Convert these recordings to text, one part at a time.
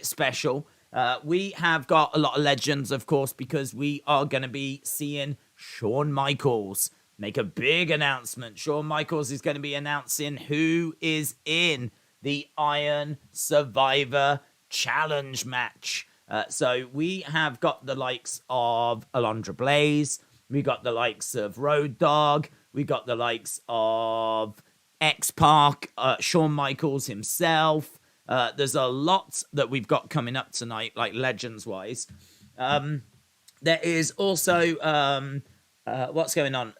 special. We have got a lot of legends, of course, because we are going to be seeing Shawn Michaels make a big announcement. Shawn Michaels is going to be announcing who is in the Iron Survivor Challenge match. So we have got the likes of Alundra Blayze. We got the likes of Road Dogg. We got the likes of X-Pac, Shawn Michaels himself. There's a lot that we've got coming up tonight, like legends-wise. There is also, what's going on?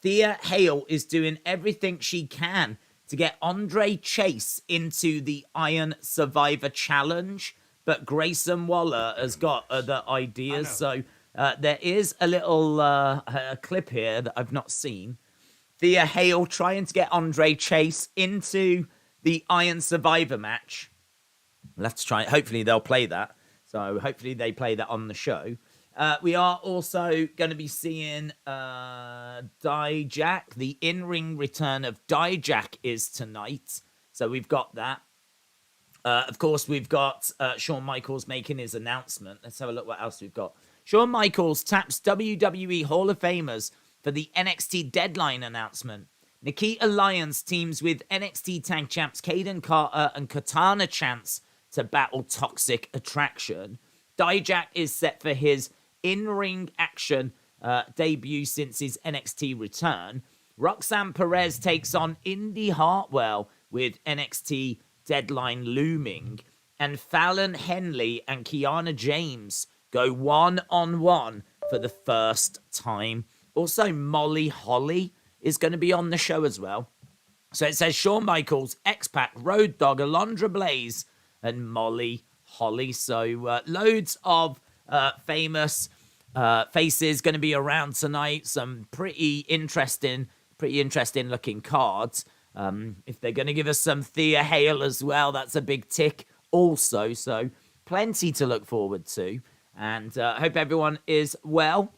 Thea Hale is doing everything she can to get Andre Chase into the Iron Survivor Challenge, but Grayson Waller has got other ideas. So there is a little clip here that I've not seen. Thea Hale trying to get Andre Chase into the Iron Survivor match. We'll have to try it. Hopefully they'll play that. So hopefully they play that on the show. We are also going to be seeing Dijak. The in-ring return of Dijak is tonight. So we've got that. Of course, we've got Shawn Michaels making his announcement. Let's have a look what else we've got. Shawn Michaels taps WWE Hall of Famers for the NXT Deadline announcement. Nikita Lyons teams with NXT Tag Champs Caden Carter and Katana Chance to battle Toxic Attraction. Dijak is set for his in-ring action debut since his NXT return. Roxanne Perez takes on Indy Hartwell with NXT Deadline looming. And Fallon Henley and Kiana James go one-on-one for the first time. Also, Molly Holly is going to be on the show as well. So it says Shawn Michaels, X-Pac, Road Dogg, Alundra Blayze, and Molly Holly. So loads of famous faces going to be around tonight. Some pretty interesting looking cards. If they're going to give us some Thea Hale as well, that's a big tick also. So plenty to look forward to. And I hope everyone is well.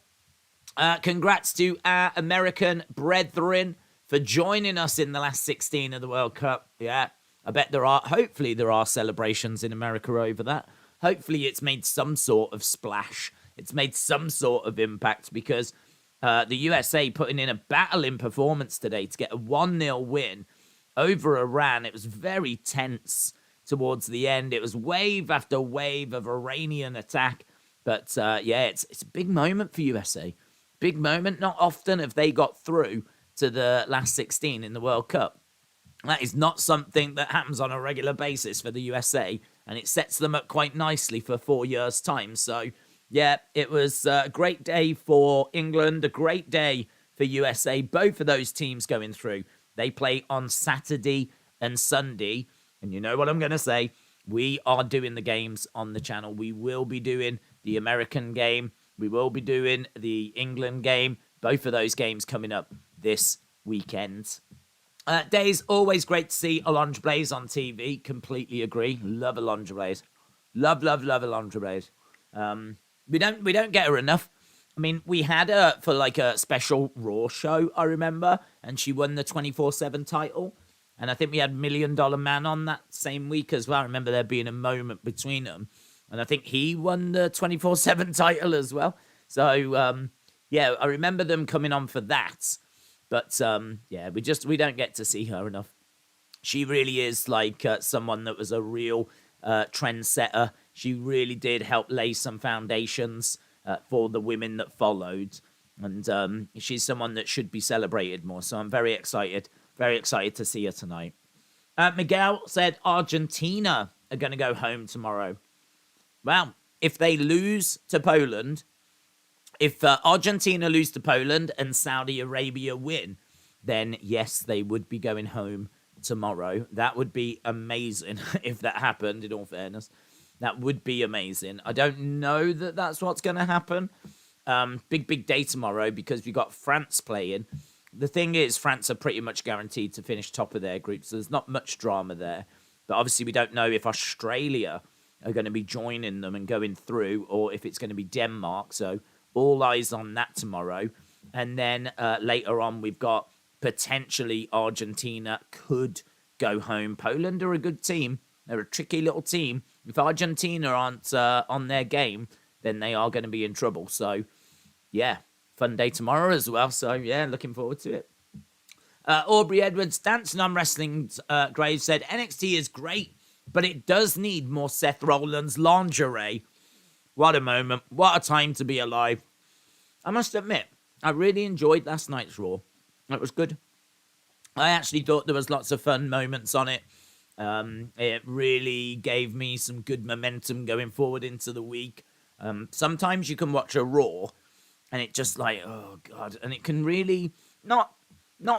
Congrats to our American brethren for joining us in the last 16 of the World Cup. Yeah, I bet hopefully there are celebrations in America over that. Hopefully it's made some sort of splash. It's made some sort of impact because the USA putting in a battling performance today to get a 1-0 win over Iran. It was very tense towards the end. It was wave after wave of Iranian attack. But yeah, it's a big moment for USA. Big moment. Not often have they got through to the last 16 in the World Cup. That is not something that happens on a regular basis for the USA, and it sets them up quite nicely for 4 years' time. So, yeah, it was a great day for England, a great day for USA. Both of those teams going through. They play on Saturday and Sunday, and you know what I'm going to say. We are doing the games on the channel. We will be doing the American game. We will be doing the England game. Both of those games coming up this weekend. Daze, always great to see Alundra Blayze on TV. Completely agree. Love Alundra Blayze. Love Alundra Blayze. We don't get her enough. I mean, we had her for like a special Raw show, I remember, and she won the 24/7 title. And I think we had $1 Million Man on that same week as well. I remember there being a moment between them. And I think he won the 24/7 title as well. So, yeah, I remember them coming on for that. But, yeah, we don't get to see her enough. She really is like someone that was a real trendsetter. She really did help lay some foundations for the women that followed. And she's someone that should be celebrated more. So I'm very excited to see her tonight. Miguel said Argentina are going to go home tomorrow. Well, if they lose to Poland, if Argentina lose to Poland and Saudi Arabia win, then yes, they would be going home tomorrow. That would be amazing if that happened, in all fairness. That would be amazing. I don't know that that's what's going to happen. Big day tomorrow because we've got France playing. The thing is, France are pretty much guaranteed to finish top of their group, so there's not much drama there. But obviously we don't know if Australia are going to be joining them and going through, or if it's going to be Denmark. So all eyes on that tomorrow. And then later on, we've got potentially Argentina could go home. Poland are a good team. They're a tricky little team. If Argentina aren't on their game, then they are going to be in trouble. So, yeah, fun day tomorrow as well. So, yeah, looking forward to it. Aubrey Edwards, dancing on wrestling's grave, said NXT is great, but it does need more Seth Rollins lingerie. What a moment. What a time to be alive. I must admit, I really enjoyed last night's Raw. It was good. I actually thought there was lots of fun moments on it. It really gave me some good momentum going forward into the week. Sometimes you can watch a Raw and it just like, oh God, and it can really not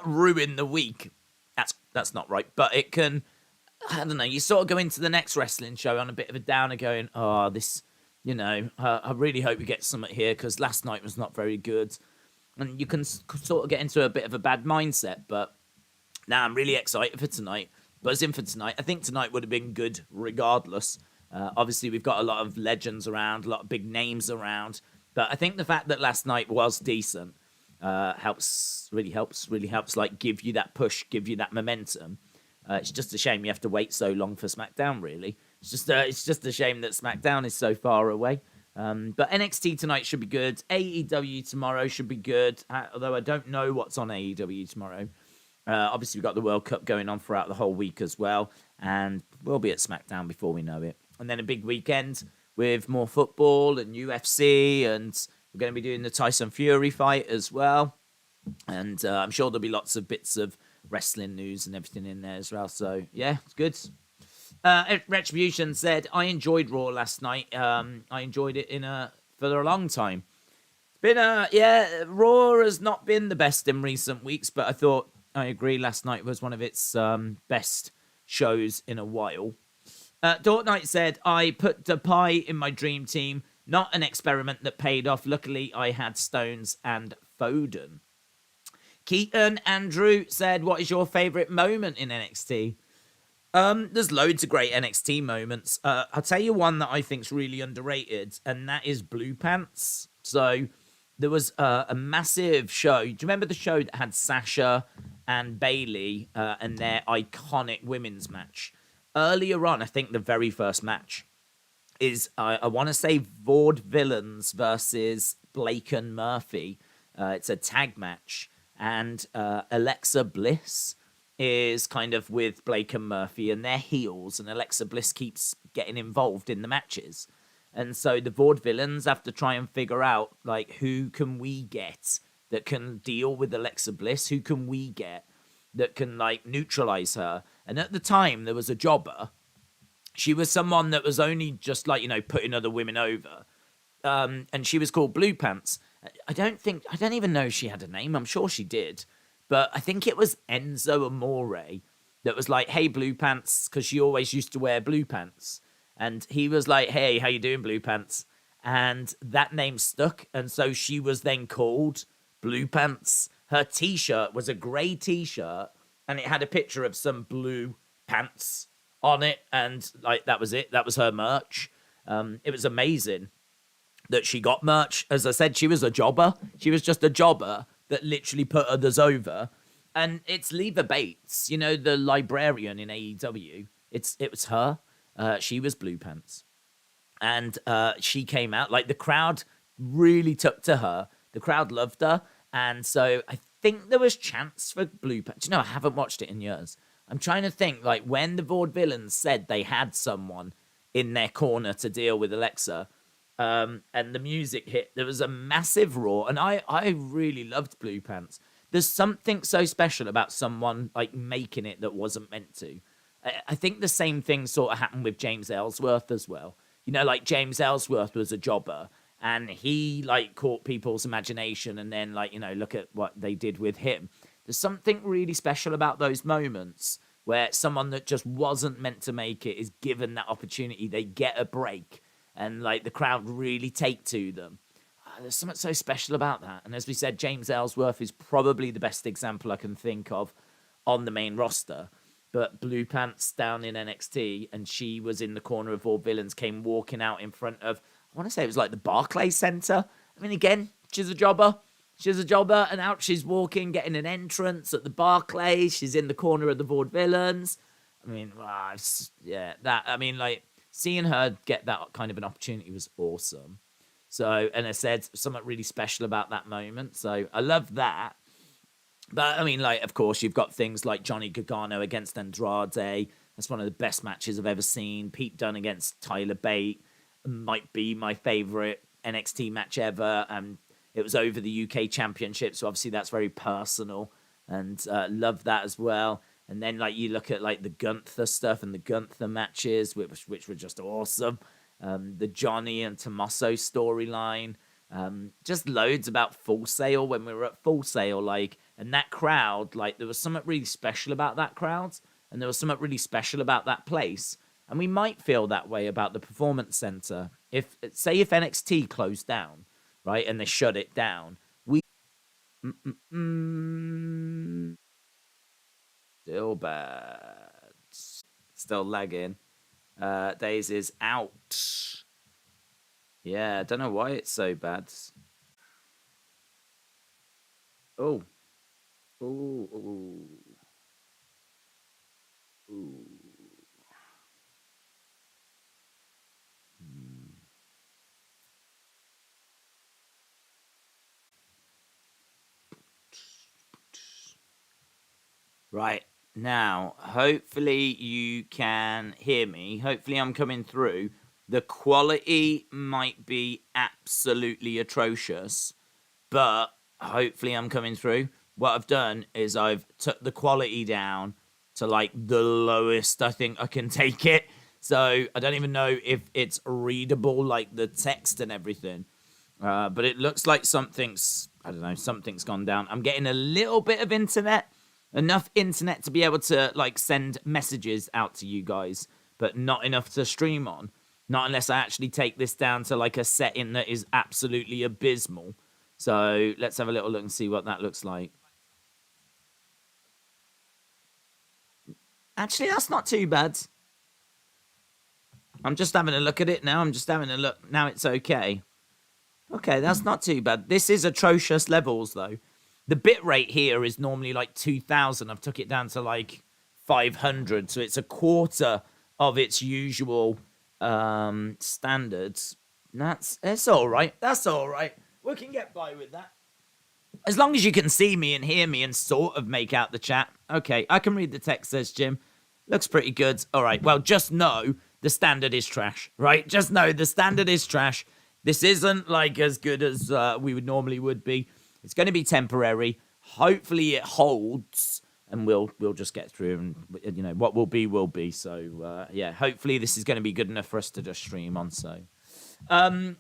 ruin the week. That's not right, but it can, I don't know, you sort of go into the next wrestling show on a bit of a downer going, oh, this, I really hope we get something here because last night was not very good. And you can sort of get into a bit of a bad mindset, but now I'm really excited for tonight. Buzzing for tonight. I think tonight would have been good regardless. Obviously, we've got a lot of legends around, a lot of big names around. But I think the fact that last night was decent really helps, like, give you that push, give you that momentum. It's just a shame you have to wait so long for SmackDown, really. It's just a shame that SmackDown is so far away. But NXT tonight should be good. AEW tomorrow should be good, although I don't know what's on AEW tomorrow. Obviously, we've got the World Cup going on throughout the whole week as well, and we'll be at SmackDown before we know it. And then a big weekend with more football and UFC, and we're going to be doing the Tyson Fury fight as well. And I'm sure there'll be lots of bits of wrestling news and everything in there as well. So, yeah, it's good. Retribution said, I enjoyed Raw last night. I enjoyed it for a long time. It's been Raw has not been the best in recent weeks, but I agree last night was one of its best shows in a while. Dort Knight said, I put Depay in my dream team, not an experiment that paid off. Luckily, I had Stones and Foden. Keaton Andrew said, what is your favourite moment in NXT? There's loads of great NXT moments. I'll tell you one that I think's really underrated, and that is Blue Pants. So there was a massive show. Do you remember the show that had Sasha and Bayley and their iconic women's match? Earlier on, I think the very first match is, I want to say, Vaudevillains versus Blake and Murphy. It's a tag match. And Alexa Bliss is kind of with Blake and Murphy, and they're heels, and Alexa Bliss keeps getting involved in the matches. And so the Vaudevillains have to try and figure out, like, who can we get that can deal with Alexa Bliss? Who can we get that can, like, neutralize her? And at the time, there was a jobber. She was someone that was only just, like, putting other women over. And she was called Blue Pants. I don't even know if she had a name. I'm sure she did. But I think it was Enzo Amore that was like, hey, Blue Pants, because she always used to wear blue pants. And he was like, hey, how you doing, Blue Pants? And that name stuck. And so she was then called Blue Pants. Her T-shirt was a grey T-shirt, and it had a picture of some blue pants on it. And, like, that was it. That was her merch. It was amazing that she got merch. As I said, she was a jobber. She was just a jobber that literally put others over. And it's Leva Bates, the librarian in AEW. It was her. She was Blue Pants. And she came out. Like, the crowd really took to her. The crowd loved her. And so I think there was chance for Blue Pants. I haven't watched it in years. I'm trying to think, like, when the Vaudevillains said they had someone in their corner to deal with Alexa, and the music hit, there was a massive roar, and I really loved Blue Pants. There's something so special about someone, like, making it that wasn't meant to. I think the same thing sort of happened with James Ellsworth as well. Like, James Ellsworth was a jobber, and he, like, caught people's imagination, and then, like, look at what they did with him. There's something really special about those moments where someone that just wasn't meant to make it is given that opportunity. They get a break, and, like, the crowd really take to them. There's something so special about that. And as we said, James Ellsworth is probably the best example I can think of on the main roster. But Blue Pants down in NXT, and she was in the corner of Vaudevillains, came walking out in front of, I want to say it was like the Barclays Centre. I mean, again, she's a jobber. And out she's walking, getting an entrance at the Barclays. She's in the corner of the Vaudevillains. I mean, seeing her get that kind of an opportunity was awesome. So, and I said something really special about that moment. So I love that. But I mean, like, of course, you've got things like Johnny Gargano against Andrade. That's one of the best matches I've ever seen. Pete Dunne against Tyler Bate might be my favorite NXT match ever. It was over the UK Championship, so obviously that's very personal, and love that as well. And then like you look at like the Gunther stuff and the Gunther matches, which were just awesome. The Johnny and Tommaso storyline. Just loads about Full Sail when we were at Full Sail, like, and that crowd, like, there was something really special about that crowd, and there was something really special about that place, and we might feel that way about the Performance Center. If NXT closed down, right, and they shut it down, we still bad, still lagging. Daze is out. Yeah, I don't know why it's so bad. Oh. Ooh. Ooh. Ooh. Right. Now, hopefully you can hear me. Hopefully I'm coming through. The quality might be absolutely atrocious, but hopefully I'm coming through. What I've done is I've took the quality down to like the lowest I think I can take it. So I don't even know if it's readable, like the text and everything. But it looks like something's gone down. I'm getting a little bit of internet, enough internet to be able to like send messages out to you guys, but not enough to stream on. Not unless I actually take this down to like a setting that is absolutely abysmal. So let's have a little look and see what that looks like. Actually, that's not too bad. I'm just having a look at it now. I'm just having a look. Now it's okay. Okay, that's not too bad. This is atrocious levels, though. The bit rate here is normally like 2,000. I've took it down to like 500. So it's a quarter of its usual standards. That's all right. That's all right. We can get by with that. As long as you can see me and hear me and sort of make out the chat. Okay, I can read the text, says Jim. Looks pretty good. All right, well, just know the standard is trash, right? Just know the standard is trash. This isn't like as good as we would be. It's going to be temporary. Hopefully it holds, and we'll just get through, and you know what will be will be. So yeah, hopefully this is going to be good enough for us to just stream on. So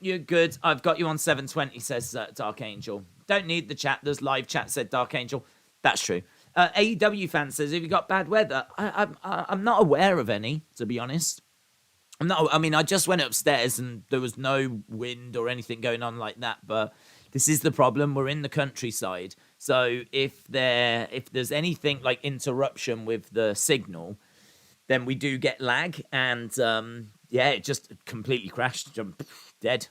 you're good. I've got you on 720, says Dark Angel. Don't need the chat. There's live chat, said Dark Angel. That's true. AEW fan says, have you got bad weather? I'm not aware of any, to be honest. I mean, I just went upstairs and there was no wind or anything going on like that. But this is the problem. We're in the countryside. So if there's anything like interruption with the signal, then we do get lag. And yeah, it just completely crashed. Dead.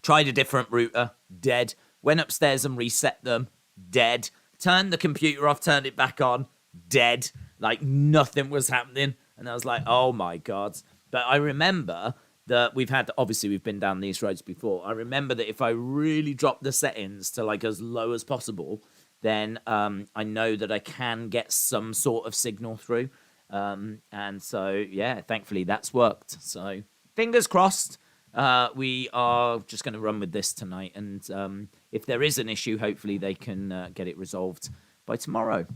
Tried a different router. Dead. Went upstairs and reset them. Dead. Turned the computer off, turned it back on. Dead. Like nothing was happening. And I was like, oh my God. But I remember that we've been down these roads before. I remember that if I really drop the settings to like as low as possible, then I know that I can get some sort of signal through. And so, yeah, thankfully that's worked. So fingers crossed. We are just going to run with this tonight. And if there is an issue, hopefully they can get it resolved by tomorrow.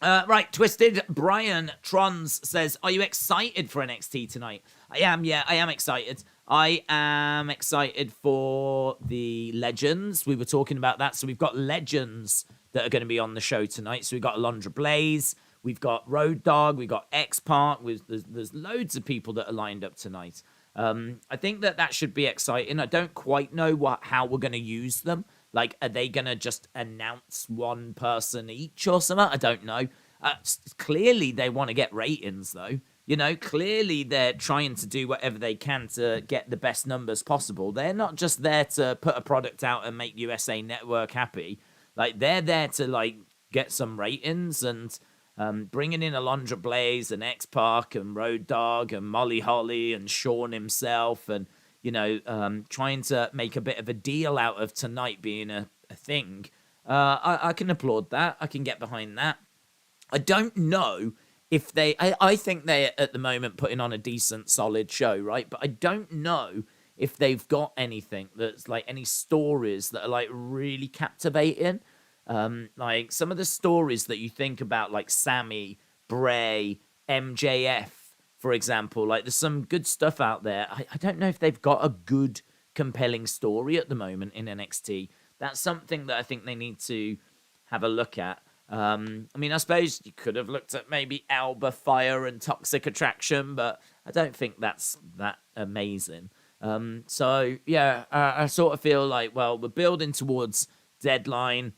Right, Twisted Brian Trons says, are you excited for NXT tonight? I am, yeah, I am excited. I am excited for the Legends. We were talking about that. So we've got Legends that are going to be on the show tonight. So we've got Alundra Blayze, we've got Road Dogg, we've got X-Pac. There's loads of people that are lined up tonight. I think that should be exciting. I don't quite know how we're going to use them. Like, are they going to just announce one person each or something? I don't know. Clearly, they want to get ratings, though. You know, clearly they're trying to do whatever they can to get the best numbers possible. They're not just there to put a product out and make USA Network happy. Like, they're there to, like, get some ratings. And Bringing in Alundra, Blayze and X-Pac and Road Dogg and Molly Holly and Shawn himself, and trying to make a bit of a deal out of tonight being a thing. I can applaud that. I can get behind that. I don't know if I think they're at the moment putting on a decent, solid show, right? But I don't know if they've got anything that's like any stories that are like really captivating. Like some of the stories that you think about, like Sammy, Bray, MJF, for example, like there's some good stuff out there. I don't know if they've got a good, compelling story at the moment in NXT. That's something that I think they need to have a look at. I mean, I suppose you could have looked at maybe Alba Fire and Toxic Attraction, but I don't think that's that amazing. So yeah, I sort of feel like, well, we're building towards deadline.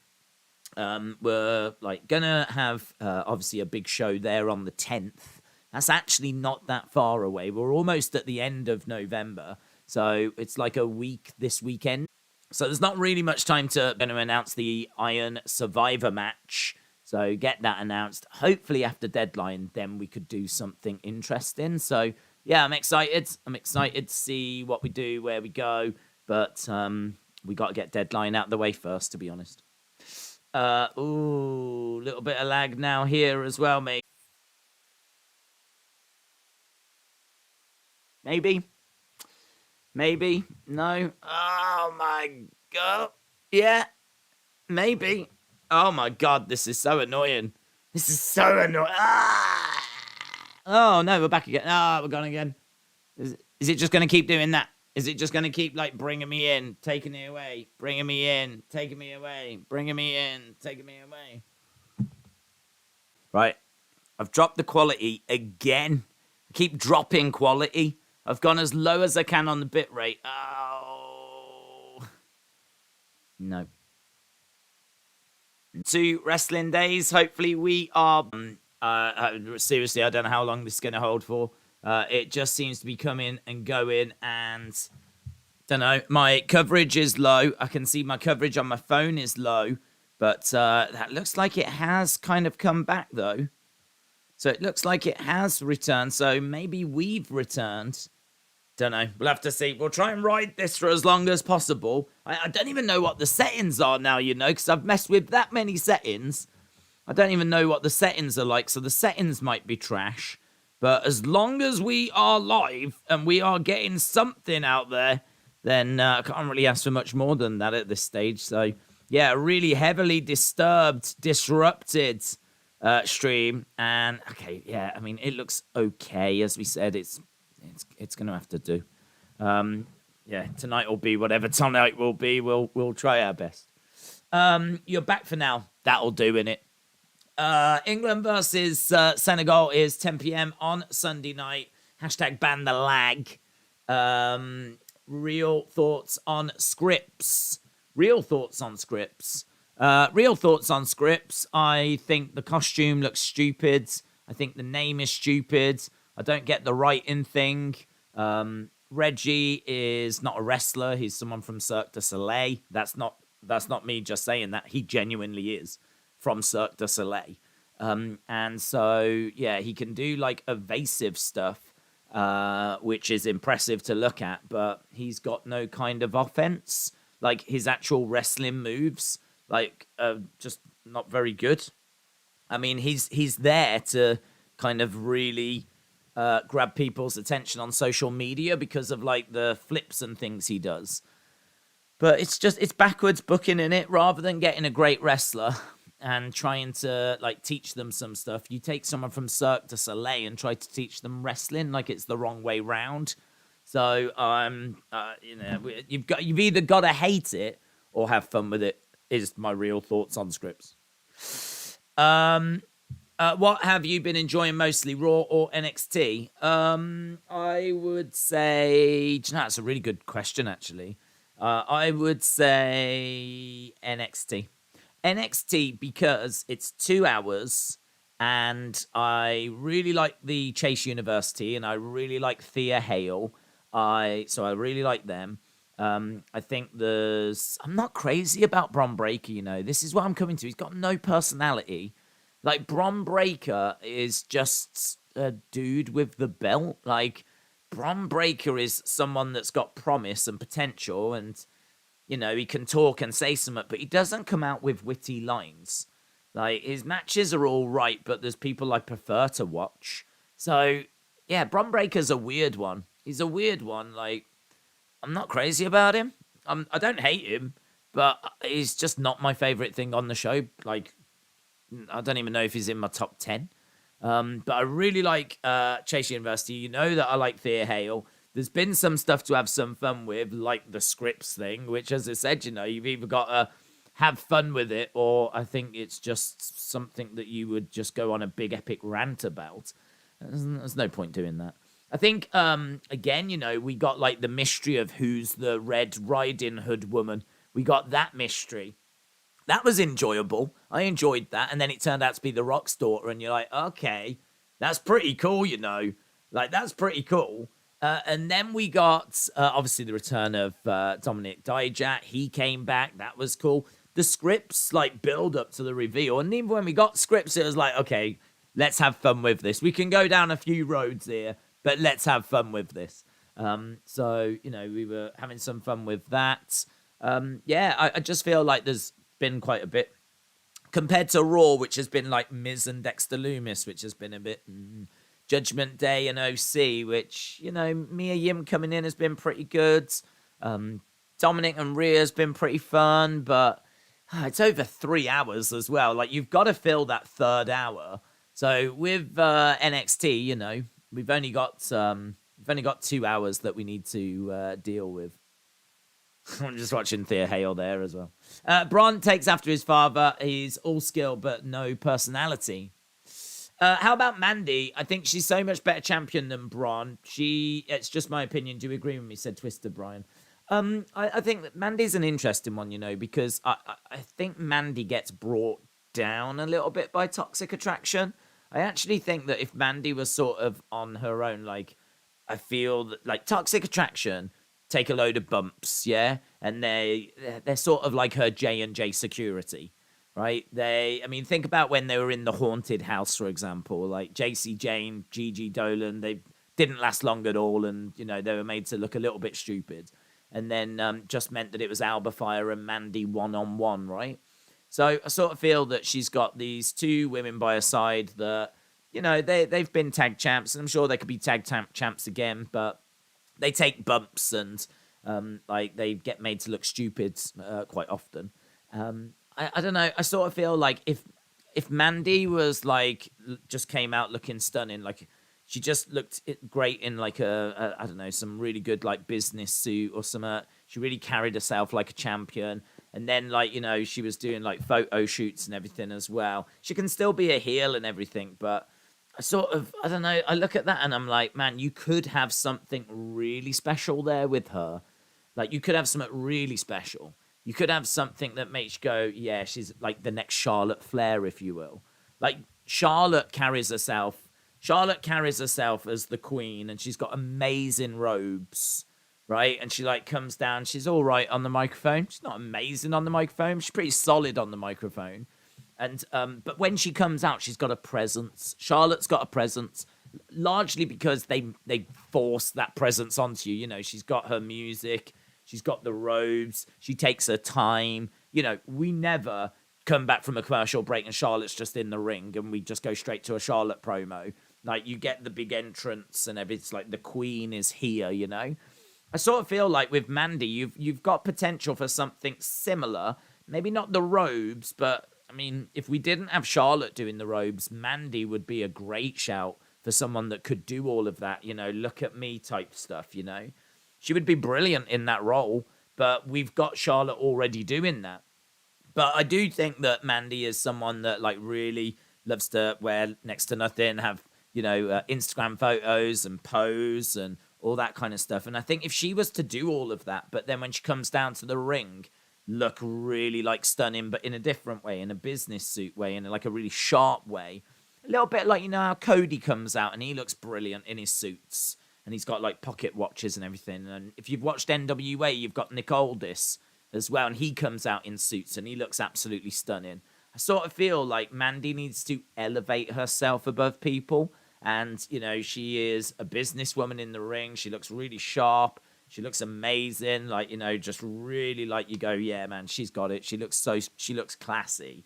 We're like gonna have obviously a big show there on the 10th. That's actually not that far away. We're almost at the end of November, so it's like a week this weekend. So there's not really much time to announce the Iron Survivor match. So get that announced. Hopefully after deadline, then we could do something interesting. So yeah, I'm excited. I'm excited to see what we do, where we go. But we got to get deadline out of the way first, to be honest. Little bit of lag now here as well, mate. Maybe. No. Oh my god. Yeah. Maybe. Oh my god, this is so annoying. This is so annoying. Ah! Oh no, we're back again. We're gone again. Is it just going to keep doing that? Is it just going to keep like bringing me in, taking it away, bringing me in, taking me away, bringing me in, taking me away? Right. I've dropped the quality again. I keep dropping quality. I've gone as low as I can on the bit rate. Oh. No. To Wrestling Daze. Hopefully we are... seriously, I don't know how long this is going to hold for. It just seems to be coming and going, and... don't know. My coverage is low. I can see my coverage on my phone is low. But that looks like it has kind of come back, though. So it looks like it has returned. So maybe we've returned. Don't know. We'll have to see. We'll try and ride this for as long as possible. I don't even know what the settings are now, because I've messed with that many settings. I don't even know what the settings are like, so the settings might be trash. But as long as we are live and we are getting something out there, then I can't really ask for much more than that at this stage. So, yeah, really heavily disturbed, disrupted stream. And, okay, yeah, I mean, it looks okay. As we said, it's going to have to do. Yeah, tonight will be whatever tonight will be. We'll try our best. You're back for now. That'll do, innit? England versus Senegal is 10 p.m. on Sunday night. Hashtag ban the lag. Real thoughts on scripts. Real thoughts on scripts. I think the costume looks stupid. I think the name is stupid. I don't get the writing thing. Reggie is not a wrestler. He's someone from Cirque du Soleil. That's not me just saying that. He genuinely is from Cirque du Soleil. And so, yeah, he can do like evasive stuff, which is impressive to look at, but he's got no kind of offense. Like his actual wrestling moves, like just not very good. I mean, he's there to kind of really grab people's attention on social media because of like the flips and things he does. But it's backwards booking in it rather than getting a great wrestler and trying to like teach them some stuff. You take someone from Cirque du Soleil and try to teach them wrestling like it's the wrong way round. So you've either got to hate it or have fun with it. Is my real thoughts on scripts. What have you been enjoying mostly, Raw or NXT? I would say... that's a really good question, actually. I would say NXT. NXT because it's 2 hours, and I really like the Chase University, and I really like Thea Hale. So I really like them. I think I'm not crazy about Bron Breakker, This is what I'm coming to. He's got no personality. Like, Bron Breakker is just a dude with the belt. Like, Bron Breakker is someone that's got promise and potential, and, you know, he can talk and say something, but he doesn't come out with witty lines. Like, his matches are all right, but there's people I prefer to watch. So, yeah, Bron Breakker's a weird one. He's a weird one. Like, I'm not crazy about him. I don't hate him, but he's just not my favorite thing on the show. Like, I don't even know if he's in my top 10. But I really like Chase University. You know that I like Thea Hale. There's been some stuff to have some fun with, like the scripts thing, which, as I said, you know, you've either got to have fun with it, or I think it's just something that you would just go on a big epic rant about. There's no point doing that. I think, again, you know, we got like the mystery of who's the Red Riding Hood woman. We got that mystery. That was enjoyable. I enjoyed that. And then it turned out to be the Rock's daughter. And you're like, okay, that's pretty cool, you know. Like, that's pretty cool. And then we got, obviously, the return of Dominic Dijak. He came back. That was cool. The scripts, like, build up to the reveal. And even when we got scripts, it was like, okay, let's have fun with this. We can go down a few roads here, but let's have fun with this. So, you know, we were having some fun with that. I just feel like there's been quite a bit compared to Raw, which has been like Miz and Dexter Loomis, which has been a bit Judgment Day and OC, which, you know, Mia Yim coming in has been pretty good. Dominic and Rhea has been pretty fun, but it's over 3 hours as well. Like, you've got to fill that third hour. So with NXT, you know, we've only got 2 hours that we need to deal with. I'm just watching Thea Hale there as well. Braun takes after his father. He's all skill but no personality. How about Mandy? I think she's so much better champion than Braun. It's just my opinion. Do you agree with me? Said Twister Brian. I think that Mandy's an interesting one, you know, because I think Mandy gets brought down a little bit by Toxic Attraction. I actually think that if Mandy was sort of on her own, like, I feel that, like, Toxic Attraction take a load of bumps, yeah, and they're sort of like her J&J security, right? Think about when they were in the haunted house, for example, like JC Jane, Gigi Dolan. They didn't last long at all, and, you know, they were made to look a little bit stupid, and then just meant that it was Alba Fire and Mandy one-on-one, right? So I sort of feel that she's got these two women by her side that, you know, they've been tag champs, and I'm sure they could be tag champs again, but they take bumps and like they get made to look stupid quite often. I don't know. I sort of feel like if Mandy was like just came out looking stunning, like she just looked great in like a I don't know, some really good like business suit or something. She really carried herself like a champion. And then, like, you know, she was doing like photo shoots and everything as well. She can still be a heel and everything, but I don't know, I look at that and I'm like, man, you could have something really special there with her. Like, you could have something really special. You could have something that makes you go, yeah, she's like the next Charlotte Flair, if you will. Like, Charlotte carries herself as the queen, and she's got amazing robes, right? And she like comes down, she's all right on the microphone. She's not amazing on the microphone. She's pretty solid on the microphone. And but when she comes out, she's got a presence. Charlotte's got a presence, largely because they force that presence onto you. You know, she's got her music, she's got the robes, she takes her time. You know, we never come back from a commercial break and Charlotte's just in the ring and we just go straight to a Charlotte promo. Like, you get the big entrance and everything. It's like the queen is here, you know? I sort of feel like with Mandy, you've got potential for something similar. Maybe not the robes, but I mean, if we didn't have Charlotte doing the robes, Mandy would be a great shout for someone that could do all of that, you know, look at me type stuff, you know. She would be brilliant in that role, but we've got Charlotte already doing that. But I do think that Mandy is someone that, like, really loves to wear next to nothing, have, you know, Instagram photos and pose and all that kind of stuff. And I think if she was to do all of that, but then when she comes down to the ring, look really like stunning, but in a different way, in a business suit way, in like a really sharp way. A little bit like, you know, how Cody comes out and he looks brilliant in his suits and he's got like pocket watches and everything. And if you've watched NWA, you've got Nick Aldis as well, and he comes out in suits and he looks absolutely stunning. I sort of feel like Mandy needs to elevate herself above people. And, you know, she is a businesswoman in the ring. She looks really sharp. She looks amazing. Like, you know, just really like you go, yeah, man, she's got it. She looks classy.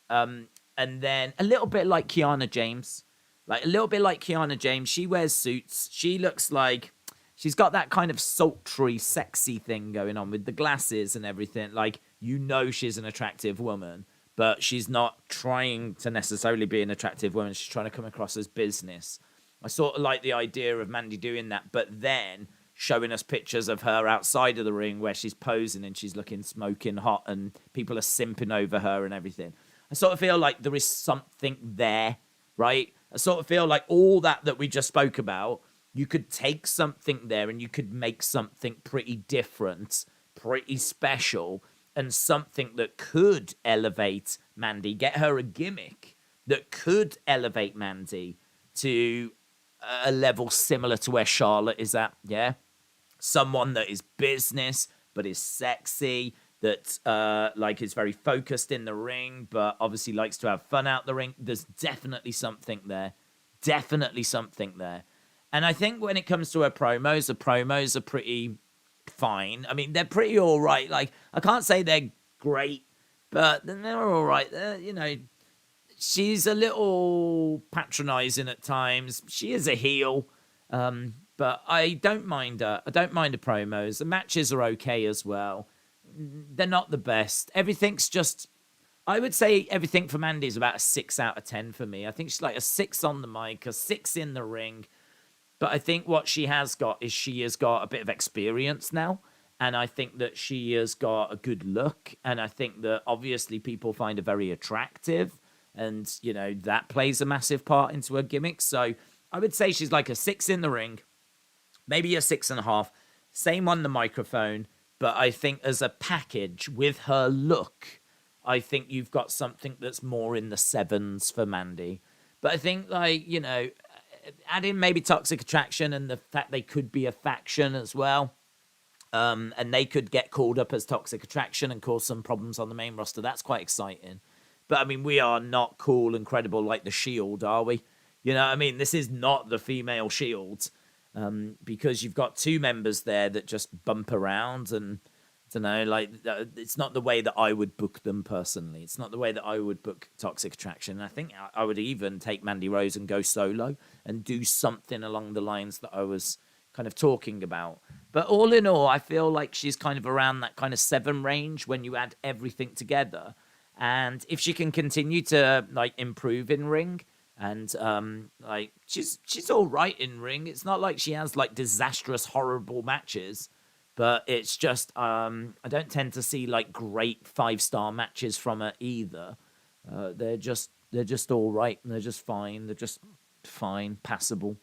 And then a little bit like Kiana James. Like, a little bit like Kiana James. She wears suits. She looks like she's got that kind of sultry, sexy thing going on with the glasses and everything. Like, you know she's an attractive woman, but she's not trying to necessarily be an attractive woman. She's trying to come across as business. I sort of like the idea of Mandy doing that, but then showing us pictures of her outside of the ring where she's posing and she's looking smoking hot and people are simping over her and everything. I sort of feel like there is something there, right? I sort of feel like all that we just spoke about, you could take something there and you could make something pretty different, pretty special, and something that could elevate Mandy, get her a gimmick that could elevate Mandy to a level similar to where Charlotte is at, yeah? Someone that is business, but is sexy, that like is very focused in the ring, but obviously likes to have fun out the ring. There's definitely something there. Definitely something there. And I think when it comes to her promos, the promos are pretty fine. I mean, they're pretty all right. Like, I can't say they're great, but they're all right. You know, she's a little patronizing at times. She is a heel, but I don't mind her. I don't mind the promos. The matches are okay as well. They're not the best. Everything's just... I would say everything from Mandy is about a 6 out of 10 for me. I think she's like a 6 on the mic, a 6 in the ring. But I think what she has got is she has got a bit of experience now. And I think that she has got a good look. And I think that obviously people find her very attractive. And, you know, that plays a massive part into her gimmick. So I would say she's like a 6 in the ring. Maybe a 6.5. Same on the microphone. But I think as a package with her look, I think you've got something that's more in the 7s for Mandy. But I think, like, you know, add in maybe Toxic Attraction and the fact they could be a faction as well. And they could get called up as Toxic Attraction and cause some problems on the main roster. That's quite exciting. But, I mean, we are not cool and credible like the Shield, are we? You know what I mean? This is not the female Shield. Because you've got 2 members there that just bump around and... I don't know, like, it's not the way that I would book them personally. It's not the way that I would book Toxic Attraction. I think I would even take Mandy Rose and go solo and do something along the lines that I was kind of talking about. But all in all, I feel like she's kind of around that kind of 7 range when you add everything together. And if she can continue to, like, improve in ring and, like, she's all right in ring. It's not like she has, like, disastrous, horrible matches. But it's just, I don't tend to see like great 5-star matches from her either. They're just all right and they're just fine. They're just fine, passable.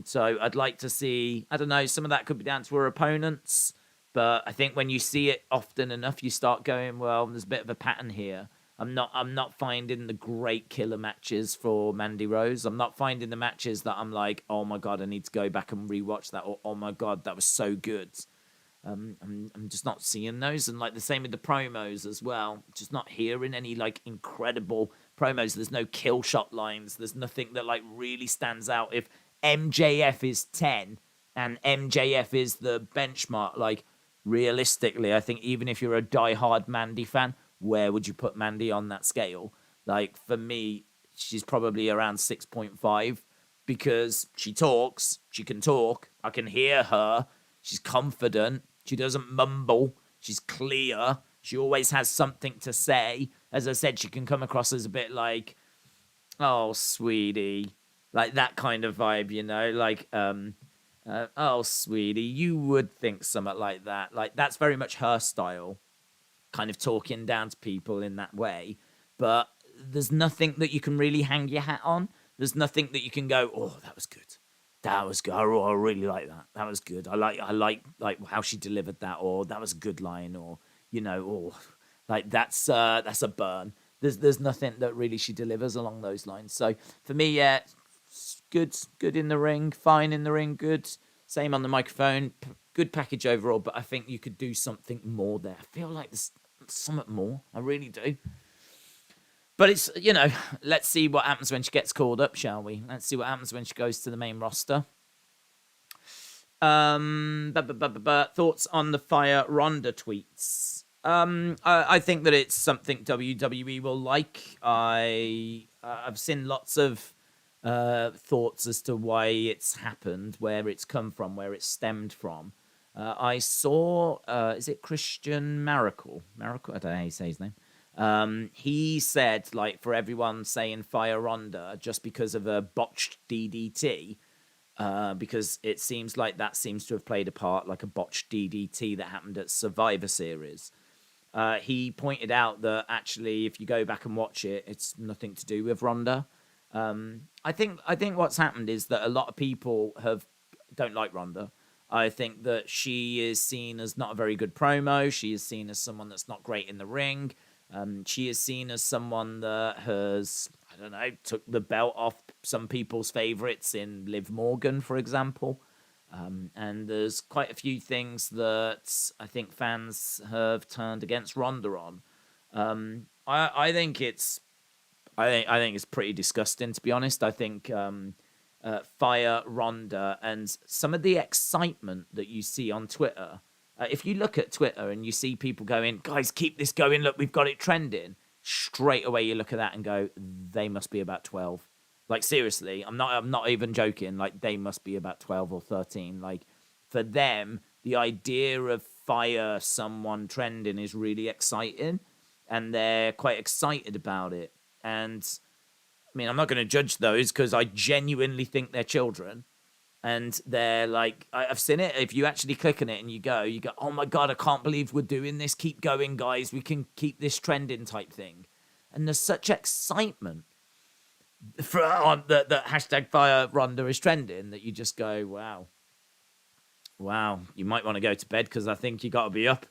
So I'd like to see, I don't know, some of that could be down to her opponents. But I think when you see it often enough, you start going, well, there's a bit of a pattern here. I'm not finding the great killer matches for Mandy Rose. I'm not finding the matches that I'm like, oh my God, I need to go back and rewatch that. Or, oh my God, that was so good. I'm just not seeing those, and like the same with the promos as well. Just not hearing any like incredible promos. There's no kill shot lines. There's nothing that like really stands out. If MJF is 10 and MJF is the benchmark, like realistically, I think even if you're a diehard Mandy fan, where would you put Mandy on that scale? Like for me, she's probably around 6.5 because she talks. She can talk. I can hear her. She's confident. She doesn't mumble. She's clear. She always has something to say. As I said, she can come across as a bit like, oh, sweetie. Like that kind of vibe, you know? Like, oh, sweetie, you would think something like that. Like, that's very much her style. Kind of talking down to people in that way. But there's nothing that you can really hang your hat on. There's nothing that you can go, oh, that was good. That was good. I really like that. That was good. I like how she delivered that, or that was a good line, or you know, or like that's a burn. There's nothing that really she delivers along those lines. So for me, yeah, good in the ring, fine in the ring, good. Same on the microphone, good package overall. But I think you could do something more there. I feel like there's something more. I really do. But it's, let's see what happens when she gets called up, shall we? Let's see what happens when she goes to the main roster. Thoughts on the Fire Ronda tweets? I think that it's something WWE will like. I've seen lots of thoughts as to why it's happened, where it's come from, where it's stemmed from. I saw, is it Christian Miracle? Miracle? I don't know how you say his name. He said, like, for everyone saying Fire Ronda just because of a botched DDT, because it seems like that seems to have played a part, like a botched DDT that happened at Survivor Series. He pointed out that actually, if you go back and watch it, it's nothing to do with Ronda. I think what's happened is that a lot of people don't like Ronda. I think that she is seen as not a very good promo. She is seen as someone that's not great in the ring. She is seen as someone that has, I don't know, took the belt off some people's favorites in Liv Morgan, for example. And there's quite a few things that I think fans have turned against Ronda on. I think it's pretty disgusting, to be honest. I think Fire Ronda and some of the excitement that you see on Twitter. If you look at Twitter and you see people going, guys, keep this going. Look, we've got it trending. Straight away, you look at that and go, they must be about 12. Like, seriously, I'm not even joking. Like, they must be about 12 or 13. Like, for them, the idea of Fire someone trending is really exciting, and they're quite excited about it. And I mean, I'm not going to judge those because I genuinely think they're children. And they're like, I've seen it. If you actually click on it and you go, oh my God, I can't believe we're doing this. Keep going, guys. We can keep this trending type thing. And there's such excitement that hashtag Fire Ronda is trending that you just go, wow. You might want to go to bed because I think you got to be up.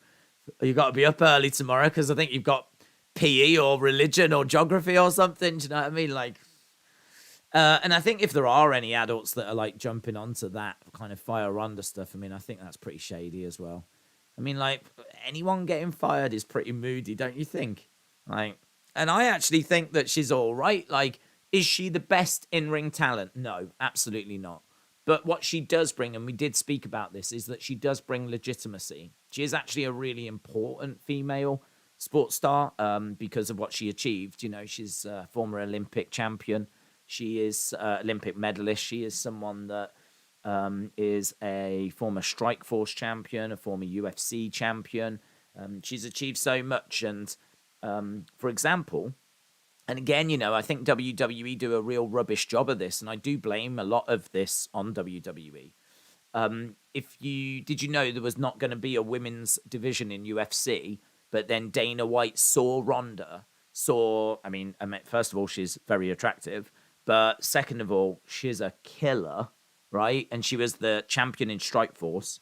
You got to be up early tomorrow because I think you've got PE or religion or geography or something. Do you know what I mean? Like, and I think if there are any adults that are like jumping onto that kind of Fire Ronda stuff, I mean, I think that's pretty shady as well. I mean, like, anyone getting fired is pretty moody, don't you think? Like, and I actually think that she's all right. Like, is she the best in-ring talent? No, absolutely not. But what she does bring, and we did speak about this, is that she does bring legitimacy. She is actually a really important female sports star because of what she achieved. You know, she's a former Olympic champion. She is Olympic medalist. She is someone that is a former Strikeforce champion, a former UFC champion. She's achieved so much. And for example, and again, you know, I think WWE do a real rubbish job of this, and I do blame a lot of this on WWE. Did you know there was not going to be a women's division in UFC, but then Dana White saw Ronda, I mean, first of all, she's very attractive, but second of all, she's a killer, right? And she was the champion in Strikeforce.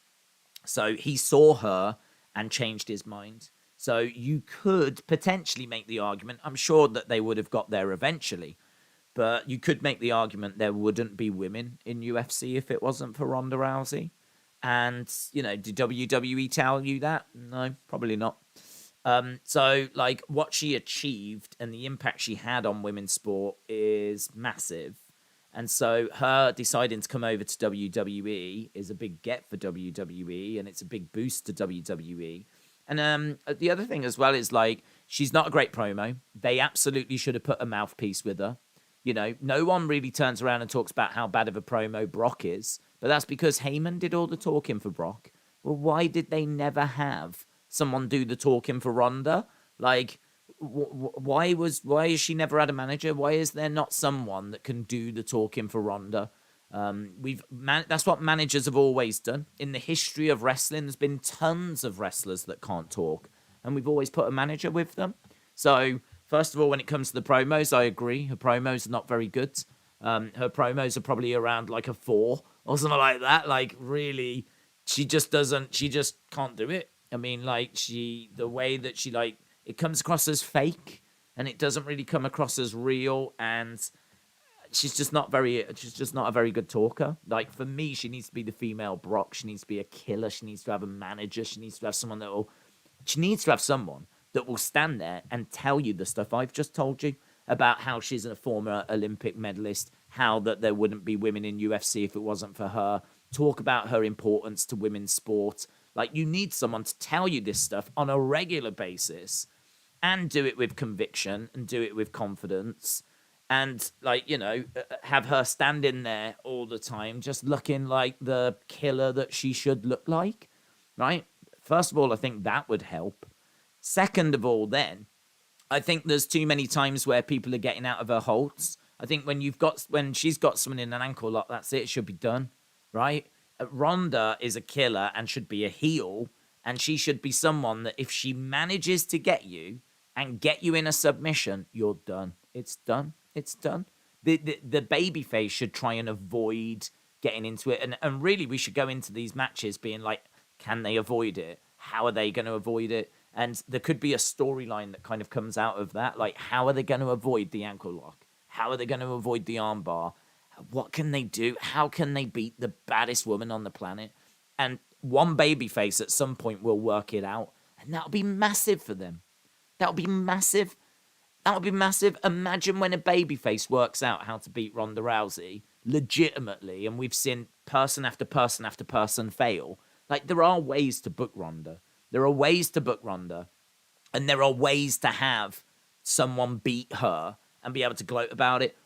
So he saw her and changed his mind. So you could potentially make the argument, I'm sure that they would have got there eventually, but you could make the argument there wouldn't be women in UFC if it wasn't for Ronda Rousey. And, you know, did WWE tell you that? No, probably not. So, like, what she achieved and the impact she had on women's sport is massive. And so her deciding to come over to WWE is a big get for WWE, and it's a big boost to WWE. And the other thing as well is, like, she's not a great promo. They absolutely should have put a mouthpiece with her. You know, no one really turns around and talks about how bad of a promo Brock is, but that's because Heyman did all the talking for Brock. Well, why did they never have someone do the talking for Ronda? Like, why has she never had a manager? Why is there not someone that can do the talking for Ronda? That's what managers have always done. In the history of wrestling, there's been tons of wrestlers that can't talk, and we've always put a manager with them. So, first of all, when it comes to the promos, I agree. Her promos are not very good. Her promos are probably around like a 4 or something like that. Like, really, she just can't do it. I mean, like, the way that she, like, it comes across as fake, and it doesn't really come across as real, and she's just not a very good talker. Like, for me, she needs to be the female Brock. She needs to be a killer. She needs to have a manager. She needs to have someone that will stand there and tell you the stuff I've just told you. about how she's a former Olympic medalist, how that there wouldn't be women in UFC if it wasn't for her. Talk about her importance to women's sport. Like, you need someone to tell you this stuff on a regular basis and do it with conviction and do it with confidence. And, like, have her standing there all the time, just looking like the killer that she should look like, right? First of all, I think that would help. Second of all, then, I think there's too many times where people are getting out of her holds. I think when she's got someone in an ankle lock, that's it. It should be done, right? Ronda is a killer and should be a heel, and she should be someone that if she manages to get you and get you in a submission, you're done. It's done. It's done. The babyface should try and avoid getting into it, and really we should go into these matches being like, can they avoid it? How are they going to avoid it? And there could be a storyline that kind of comes out of that. Like, how are they going to avoid the ankle lock? How are they going to avoid the armbar? What can they do? How can they beat the baddest woman on the planet? And one babyface at some point will work it out. And that'll be massive for them. That'll be massive. That'll be massive. Imagine when a babyface works out how to beat Ronda Rousey legitimately, and we've seen person after person after person fail. Like, there are ways to book Ronda. There are ways to book Ronda, and there are ways to have someone beat her and be able to gloat about it.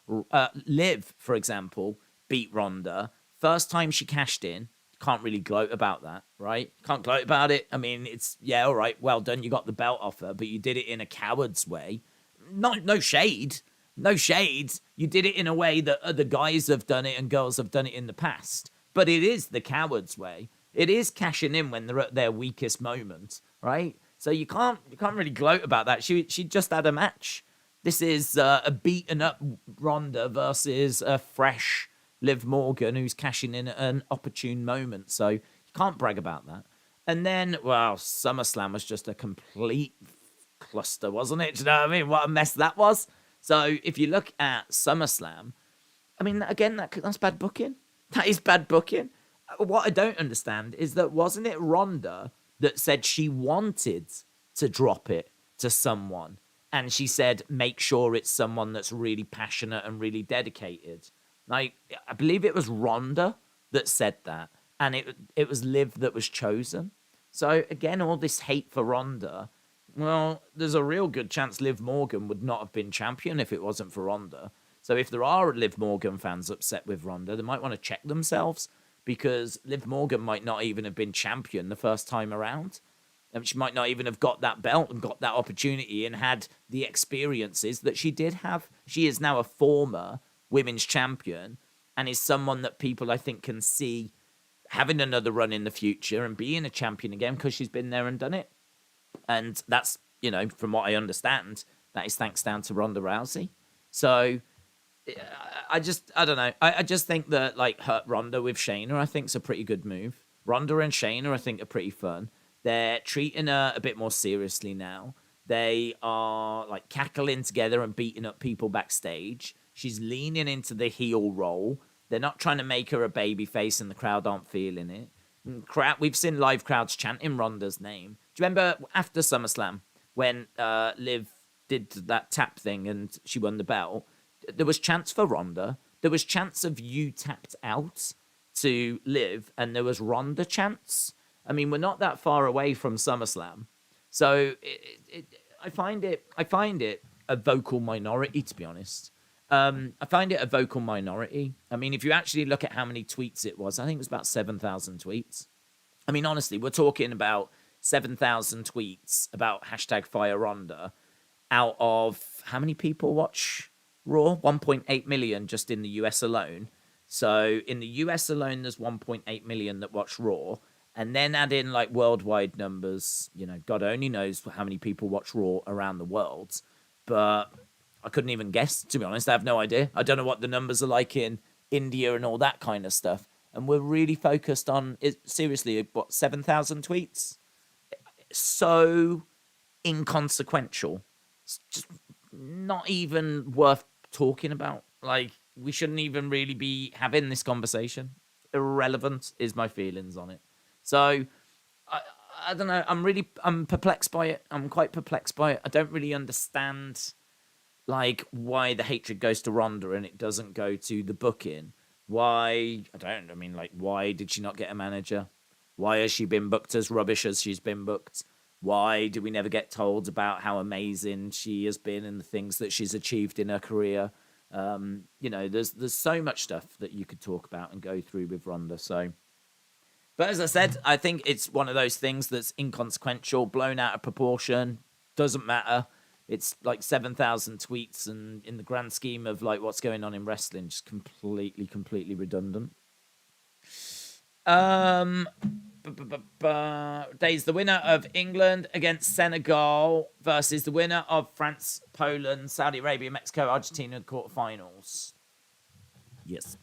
Liv, for example, beat Ronda. First time she cashed in, can't really gloat about that, right? Can't gloat about it. I mean, it's, yeah, all right, well done. You got the belt off her, but you did it in a coward's way. No shade. No shade. You did it in a way that other guys have done it and girls have done it in the past. But it is the coward's way. It is cashing in when they're at their weakest moment, right? So you can't really gloat about that. She just had a match. This is a beaten up Ronda versus a fresh Liv Morgan who's cashing in at an opportune moment. So you can't brag about that. And then, well, SummerSlam was just a complete cluster, wasn't it? Do you know what I mean? What a mess that was. So if you look at SummerSlam, I mean, again, that's bad booking. That is bad booking. What I don't understand is that wasn't it Ronda that said she wanted to drop it to someone? And she said, make sure it's someone that's really passionate and really dedicated. Like, I believe it was Ronda that said that. And it was Liv that was chosen. So, again, all this hate for Ronda. Well, there's a real good chance Liv Morgan would not have been champion if it wasn't for Ronda. So if there are Liv Morgan fans upset with Ronda, they might want to check themselves, because Liv Morgan might not even have been champion the first time around. And she might not even have got that belt and got that opportunity and had the experiences that she did have. She is now a former women's champion and is someone that people, I think, can see having another run in the future and being a champion again because she's been there and done it. And that's, from what I understand, that is thanks down to Ronda Rousey. So I don't know. I just think that, like, hurt Ronda with Shayna, I think, is a pretty good move. Ronda and Shayna, I think, are pretty fun. They're treating her a bit more seriously now. They are, like, cackling together and beating up people backstage. She's leaning into the heel role. They're not trying to make her a baby face and the crowd aren't feeling it. We've seen live crowds chanting Ronda's name. Do you remember after SummerSlam when Liv did that tap thing and she won the belt? There was chants for Ronda. There was chants of "you tapped out" to Liv, and there was Ronda chants. I mean, we're not that far away from SummerSlam, so I find it a vocal minority, to be honest. I find it a vocal minority. I mean, if you actually look at how many tweets it was, I think it was about 7,000 tweets. I mean, honestly, we're talking about 7,000 tweets about #FireRonda out of how many people watch Raw? 1.8 million just in the US alone. So in the US alone, there's 1.8 million that watch Raw. And then add in, like, worldwide numbers. God only knows how many people watch Raw around the world. But I couldn't even guess, to be honest. I have no idea. I don't know what the numbers are like in India and all that kind of stuff. And we're really focused on, seriously, 7,000 tweets? So inconsequential. It's just not even worth talking about. Like, we shouldn't even really be having this conversation. Irrelevant is my feelings on it. So, I don't know. I'm perplexed by it. I'm quite perplexed by it. I don't really understand like why the hatred goes to Ronda and it doesn't go to the booking. Why I mean, like, why did she not get a manager? Why has she been booked as rubbish as she's been booked? Why do we never get told about how amazing she has been and the things that she's achieved in her career? There's so much stuff that you could talk about and go through with Ronda. So, but as I said, I think it's one of those things that's inconsequential, blown out of proportion, doesn't matter. It's like 7,000 tweets, and in the grand scheme of like what's going on in wrestling, just completely redundant. Daze, the winner of England against Senegal versus the winner of France, Poland, Saudi Arabia, Mexico, Argentina in the quarterfinals. Yes.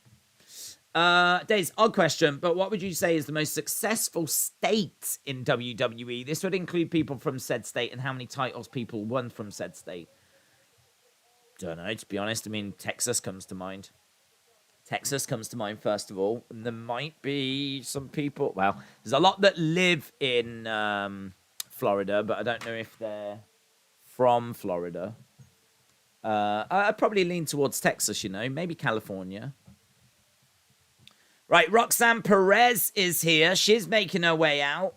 Daze, odd question, but what would you say is the most successful state in WWE? This would include people from said state and how many titles people won from said state. Don't know, to be honest. I mean, Texas comes to mind. Texas comes to mind, first of all. And there might be some people... Well, there's a lot that live in Florida, but I don't know if they're from Florida. I'd probably lean towards Texas, maybe California. Right, Roxanne Perez is here. She's making her way out.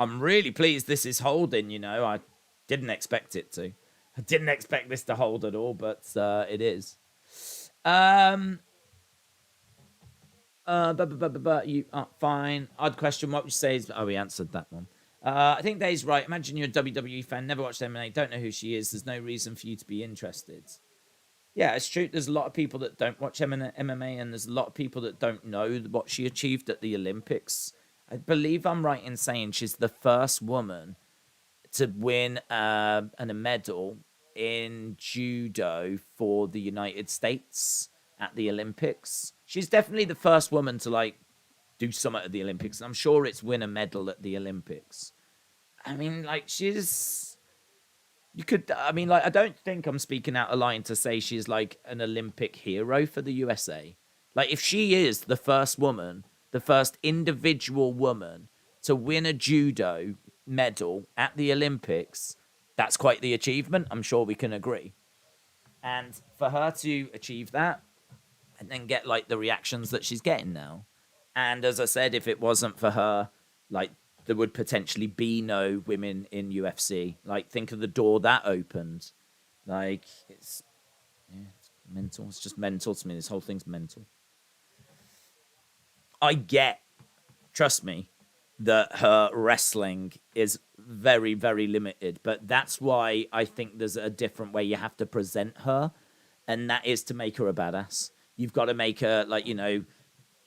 I'm really pleased this is holding, I didn't expect it to. I didn't expect this to hold at all, but it is. You are fine. Odd question. What would you say is... Oh, we answered that one. I think Dave's right. Imagine you're a WWE fan, never watched MMA, don't know who she is. There's no reason for you to be interested. Yeah, it's true. There's a lot of people that don't watch MMA, and there's a lot of people that don't know what she achieved at the Olympics. I believe I'm right in saying she's the first woman to win a medal in judo for the United States at the Olympics. She's definitely the first woman to, do something at the Olympics. I'm sure it's win a medal at the Olympics. I mean, she's... I don't think I'm speaking out of line to say she's, an Olympic hero for the USA. If she is the first woman, the first individual woman to win a judo medal at the Olympics, that's quite the achievement. I'm sure we can agree. And for her to achieve that and then get, the reactions that she's getting now. And as I said, if it wasn't for her, there would potentially be no women in UFC. Think of the door that opened. It's mental. It's just mental to me. This whole thing's mental. I get, trust me, that her wrestling is very, very limited. But that's why I think there's a different way you have to present her. And that is to make her a badass. You've got to make her,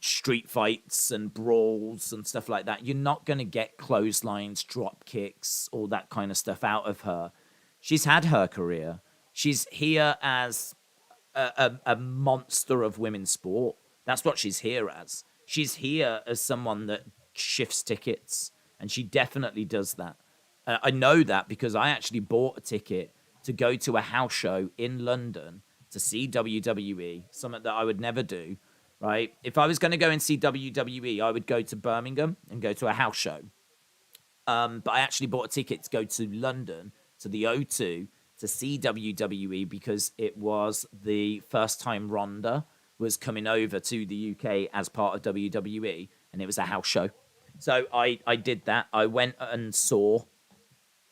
street fights and brawls and stuff like that. You're not going to get clotheslines, drop kicks, all that kind of stuff out of her. She's had her career. She's here as a monster of women's sport. That's what she's here as. She's here as someone that shifts tickets, and she definitely does that. I know that because I actually bought a ticket to go to a house show in London to see WWE, something that I would never do. Right? If I was going to go and see WWE, I would go to Birmingham and go to a house show. But I actually bought a ticket to go to London, to the O2, to see WWE because it was the first time Ronda was coming over to the UK as part of WWE, and it was a house show. So I did that. I went and saw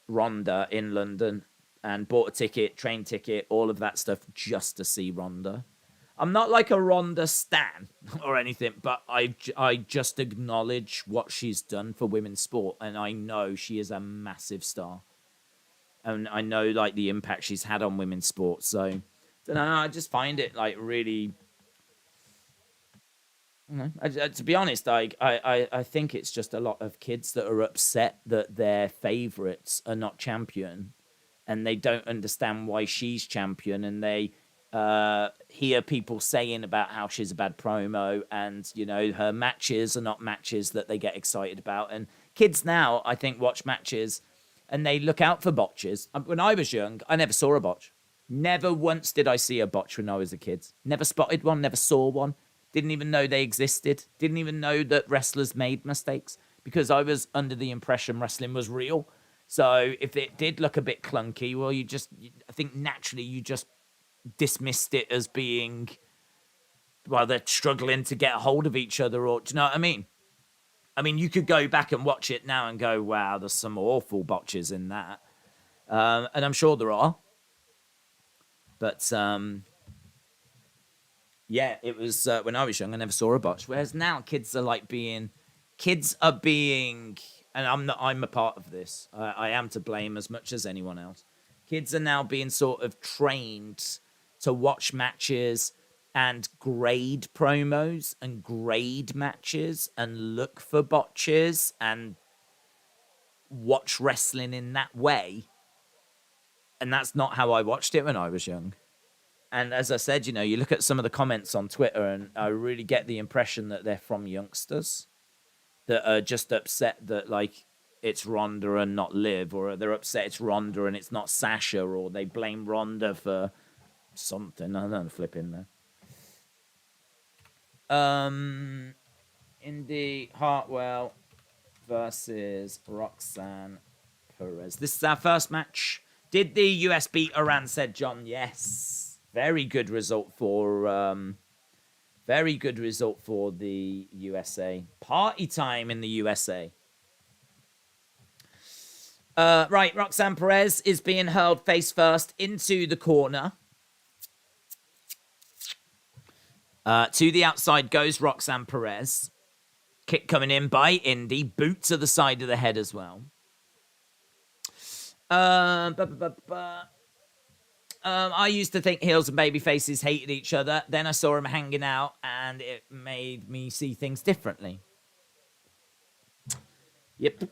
Ronda in London and bought a ticket, train ticket, all of that stuff just to see Ronda. I'm not like a Ronda stan or anything, but I just acknowledge what she's done for women's sport, and I know she is a massive star. And I know, the impact she's had on women's sport. So, I don't know, I just find it, really... to be honest, I think it's just a lot of kids that are upset that their favourites are not champion, and they don't understand why she's champion, and they... hear people saying about how she's a bad promo and, her matches are not matches that they get excited about. And kids now, I think, watch matches and they look out for botches. When I was young, I never saw a botch. Never once did I see a botch when I was a kid. Never spotted one, never saw one. Didn't even know they existed. Didn't even know that wrestlers made mistakes because I was under the impression wrestling was real. So if it did look a bit clunky, well, I think naturally you just dismissed it as being, well, they're struggling to get a hold of each other, or do you know what I mean? I mean, you could go back and watch it now and go, wow, there's some awful botches in that. And I'm sure there are. But, yeah, it was when I was young, I never saw a botch. Whereas now kids are being, and I'm a part of this. I am to blame as much as anyone else. Kids are now being sort of trained to watch matches and grade promos and grade matches and look for botches and watch wrestling in that way. And that's not how I watched it when I was young. And as I said, you look at some of the comments on Twitter and I really get the impression that they're from youngsters that are just upset that, it's Ronda and not Liv, or they're upset it's Ronda and it's not Sasha, or they blame Ronda for something. I don't know, flipping there. Indy Hartwell versus Roxanne Perez. This is our first match. Did the US beat Iran, said John? Yes. Very good result for the USA. Party time in the USA. Right, Roxanne Perez is being hurled face first into the corner. To the outside goes Roxanne Perez. Kick coming in by Indy. Boot to the side of the head as well. I used to think heels and baby faces hated each other. Then I saw them hanging out, and it made me see things differently. Yep.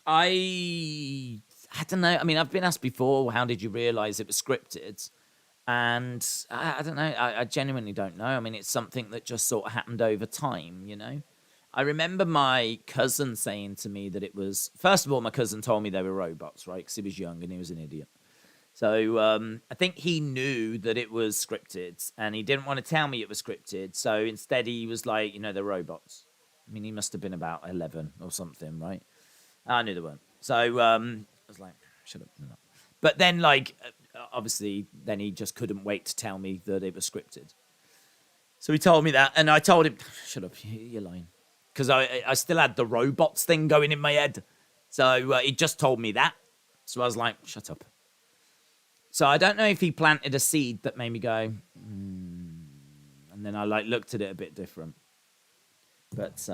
I don't know. I mean, I've been asked before, how did you realise it was scripted? And I don't know. I genuinely don't know. I mean, it's something that just sort of happened over time, I remember my cousin saying to me that it was... First of all, my cousin told me they were robots, right? Because he was young and he was an idiot. So I think he knew that it was scripted and he didn't want to tell me it was scripted. So instead he was like, they're robots. I mean, he must have been about 11 or something, right? I knew they weren't. So I was like, shut up. But then, obviously, then he just couldn't wait to tell me that it was scripted. So he told me that, and I told him, shut up, you're lying. Because I still had the robots thing going in my head. So he just told me that. So I was like, shut up. So I don't know if he planted a seed that made me go, and then I looked at it a bit different. But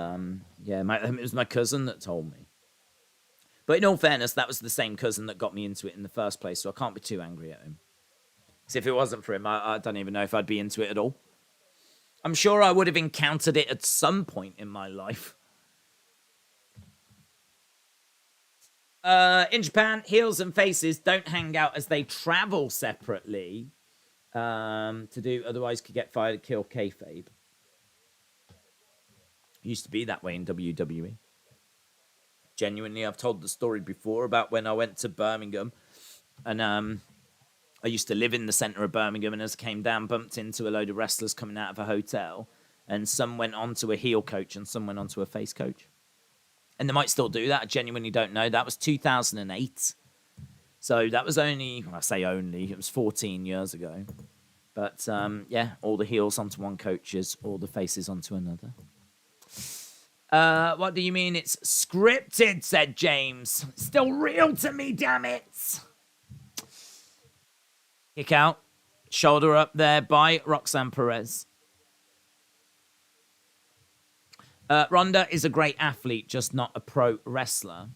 yeah, it was my cousin that told me. But in all fairness, that was the same cousin that got me into it in the first place, so I can't be too angry at him. Because if it wasn't for him, I don't even know if I'd be into it at all. I'm sure I would have encountered it at some point in my life. In Japan, heels and faces don't hang out as they travel separately otherwise could get fired, kill kayfabe. Used to be that way in WWE. Genuinely, I've told the story before about when I went to Birmingham and I used to live in the centre of Birmingham, and as I came down, bumped into a load of wrestlers coming out of a hotel, and some went onto a heel coach and some went onto a face coach. And they might still do that. I genuinely don't know. That was 2008. So that was only, well, I say only, it was 14 years ago. But yeah, all the heels onto one coaches, all the faces onto another. What do you mean it's scripted, said James. Still real to me, damn it. Kick out. Shoulder up there by Roxanne Perez. Ronda is a great athlete, just not a pro wrestler.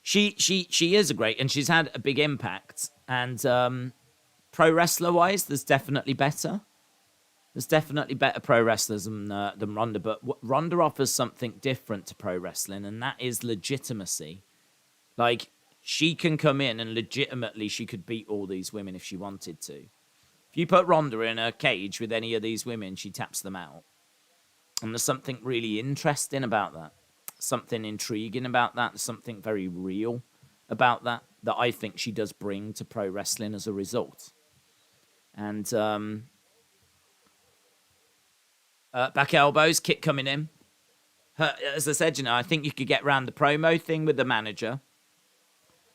She is a great, and she's had a big impact. And pro wrestler wise, there's definitely better. There's definitely better pro wrestlers than Ronda, but Ronda offers something different to pro wrestling, and that is legitimacy. Like, she can come in and legitimately she could beat all these women if she wanted to. If you put Ronda in a cage with any of these women, she taps them out. And there's something really interesting about that. Something intriguing about that. There's something very real about that I think she does bring to pro wrestling as a result. And back elbows, kick coming in. As I said, I think you could get around the promo thing with the manager.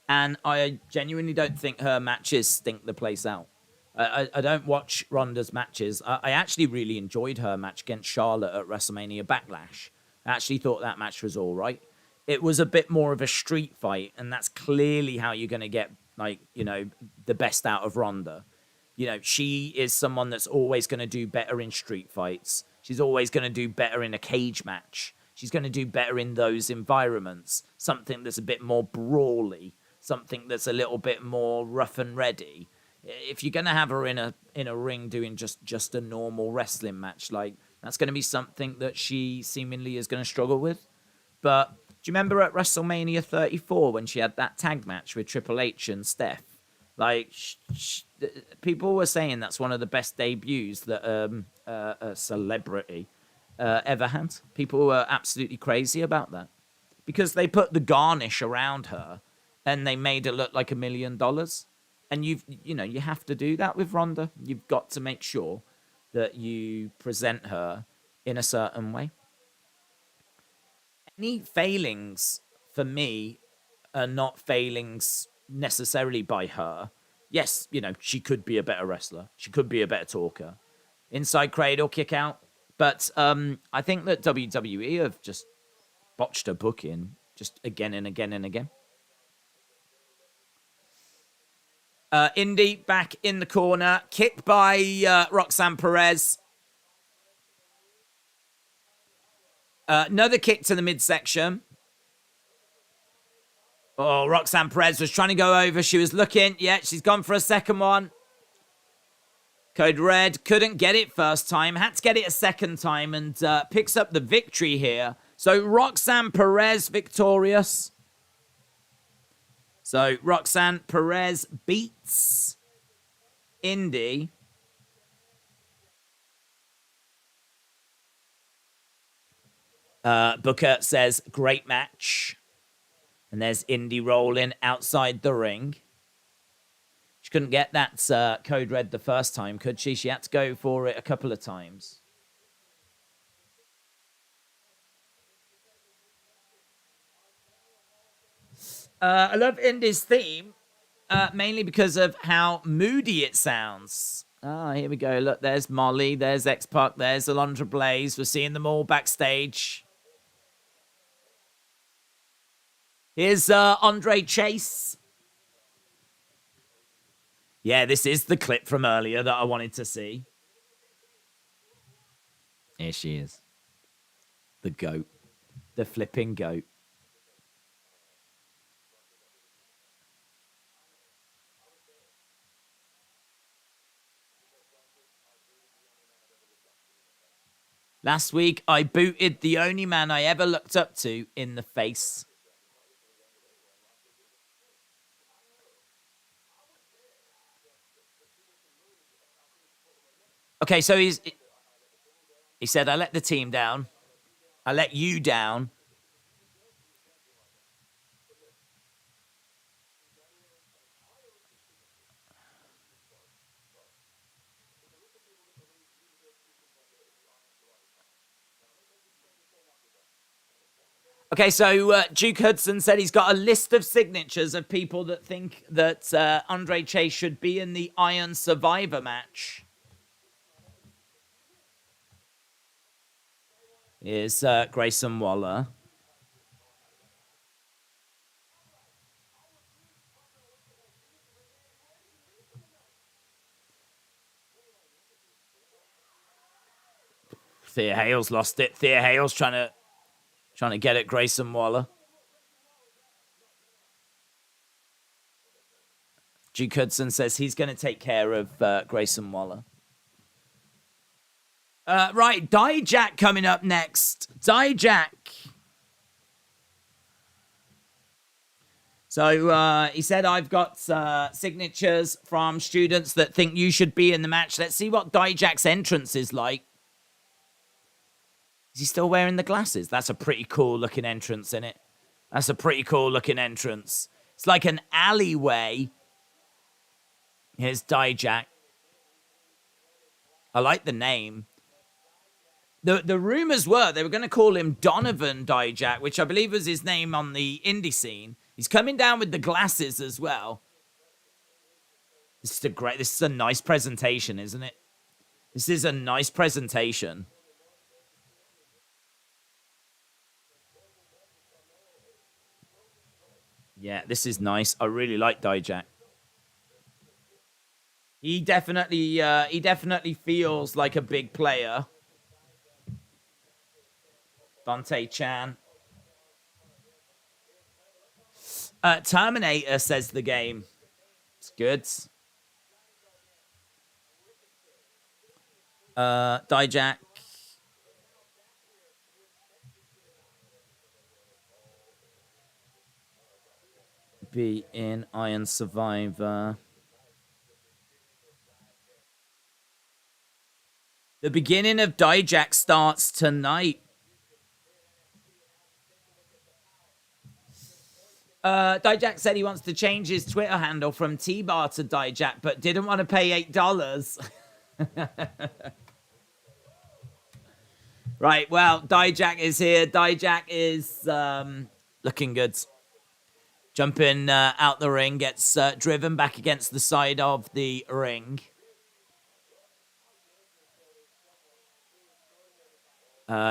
And I genuinely don't think her matches stink the place out. I don't watch Ronda's matches. I actually really enjoyed her match against Charlotte at WrestleMania Backlash. I actually thought that match was all right. It was a bit more of a street fight, and that's clearly how you're going to get, like, the best out of Ronda. She is someone that's always going to do better in street fights. She's always going to do better in a cage match. She's going to do better in those environments. Something that's a bit more brawly, something that's a little bit more rough and ready. If you're going to have her in a ring doing just a normal wrestling match, like, that's going to be something that she seemingly is going to struggle with. But do you remember at WrestleMania 34 when she had that tag match with Triple H and Steph? Like, people were saying that's one of the best debuts that a celebrity ever had. People were absolutely crazy about that because they put the garnish around her and they made her look like $1 million. And you have to do that with Ronda. You've got to make sure that you present her in a certain way. Any failings for me are not failings necessarily by her. Yes, she could be a better wrestler. She could be a better talker. Inside cradle, kick out. But I think that WWE have just botched her booking just again and again and again. Indy back in the corner. Kicked by Roxanne Perez. Another kick to the midsection. Oh, Roxanne Perez was trying to go over. She was looking. Yeah, she's gone for a second one. Code Red couldn't get it first time. Had to get it a second time and picks up the victory here. So Roxanne Perez victorious. So Roxanne Perez beats Indy. Booker says, great match. And there's Indy rolling outside the ring. She couldn't get that Code Red the first time, could she? She had to go for it a couple of times. I love Indy's theme, mainly because of how moody it sounds. Here we go. Look, there's Molly, there's X-Pac, there's Alundra Blayze. We're seeing them all backstage. Here's Andre Chase. Yeah, this is the clip from earlier that I wanted to see. Here she is. The goat. The flipping goat. Last week, I booted the only man I ever looked up to in the face. Okay, so he said, I let the team down. I let you down. Okay, so Duke Hudson said he's got a list of signatures of people that think that Andre Chase should be in the Iron Survivor match. Here's Grayson Waller. Thea Hale's lost it. Thea Hale's trying to get at Grayson Waller. Duke Hudson says he's going to take care of Grayson Waller. Right, Dijak coming up next. Dijak. So he said, I've got signatures from students that think you should be in the match. Let's see what Dijak's entrance is like. Is he still wearing the glasses? That's a pretty cool looking entrance, isn't it? That's a pretty cool looking entrance. It's like an alleyway. Here's Dijak. I like the name. The rumors were they were going to call him Donovan Dijak, which I believe was his name on the indie scene. He's coming down with the glasses as well. This is a nice presentation, isn't it? This is a nice presentation. Yeah, this is nice. I really like Dijak. He definitely feels like a big player. Dante Chan. Terminator says the game. It's good. Dijak. Be in Iron Survivor. The beginning of Dijak starts tonight. Dijak said he wants to change his Twitter handle from T-Bar to Dijak, but didn't want to pay $8. Right, well, Dijak is here. Dijak is looking good. Jumping out the ring, gets driven back against the side of the ring.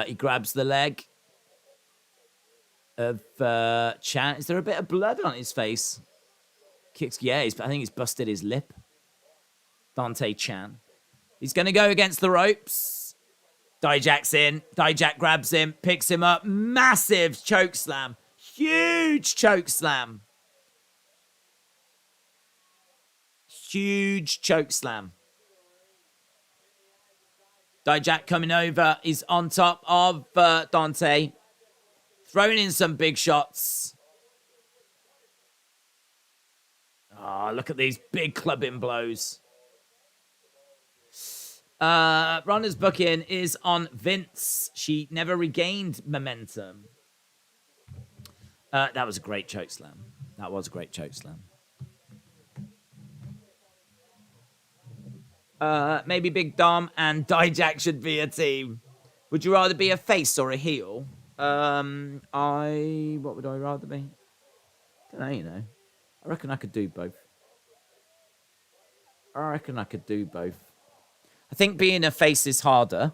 He grabs the leg of Chan. Is there a bit of blood on his face? Kicks, yeah, I think he's busted his lip. Dante Chan. He's going to go against the ropes. Dijak's in. Dijak grabs him, picks him up. Massive choke slam. Huge choke slam. Huge choke slam. Dijak coming over. He's on top of Dante. Throwing in some big shots. Oh, look at these big clubbing blows. Ronda's booking is on Vince. She never regained momentum. That was a great choke slam. That was a great choke slam. Maybe Big Dom and Dijak should be a team. Would you rather be a face or a heel? What would I rather be? Don't know, you know. I reckon I could do both. I think being a face is harder.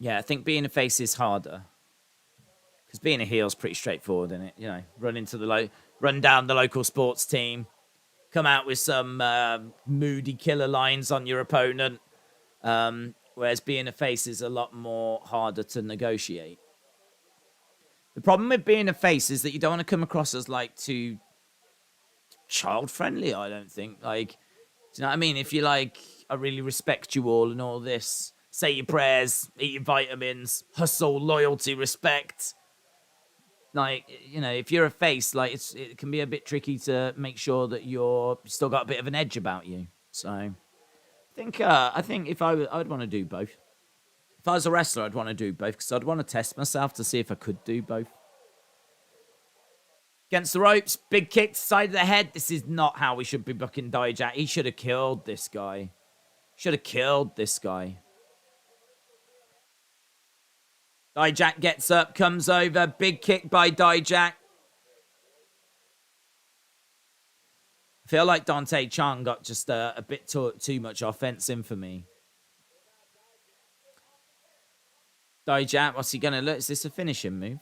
Yeah, I think being a face is harder. Because being a heel is pretty straightforward, isn't it? You know, run down the local sports team, come out with some moody killer lines on your opponent. Whereas being a face is a lot more harder to negotiate. The problem with being a face is that you don't want to come across as like too child friendly, I don't think. Like, do you know what I mean? If you're like, I really respect you all and all this, say your prayers, eat your vitamins, hustle, loyalty, respect. Like, you know, if you're a face, like it can be a bit tricky to make sure that you're still got a bit of an edge about you. So I think if I would want to do both. If I was a wrestler, I'd want to do both because I'd want to test myself to see if I could do both. Against the ropes, big kick to the side of the head. This is not how we should be booking Dijak. He should have killed this guy. Dijak gets up, comes over. Big kick by Dijak. I feel like Dante Chan got just a bit too much offense in for me. Dijak, what's he going to look? Is this a finishing move?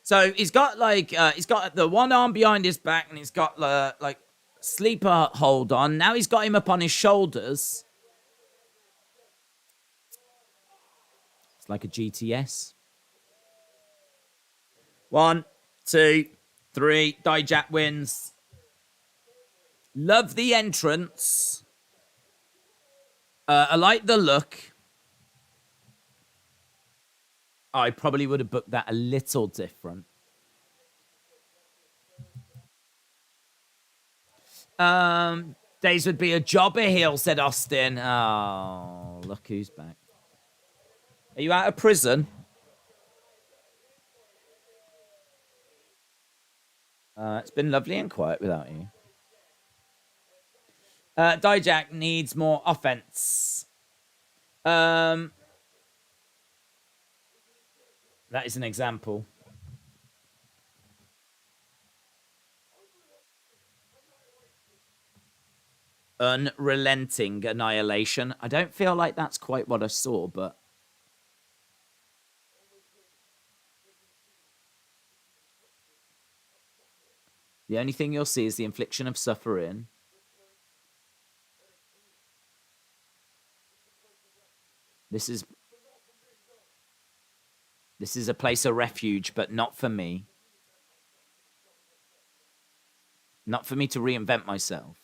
So he's got the one arm behind his back and he's got like sleeper hold on. Now he's got him up on his shoulders. It's like a GTS. 1, 2, 3. Dijak wins. Love the entrance. I like the look. I probably would have booked that a little different. Daze would be a jobber heel, said Austin. Oh, look who's back. Are you out of prison? It's been lovely and quiet without you. Dijak needs more offense. That is an example. Unrelenting annihilation. I don't feel like that's quite what I saw, but the only thing you'll see is the infliction of suffering. This is a place of refuge, but not for me. Not for me to reinvent myself.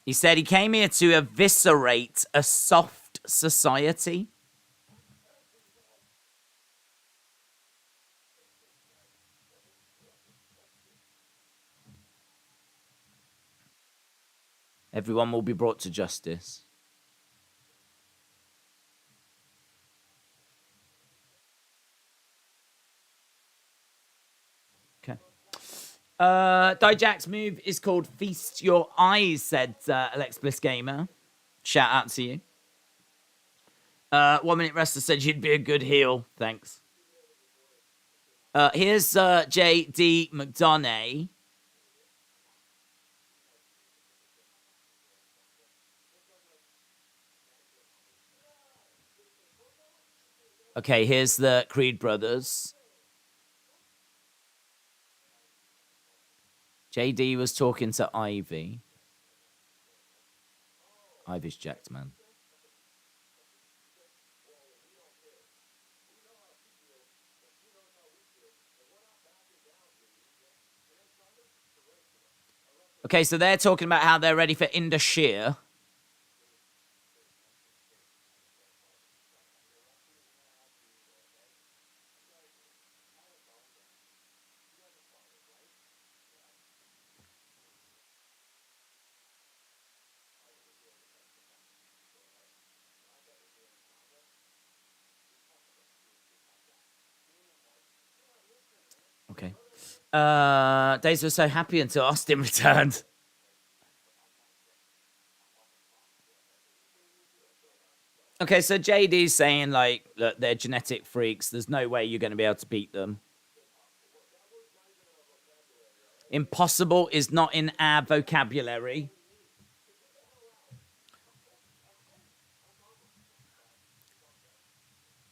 He said he came here to eviscerate a soft society. Everyone will be brought to justice. Okay. Dijak's move is called Feast Your Eyes, said Alex Bliss Gamer. Shout out to you. 1 Minute Wrestler said you'd be a good heel. Thanks. Here's J.D. McDonough. Okay, here's the Creed brothers. JD was talking to Ivy. Ivy's jacked, man. Okay, so they're talking about how they're ready for Indus Shear. Okay. Daze was so happy until Austin returned. Okay, so JD's saying, like, that they're genetic freaks. There's no way you're going to be able to beat them. Impossible is not in our vocabulary.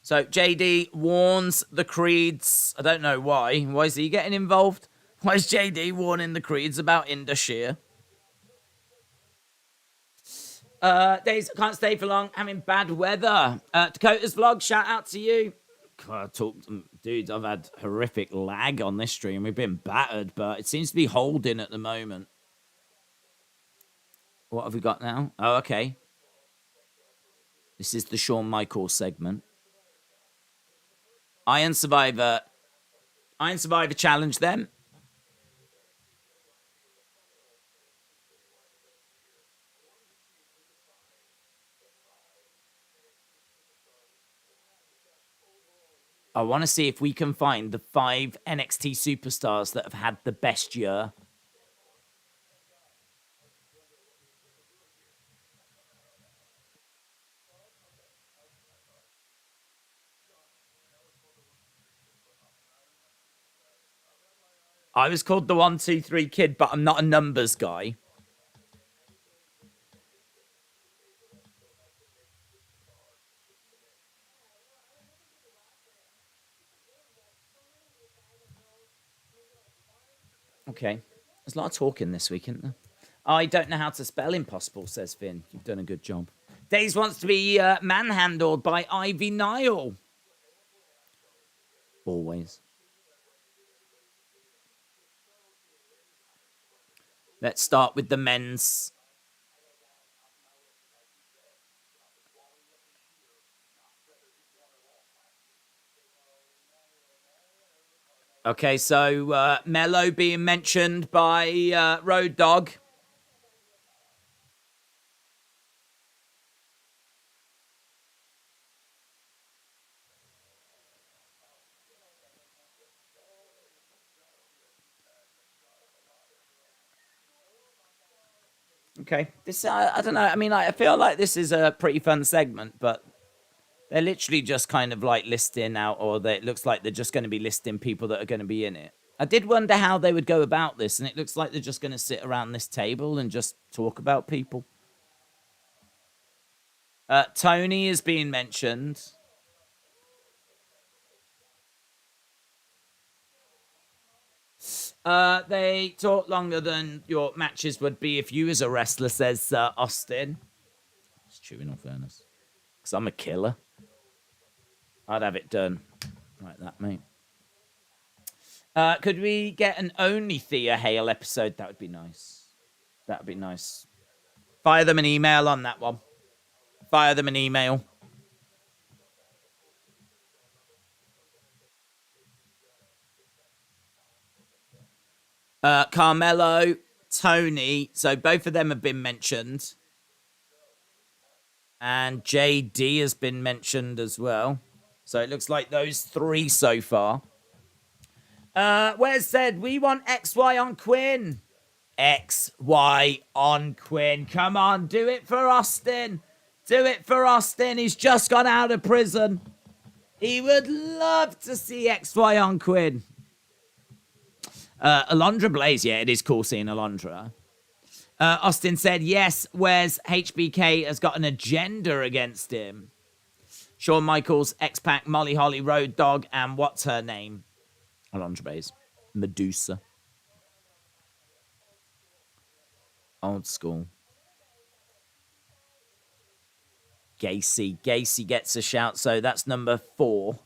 So JD warns the Creeds. I don't know why. Why is he getting involved? Why is JD warning the Creeds about Indus Shear? Days can't stay for long. Having bad weather. Dakota's vlog. Shout out to you. God, dude, I've had horrific lag on this stream. We've been battered, but it seems to be holding at the moment. What have we got now? Oh, okay. This is the Shawn Michaels segment. Iron Survivor challenged them. I want to see if we can find the 5 NXT superstars that have had the best year. I was called the 1, 2, 3 kid, but I'm not a numbers guy. Okay. There's a lot of talking this week, isn't there? I don't know how to spell impossible, says Finn. You've done a good job. Daze wants to be manhandled by Ivy Nile. Always. Let's start with the men's. Okay, so Mello being mentioned by Road Dogg. Okay. This, I don't know. I mean, I feel like this is a pretty fun segment, but they're literally just kind of like listing out, or it looks like they're just going to be listing people that are going to be in it. I did wonder how they would go about this, and it looks like they're just going to sit around this table and just talk about people. Tony is being mentioned. They talk longer than your matches would be if you was a wrestler, says Austin. It's true in all fairness. Because I'm a killer. I'd have it done like that, mate. Could we get an only Thea Hale episode? That would be nice. That would be nice. Fire them an email on that one. Fire them an email. Carmelo, Tony. So both of them have been mentioned. And JD has been mentioned as well. So it looks like those three so far. Where's said we want XY on Quinn? XY on Quinn. Come on, do it for Austin. Do it for Austin. He's just got out of prison. He would love to see XY on Quinn. Alundra Blayze. Yeah, it is cool seeing Alundra. Austin said, yes, where's HBK has got an agenda against him. Shawn Michaels, X-Pac, Molly Holly, Road Dogg, and what's her name? Alundra Blayze. Medusa. Old school. Gacy. Gacy gets a shout, so that's number 4.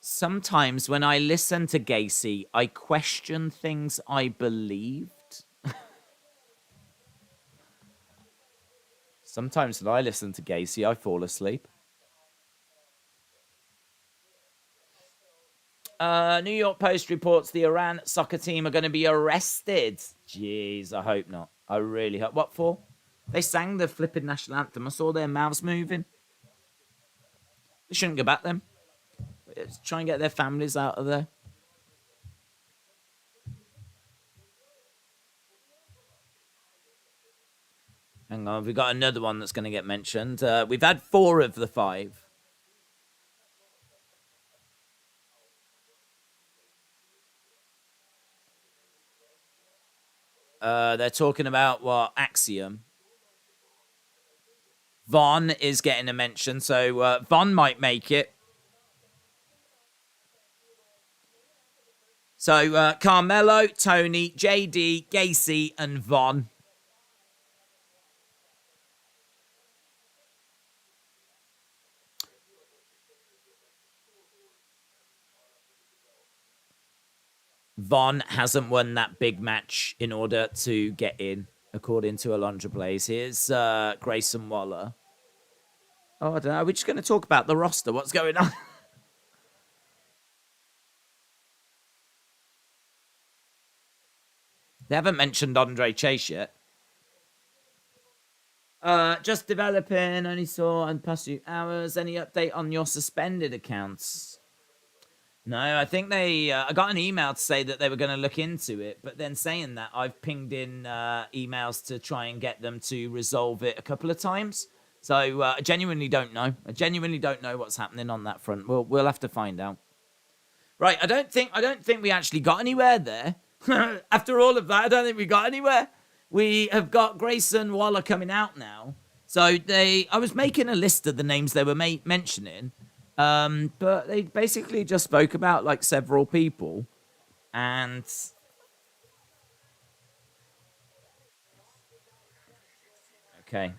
Sometimes when I listen to Gacy, I question things I believed. Sometimes when I listen to Gacy, I fall asleep. New York Post reports the Iran soccer team are going to be arrested. Jeez, I hope not. I really hope. What for? They sang the flipping national anthem. I saw their mouths moving. They shouldn't go back then. Let's try and get their families out of there. Hang on, we've got another one that's going to get mentioned. We've had 4 of the 5. They're talking about what? Axiom. Von is getting a mention, so Von might make it. So Carmelo, Tony, JD, Gacy, and Von. Von hasn't won that big match in order to get in, according to Alundra Blayze. Here's Grayson Waller. Oh, I don't know. We're just going to talk about the roster. What's going on? They haven't mentioned Andre Chase yet. Just developing. Only saw in the past few hours. Any update on your suspended accounts? No, I think they... I got an email to say that they were going to look into it, but then saying that, I've pinged in emails to try and get them to resolve it a couple of times. So I genuinely don't know. I genuinely don't know what's happening on that front. We'll have to find out. Right, I don't think we actually got anywhere there. After all of that, I don't think we got anywhere. We have got Grayson Waller coming out now. So I was making a list of the names they were mentioning. But they basically just spoke about like several people, and okay,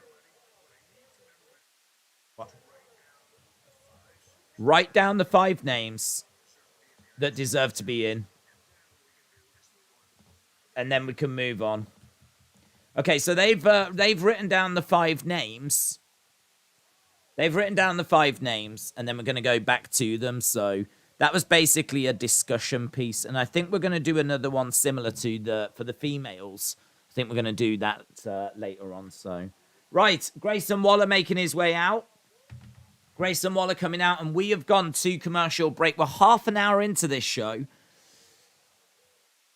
what? Write down the 5 names that deserve to be in, and then we can move on. Okay, so they've written down the 5 names. They've written down the 5 names, and then we're going to go back to them. So that was basically a discussion piece, and I think we're going to do another one similar to for the females. I think we're going to do that later on. So, right, Grayson Waller making his way out. Grayson Waller coming out, and we have gone to commercial break. We're half an hour into this show.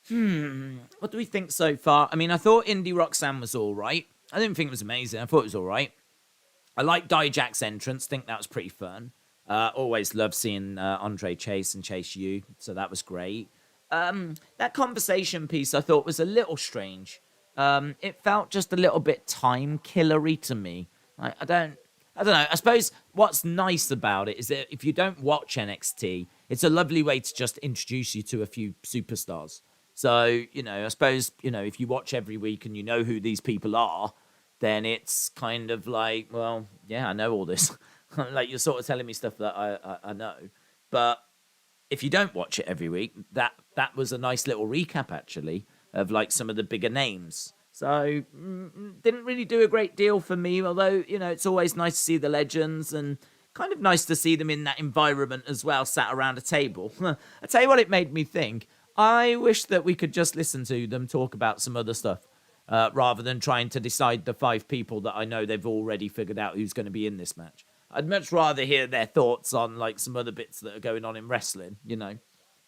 What do we think so far? I mean, I thought Indie Roxanne was all right. I didn't think it was amazing. I thought it was all right. I like Dijak's entrance. Think that was pretty fun. Always love seeing Andre Chase and Chase U, so that was great. That conversation piece I thought was a little strange. It felt just a little bit time killery to me. I don't know. I suppose what's nice about it is that if you don't watch NXT, it's a lovely way to just introduce you to a few superstars. So, I suppose, if you watch every week and you know who these people are, then it's kind of like, well, yeah, I know all this. Like, you're sort of telling me stuff that I know. But if you don't watch it every week, that was a nice little recap, actually, of, like, some of the bigger names. So, didn't really do a great deal for me, although, it's always nice to see the legends and kind of nice to see them in that environment as well, sat around a table. I tell you what it made me think. I wish that we could just listen to them talk about some other stuff. Rather than trying to decide the 5 people that I know they've already figured out who's going to be in this match. I'd much rather hear their thoughts on, like, some other bits that are going on in wrestling,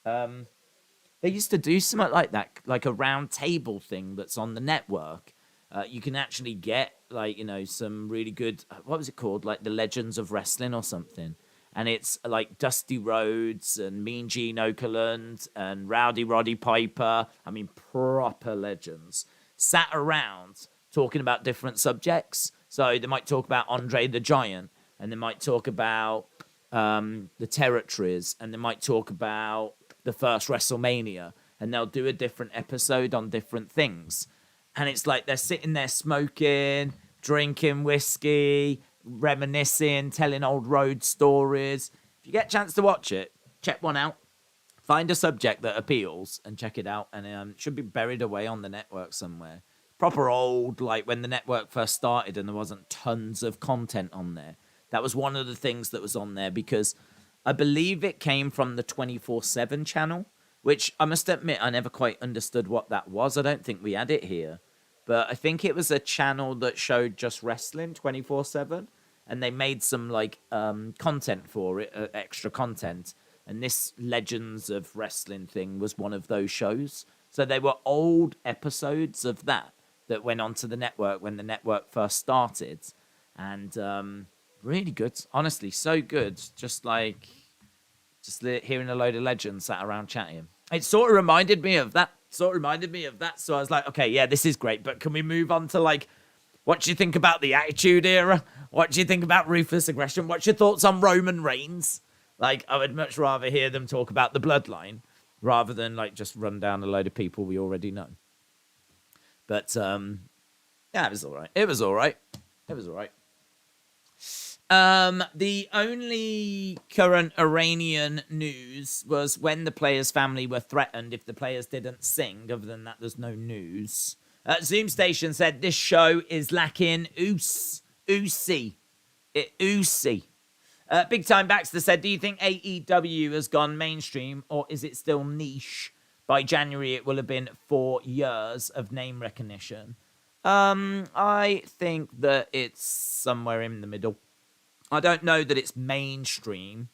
They used to do something like that, like a round table thing that's on the network. You can actually get, like, some really good, what was it called? Like, the Legends of Wrestling or something. And it's, like, Dusty Rhodes and Mean Gene Okerlund and Rowdy Roddy Piper. I mean, proper legends. Sat around talking about different subjects. So they might talk about Andre the Giant, and they might talk about the territories, and they might talk about the first WrestleMania, and they'll do a different episode on different things. And it's like they're sitting there smoking, drinking whiskey, reminiscing, telling old road stories. If you get a chance to watch it, check one out. Find a subject that appeals and check it out. And it should be buried away on the network somewhere. Proper old, like when the network first started and there wasn't tons of content on there. That was one of the things that was on there because I believe it came from the 24/7 channel, which I must admit I never quite understood what that was. I don't think we had it here. But I think it was a channel that showed just wrestling 24/7. And they made some like content for it, extra content. And this Legends of Wrestling thing was one of those shows. So they were old episodes of that went onto the network when the network first started. And really good. Honestly, so good. Just hearing a load of legends sat around chatting. It sort of reminded me of that. So I was like, okay, yeah, this is great. But can we move on to like, what do you think about the Attitude Era? What do you think about Ruthless Aggression? What's your thoughts on Roman Reigns? Like, I would much rather hear them talk about the Bloodline rather than, like, just run down a load of people we already know. But, yeah, it was all right. The only current Iranian news was when the players' family were threatened if the players didn't sing. Other than that, there's no news. Zoom Station said this show is lacking oozy. Big Time Baxter said, do you think AEW has gone mainstream or is it still niche? By January, it will have been 4 years of name recognition. I think that it's somewhere in the middle. I don't know that it's mainstream,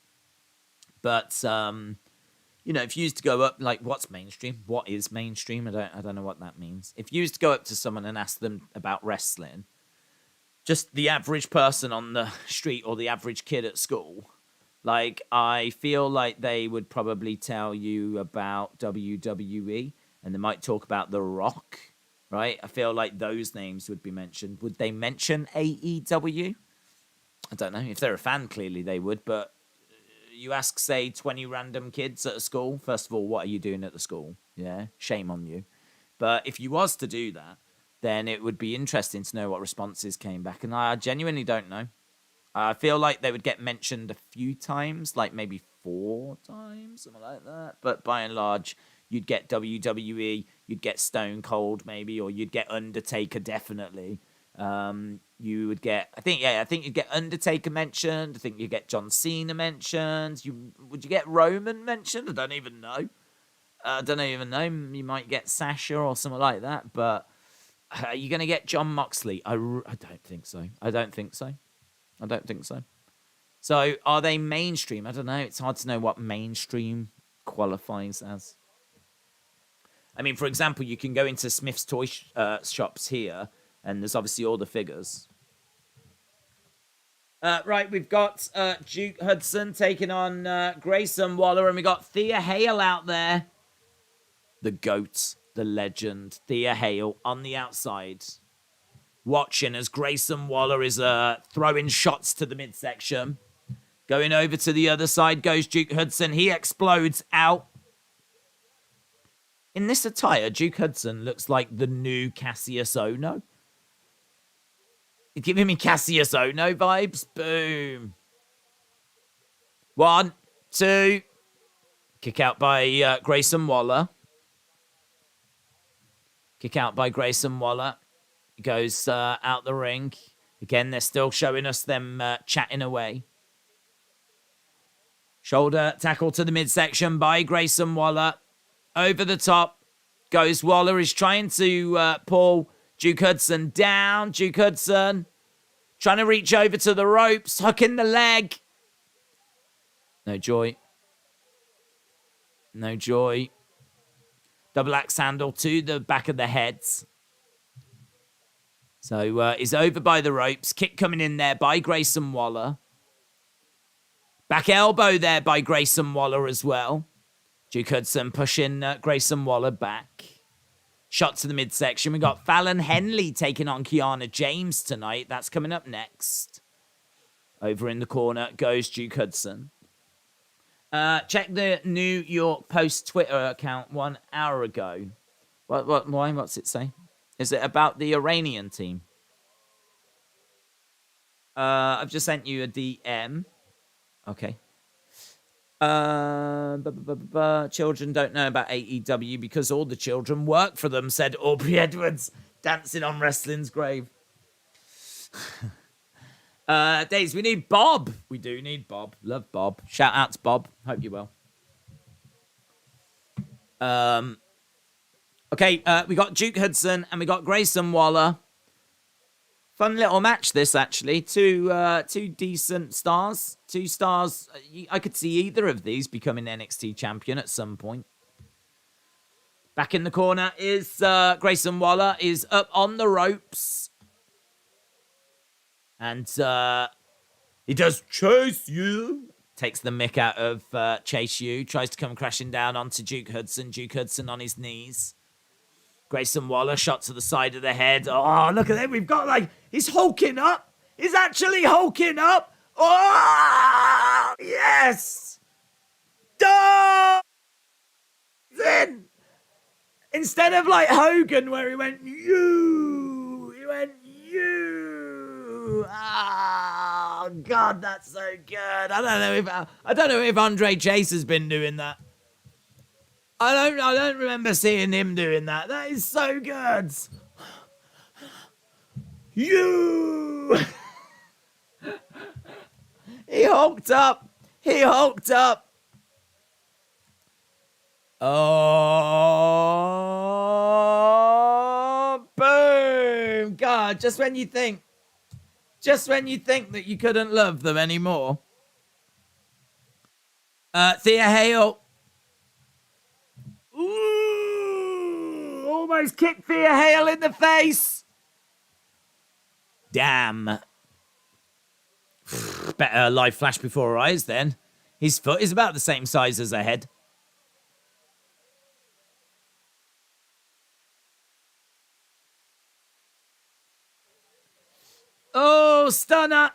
but, if you used to go up, like, what's mainstream? What is mainstream? I don't know what that means. If you used to go up to someone and ask them about wrestling, just the average person on the street or the average kid at school, like, I feel like they would probably tell you about WWE, and they might talk about The Rock, right? I feel like those names would be mentioned. Would they mention AEW? I don't know. If they're a fan, clearly they would, but you ask, say, 20 random kids at a school, first of all, what are you doing at the school? Yeah, shame on you. But if you was to do that, then it would be interesting to know what responses came back. And I genuinely don't know. I feel like they would get mentioned a few times, like maybe 4 times, something like that. But by and large, you'd get WWE, you'd get Stone Cold maybe, or you'd get Undertaker definitely. You would get, I think you'd get Undertaker mentioned. I think you'd get John Cena mentioned. Would you get Roman mentioned? I don't even know. You might get Sasha or something like that. But are you going to get John Moxley? I don't think so. So are they mainstream? I don't know. It's hard to know what mainstream qualifies as. I mean, for example, you can go into Smith's toy shops here, and there's obviously all the figures. Right, we've got Duke Hudson taking on Grayson Waller, and we got Thea Hale out there. The GOAT, the legend, Thea Hale on the outside. Watching as Grayson Waller is throwing shots to the midsection. Going over to the other side goes Duke Hudson. He explodes out. In this attire, Duke Hudson looks like the new Cassius Ohno. You're giving me Cassius Ohno vibes. Boom. 1, 2. Kick out by Grayson Waller. Kick out by Grayson Waller. He goes out the ring. Again, they're still showing us them chatting away. Shoulder tackle to the midsection by Grayson Waller. Over the top goes Waller. He's trying to pull Duke Hudson down. Duke Hudson trying to reach over to the ropes. Hooking the leg. No joy. No joy. Double axe handle to the back of the heads. So he's over by the ropes. Kick coming in there by Grayson Waller. Back elbow there by Grayson Waller as well. Duke Hudson pushing Grayson Waller back. Shot to the midsection. We got Fallon Henley taking on Kiana James tonight. That's coming up next. Over in the corner goes Duke Hudson. Check the New York Post Twitter account 1 hour ago. Why? What's it say? Is it about the Iranian team? I've just sent you a DM. Okay. Children don't know about AEW because all the children work for them, said Aubrey Edwards, dancing on wrestling's grave. Daze, we need Bob. We do need Bob. Love Bob. Shout out to Bob. Hope you're well. Okay, we got Duke Hudson and we got Grayson Waller. Fun little match, this, actually. Two decent stars. 2 stars. I could see either of these becoming NXT champion at some point. Back in the corner is Grayson Waller. Is up on the ropes. And he does Chase You. Takes the mick out of Chase You. Tries to come crashing down onto Duke Hudson. Duke Hudson on his knees. Grayson Waller, shot to the side of the head. Oh, look at him. We've got, like, he's hulking up. He's actually hulking up. Oh, yes. Dogg! In. Instead of, like, Hogan, where he went, you. He went, you. Oh, God, that's so good. I don't know if Andre Chase has been doing that. I don't remember seeing him doing that. That is so good. You. He hulked up. He hulked up. Oh, boom. God, just when you think that you couldn't love them anymore. Thea Hale. Ooh, almost kicked Thea Hale in the face. Damn. Better live flash before our eyes then. His foot is about the same size as her head. Oh, stunner.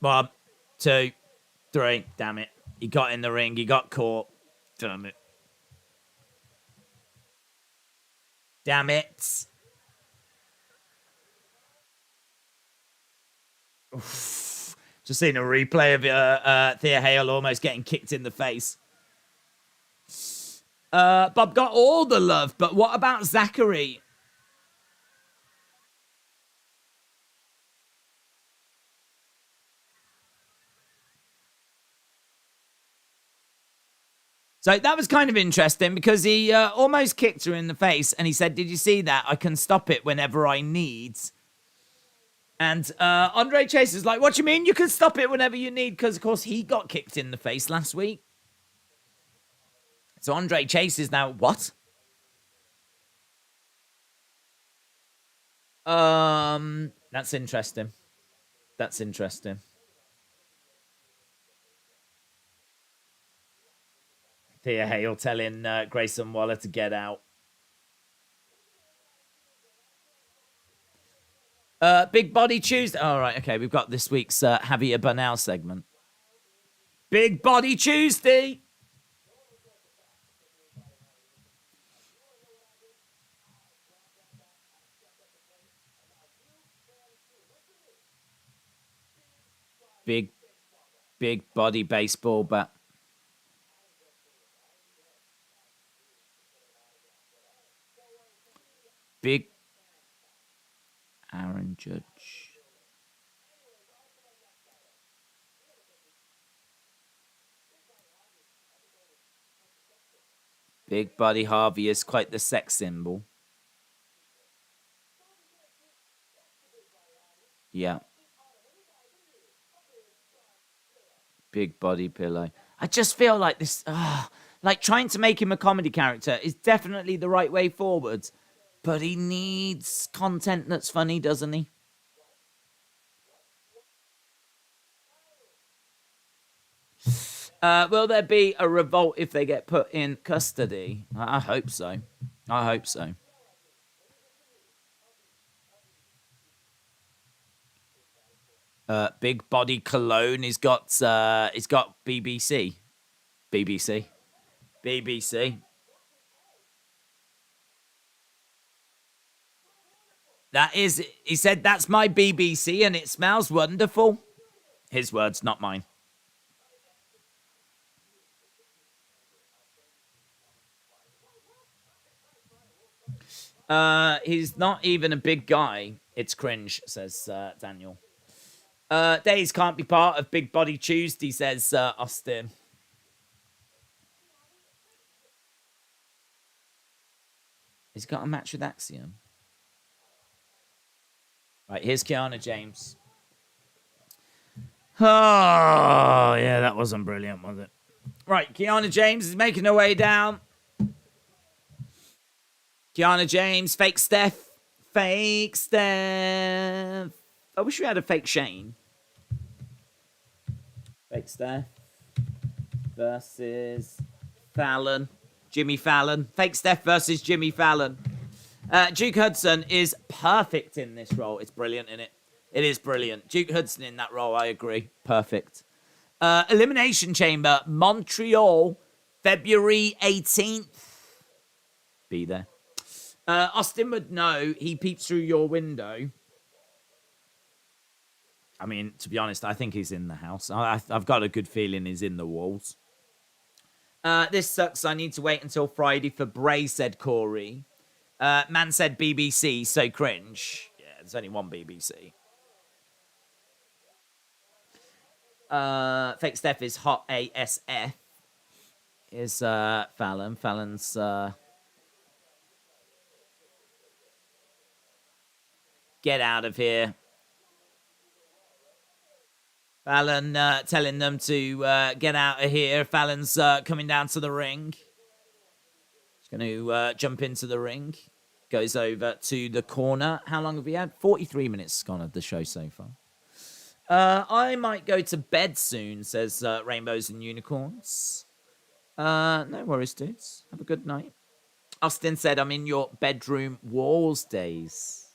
1, 2, 3. Damn it. He got in the ring. He got caught. Damn it. Damn it. Oof. Just seen a replay of Thea Hale almost getting kicked in the face. Bob got all the love, but what about Zachary? So that was kind of interesting because he almost kicked her in the face and he said, did you see that? I can stop it whenever I need. And Andre Chase is like, what do you mean? You can stop it whenever you need, because, of course, he got kicked in the face last week. So Andre Chase is now, what? That's interesting. That's interesting. Thea Hale telling Grayson Waller to get out. Big Body Tuesday. All right, okay. We've got this week's Javier Bernal segment. Big Body Tuesday. Big body baseball bat. Big Aaron Judge. Big Body Harvey is quite the sex symbol. Yeah. Big Body Pillow. I just feel like this, like trying to make him a comedy character is definitely the right way forward, but he needs content that's funny, doesn't he? Will there be a revolt if they get put in custody? I hope so. I hope so. Big Body Cologne. He's got BBC. BBC. BBC. That is, he said, that's my BBC and it smells wonderful. His words, not mine. He's not even a big guy. It's cringe, says Daniel. Daze can't be part of Big Body Tuesday, says Austin. He's got a match with Axiom. Right, here's Kiana James. Oh, yeah, that wasn't brilliant, was it? Right, Kiana James is making her way down. Kiana James, fake Steph. Fake Steph. I wish we had a fake Shane. Fake Steph versus Fallon. Jimmy Fallon. Fake Steph versus Jimmy Fallon. Duke Hudson is perfect in this role. It's brilliant in it. It is brilliant. Duke Hudson in that role, I agree. Perfect. Elimination Chamber, Montreal, February 18th. Be there. Austin would know. He peeps through your window. I mean, to be honest, I think he's in the house. I've got a good feeling he's in the walls. This sucks. I need to wait until Friday for Bray, said Corey. Man said BBC, so cringe. Yeah, there's only one BBC. Fake Steph is hot ASF. Is Fallon. Fallon's get out of here. Fallon telling them to get out of here. Fallon's coming down to the ring. He's going to jump into the ring. Goes over to the corner. How long have we had? 43 minutes gone of the show so far. I might go to bed soon, says Rainbows and Unicorns. No worries, dudes. Have a good night. Austin said, I'm in your bedroom walls, Daze.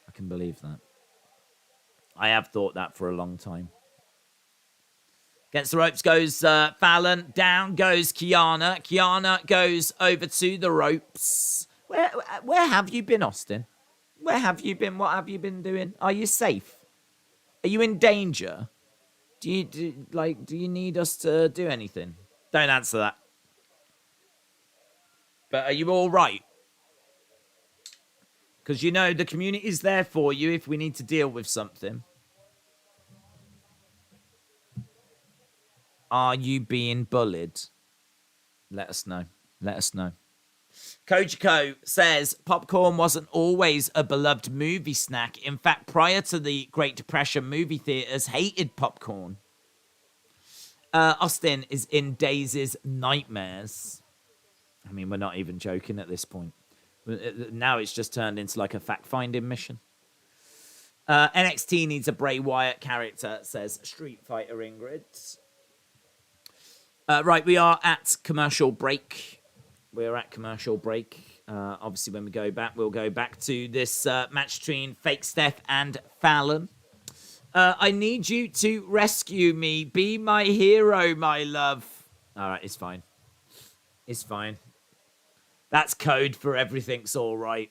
I can believe that. I have thought that for a long time. Against the ropes goes Fallon. Down goes Kiana. Kiana goes over to the ropes. Where have you been, Austin? Where have you been? What have you been doing? Are you safe? Are you in danger? Do you need us to do anything? Don't answer that. But are you all right? Because you know the community is there for you if we need to deal with something. Are you being bullied? Let us know. Let us know. Kojiko says popcorn wasn't always a beloved movie snack. In fact, prior to the Great Depression, movie theaters hated popcorn. Austin is in Daze's nightmares. I mean, we're not even joking at this point. Now it's just turned into like a fact-finding mission. NXT needs a Bray Wyatt character, says Street Fighter Ingrid. Right, we are at commercial break. We're at commercial break. Obviously, when we go back, we'll go back to this match between Fake Steph and Fallon. I need you to rescue me. Be my hero, my love. All right, it's fine. It's fine. That's code for everything's all right.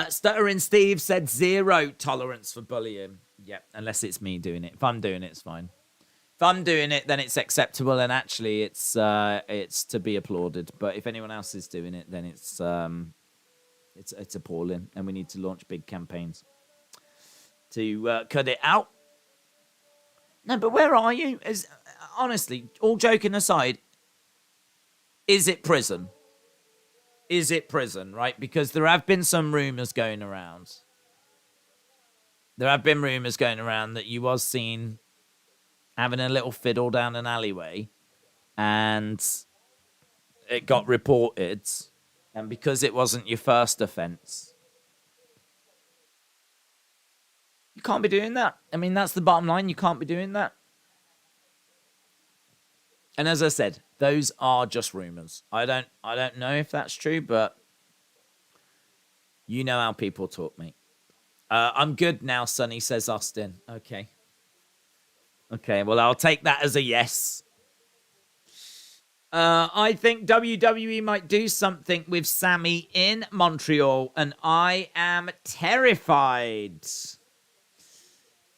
Stuttering Steve said 0 tolerance for bullying. Yep, unless it's me doing it. If I'm doing it, it's fine. If I'm doing it, then it's acceptable, and actually, it's to be applauded. But if anyone else is doing it, then it's appalling, and we need to launch big campaigns to cut it out. No, but where are you? Honestly, all joking aside, is it prison? Is it prison, right? Because there have been some rumours going around. There have been rumours going around that you was seen having a little fiddle down an alleyway, and it got reported, and because it wasn't your first offence, you can't be doing that. I mean, that's the bottom line. You can't be doing that. And as I said, those are just rumours. I don't know if that's true, but you know how people talk, mate. I'm good now, Sonny, says Austin. Okay. Okay, well, I'll take that as a yes. I think WWE might do something with Sammy in Montreal, and I am terrified.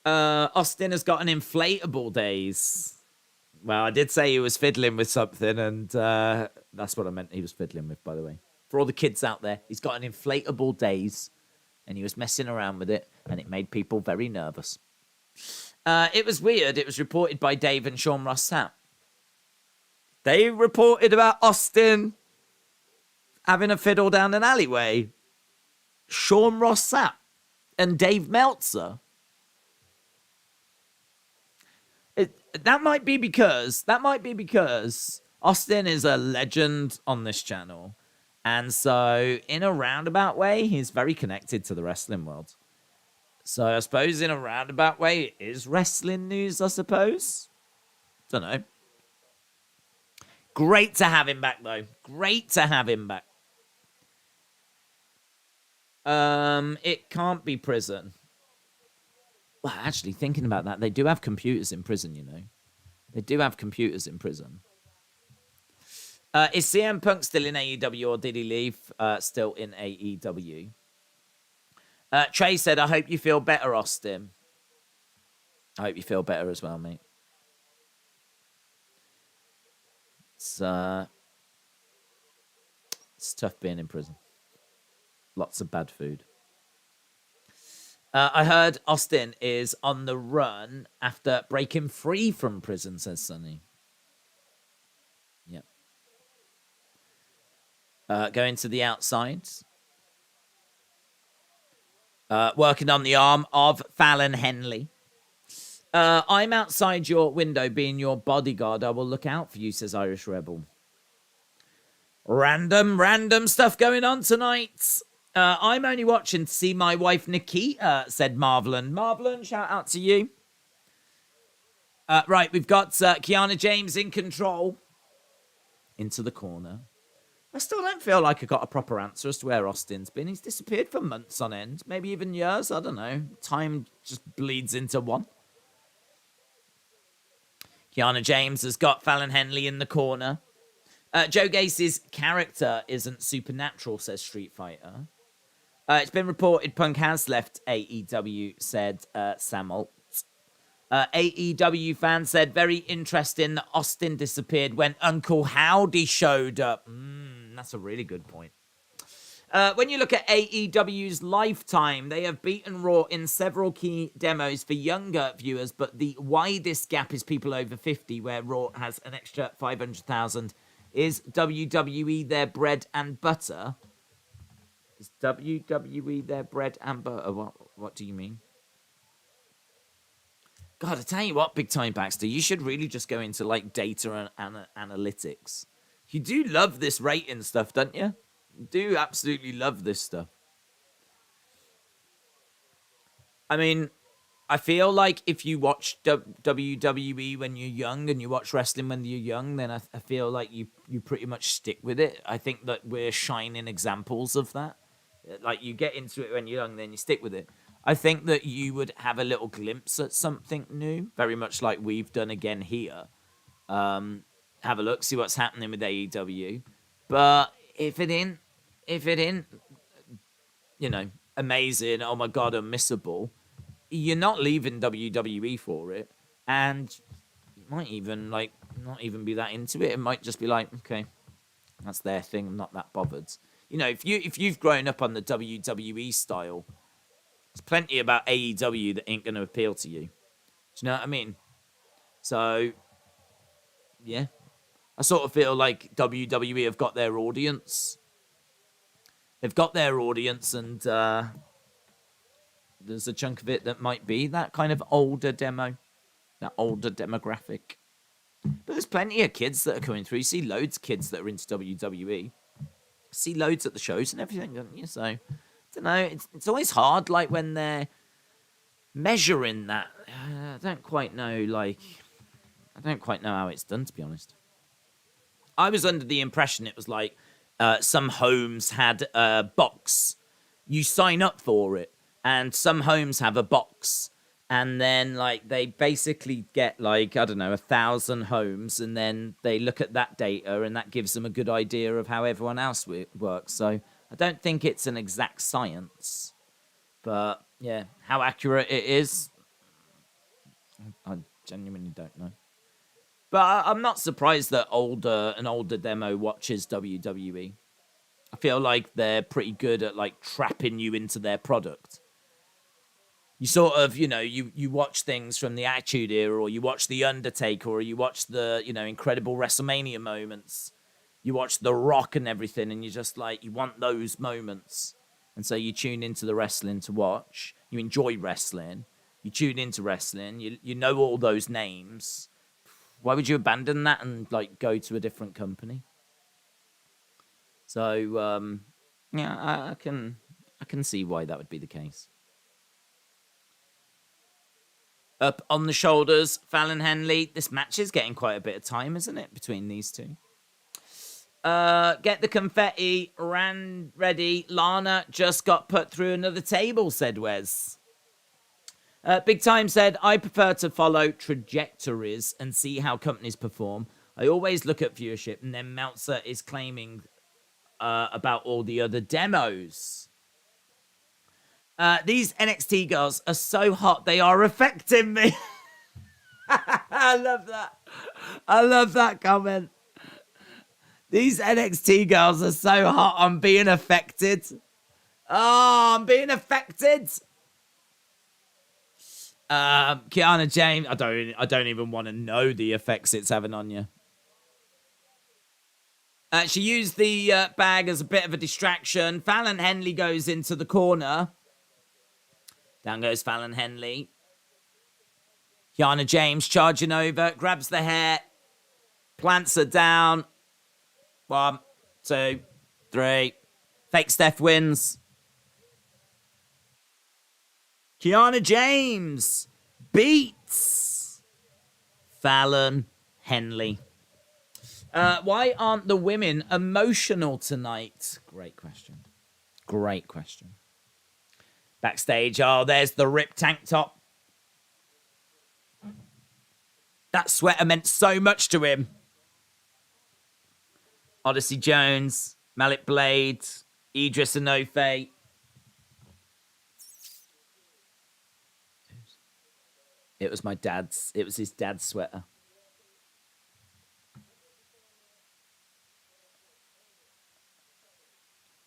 Austin has got an inflatable Daze. Well, I did say he was fiddling with something, and that's what I meant he was fiddling with, by the way. For all the kids out there, he's got an inflatable Daze, and he was messing around with it, and it made people very nervous. It was weird. It was reported by Dave and Shawn Ross Sapp. They reported about Austin having a fiddle down an alleyway. Shawn Ross Sapp and Dave Meltzer. That might be because Austin is a legend on this channel. And so, in a roundabout way, he's very connected to the wrestling world. So, I suppose in a roundabout way, it is wrestling news, I suppose. Don't know. Great to have him back, though. Great to have him back. It can't be prison. Well, actually, thinking about that, they do have computers in prison, you know. They do have computers in prison. Is CM Punk still in AEW, or did he leave? Still in AEW. Trey said, I hope you feel better, Austin. I hope you feel better as well, mate. It's tough being in prison. Lots of bad food. I heard Austin is on the run after breaking free from prison, says Sonny. Yep. Going to the outside. Working on the arm of Fallon Henley. I'm outside your window being your bodyguard. I will look out for you, says Irish Rebel. Random stuff going on tonight. I'm only watching to see my wife Nikita, said Marvelin. Marvelin, shout out to you. Right, we've got Kiana James in control. Into the corner. I still don't feel like I got a proper answer as to where Austin's been. He's disappeared for months on end. Maybe even years, I don't know. Time just bleeds into one. Kiana James has got Fallon Henley in the corner. Joe Gacy's character isn't supernatural, says Street Fighter. It's been reported Punk has left AEW, said Samult. AEW fan said, very interesting that Austin disappeared when Uncle Howdy showed up. That's a really good point. When you look at AEW's lifetime, they have beaten Raw in several key demos for younger viewers, but the widest gap is people over 50, where Raw has an extra 500,000 Is WWE their bread and butter? Is WWE their bread and butter? What do you mean? God, I tell you what, Big Time Baxter, you should really just go into like data and analytics. You do love this rating stuff, don't you? You do absolutely love this stuff. I mean, I feel like if you watch WWE when you're young and you watch wrestling when you're young, then I feel like you pretty much stick with it. I think that we're shining examples of that. Like, you get into it when you're young, then you stick with it. I think that you would have a little glimpse at something new, very much like we've done again here. Have a look, see what's happening with AEW. But if it ain't, amazing, oh my God, unmissable, you're not leaving WWE for it. And you might even, not even be that into it. It might just be like, okay, that's their thing. I'm not that bothered. If you've grown up on the WWE style, there's plenty about AEW that ain't going to appeal to you. Do you know what I mean? So, yeah. I sort of feel like WWE have got their audience. They've got their audience, and there's a chunk of it that might be that kind of older demo, that older demographic. But there's plenty of kids that are coming through. You see loads of kids that are into WWE. See loads at the shows and everything, don't you? So, I don't know. It's always hard, like, when they're measuring that. I don't quite know how it's done, to be honest. I was under the impression it was like some homes had a box. You sign up for it, and some homes have a box. And then, like, they basically get, like, I don't know, 1,000 homes, and then they look at that data, and that gives them a good idea of how everyone else works. So I don't think it's an exact science. But, yeah, how accurate it is, I genuinely don't know. But I'm not surprised that an older demo watches WWE. I feel like they're pretty good at, like, trapping you into their product. You sort of, you watch things from the Attitude Era, or you watch The Undertaker, or you watch the, incredible WrestleMania moments. You watch The Rock and everything, and you're just like, you want those moments. And so you tune into the wrestling to watch. You enjoy wrestling. You tune into wrestling. You know all those names. Why would you abandon that and, like, go to a different company? So, yeah, I can see why that would be the case. Up on the shoulders, Fallon Henley. This match is getting quite a bit of time, isn't it, between these two? Get the confetti. Ran ready. Lana just got put through another table, said Wes. Big Time said, I prefer to follow trajectories and see how companies perform. I always look at viewership, and then Meltzer is claiming about all the other demos. These NXT girls are so hot, they are affecting me. I love that. I love that comment. These NXT girls are so hot, I'm being affected. Oh, I'm being affected. Kiana James, I don't even want to know the effects it's having on you. She used the bag as a bit of a distraction. Fallon Henley goes into the corner. Down goes Fallon Henley. Kiana James charging over, grabs the hair, plants her down. 1, 2, 3. Fake Steph wins. Kiana James beats Fallon Henley. Why aren't the women emotional tonight? Great question. Great question. Backstage, there's the ripped tank top. That sweater meant so much to him. Odyssey Jones, Malik Blade, Idris Enofe. It was his dad's sweater.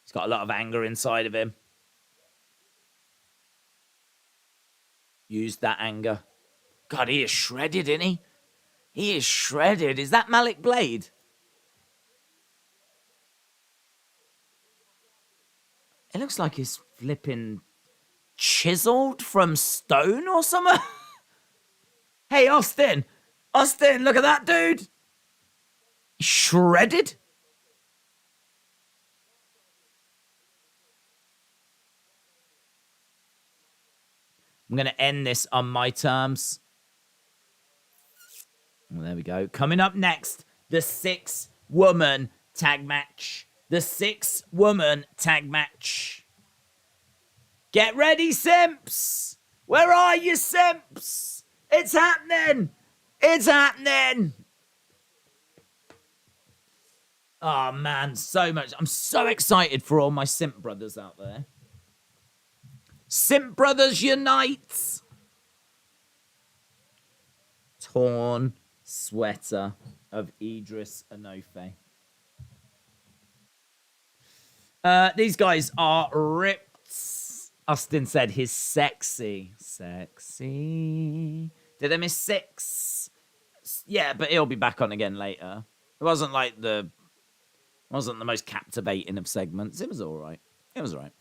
He's got a lot of anger inside of him. Used that anger. God, he is shredded, isn't he? He is shredded. Is that Malik Blade? It looks like he's flipping chiseled from stone or something. Hey, Austin! Austin, look at that dude! Shredded? I'm going to end this on my terms. Well, there we go. Coming up next, the 6-woman tag match. The 6-woman tag match. Get ready, simps! Where are you, simps? It's happening! It's happening! Oh, man, so much. I'm so excited for all my simp brothers out there. Simp Brothers Unite! Torn sweater of Idris Enofe. These guys are ripped. Austin said he's sexy. Sexy. Did I miss 6? Yeah, but he'll be back on again later. It wasn't like the most captivating of segments. It was all right. It was all right.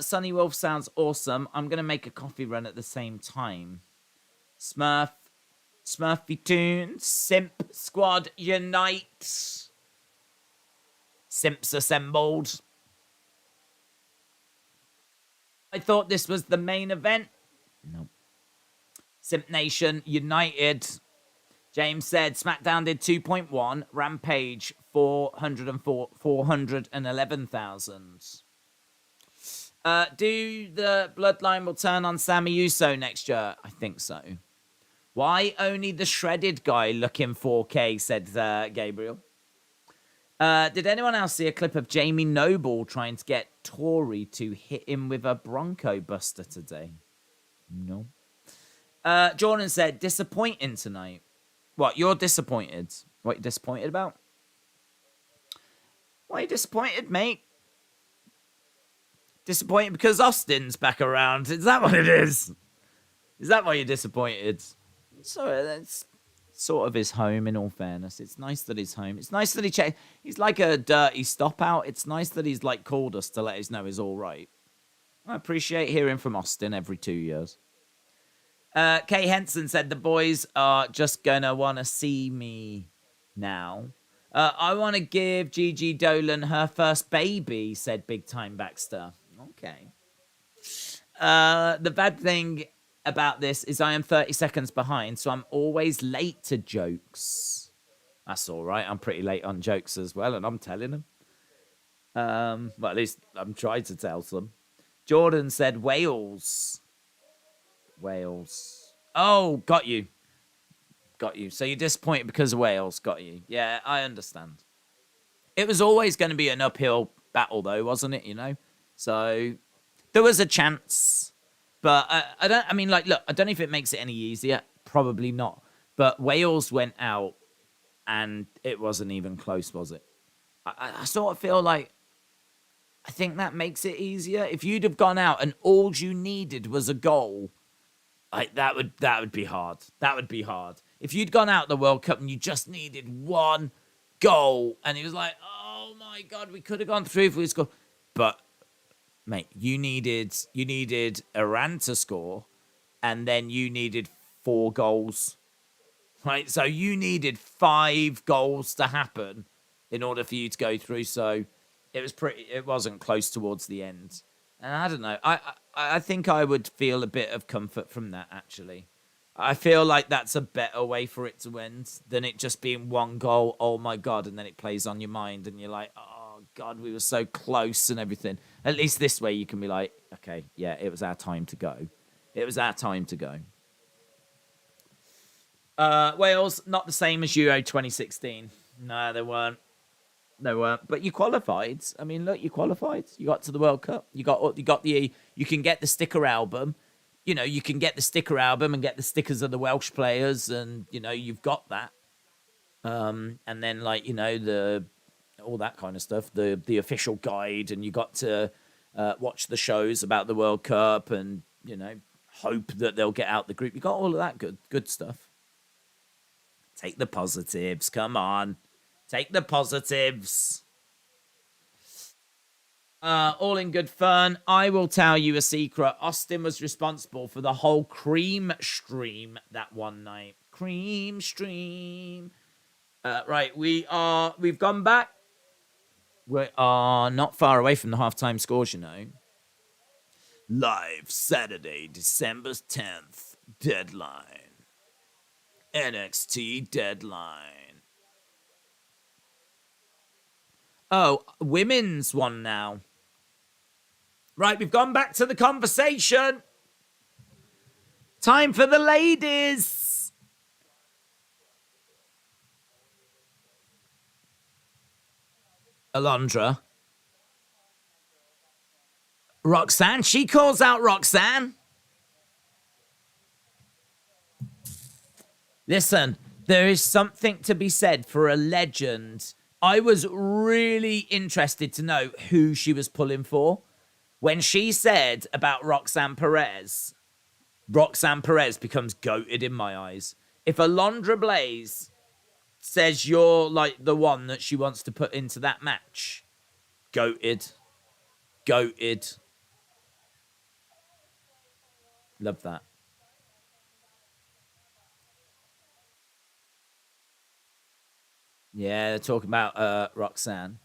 Sunny Wolf sounds awesome. I'm going to make a coffee run at the same time. Smurfy Tunes, Simp Squad Unite. Simps assembled. I thought this was the main event. Nope. Simp Nation United. James said SmackDown did 2.1. Rampage 411,000. Do the Bloodline will turn on Sami Uso next year? I think so. Why only the shredded guy looking 4K, said Gabriel. Did anyone else see a clip of Jamie Noble trying to get Tori to hit him with a Bronco Buster today? No. Jordan said, disappointing tonight. What, you're disappointed? What are you disappointed about? Why are you disappointed, mate? Disappointed because Austin's back around. Is that what it is? Is that why you're disappointed? So that's sort of his home, in all fairness. It's nice that he's home. It's nice that he checked. He's like a dirty stop out. It's nice that he's like called us to let us know he's all right. I appreciate hearing from Austin every 2 years. Kay Henson said the boys are just gonna want to see me now. I want to give Gigi Dolan her first baby, said Big Time Baxter. Okay. The bad thing about this is I am 30 seconds behind, so I'm always late to jokes. That's all right. I'm pretty late on jokes as well, and I'm telling them. Well, at least I'm trying to tell them. Jordan said Wales. Wales. Oh, got you. Got you. So you're disappointed because of Wales. Got you. Yeah, I understand. It was always going to be an uphill battle, though, wasn't it? You know? So there was a chance. But I don't know if it makes it any easier. Probably not. But Wales went out and it wasn't even close, was it? I sort of feel like I think that makes it easier. If you'd have gone out and all you needed was a goal, that would be hard. That would be hard. If you'd gone out the World Cup and you just needed one goal, and it was like, oh my God, we could have gone through if we scored. But mate, you needed Iran to score, and then you needed 4 goals. Right? So you needed 5 goals to happen in order for you to go through. So it wasn't close towards the end. And I don't know. I think I would feel a bit of comfort from that, actually. I feel like that's a better way for it to end than it just being 1 goal, oh my God, and then it plays on your mind and you're like, oh God, we were so close and everything. At least this way you can be like, okay, yeah, it was our time to go. It was our time to go. Wales, not the same as Euro 2016. No, they weren't. They weren't. But you qualified. I mean, look, you qualified. You got to the World Cup. You can get the sticker album. You know, you can get the sticker album and get the stickers of the Welsh players, and you know, you've got that. And then all that kind of stuff, the official guide, and you got to watch the shows about the World Cup, and you know, hope that they'll get out the group. You got all of that good stuff. Take the positives. Come on. Take the positives. All in good fun. I will tell you a secret. Austin was responsible for the whole cream stream that one night. Cream stream. Right, we've gone back. We are not far away from the halftime scores, you know. Live Saturday, December 10th. Deadline. NXT deadline. Oh, women's one now. Right, we've gone back to the conversation. Time for the ladies. Alundra. Roxanne. She calls out Roxanne. Listen, there is something to be said for a legend. I was really interested to know who she was pulling for. When she said about Roxanne Perez becomes goated in my eyes. If Alundra Blayze says you're like the one that she wants to put into that match, goated. Goated. Love that. Yeah, they're talking about Roxanne.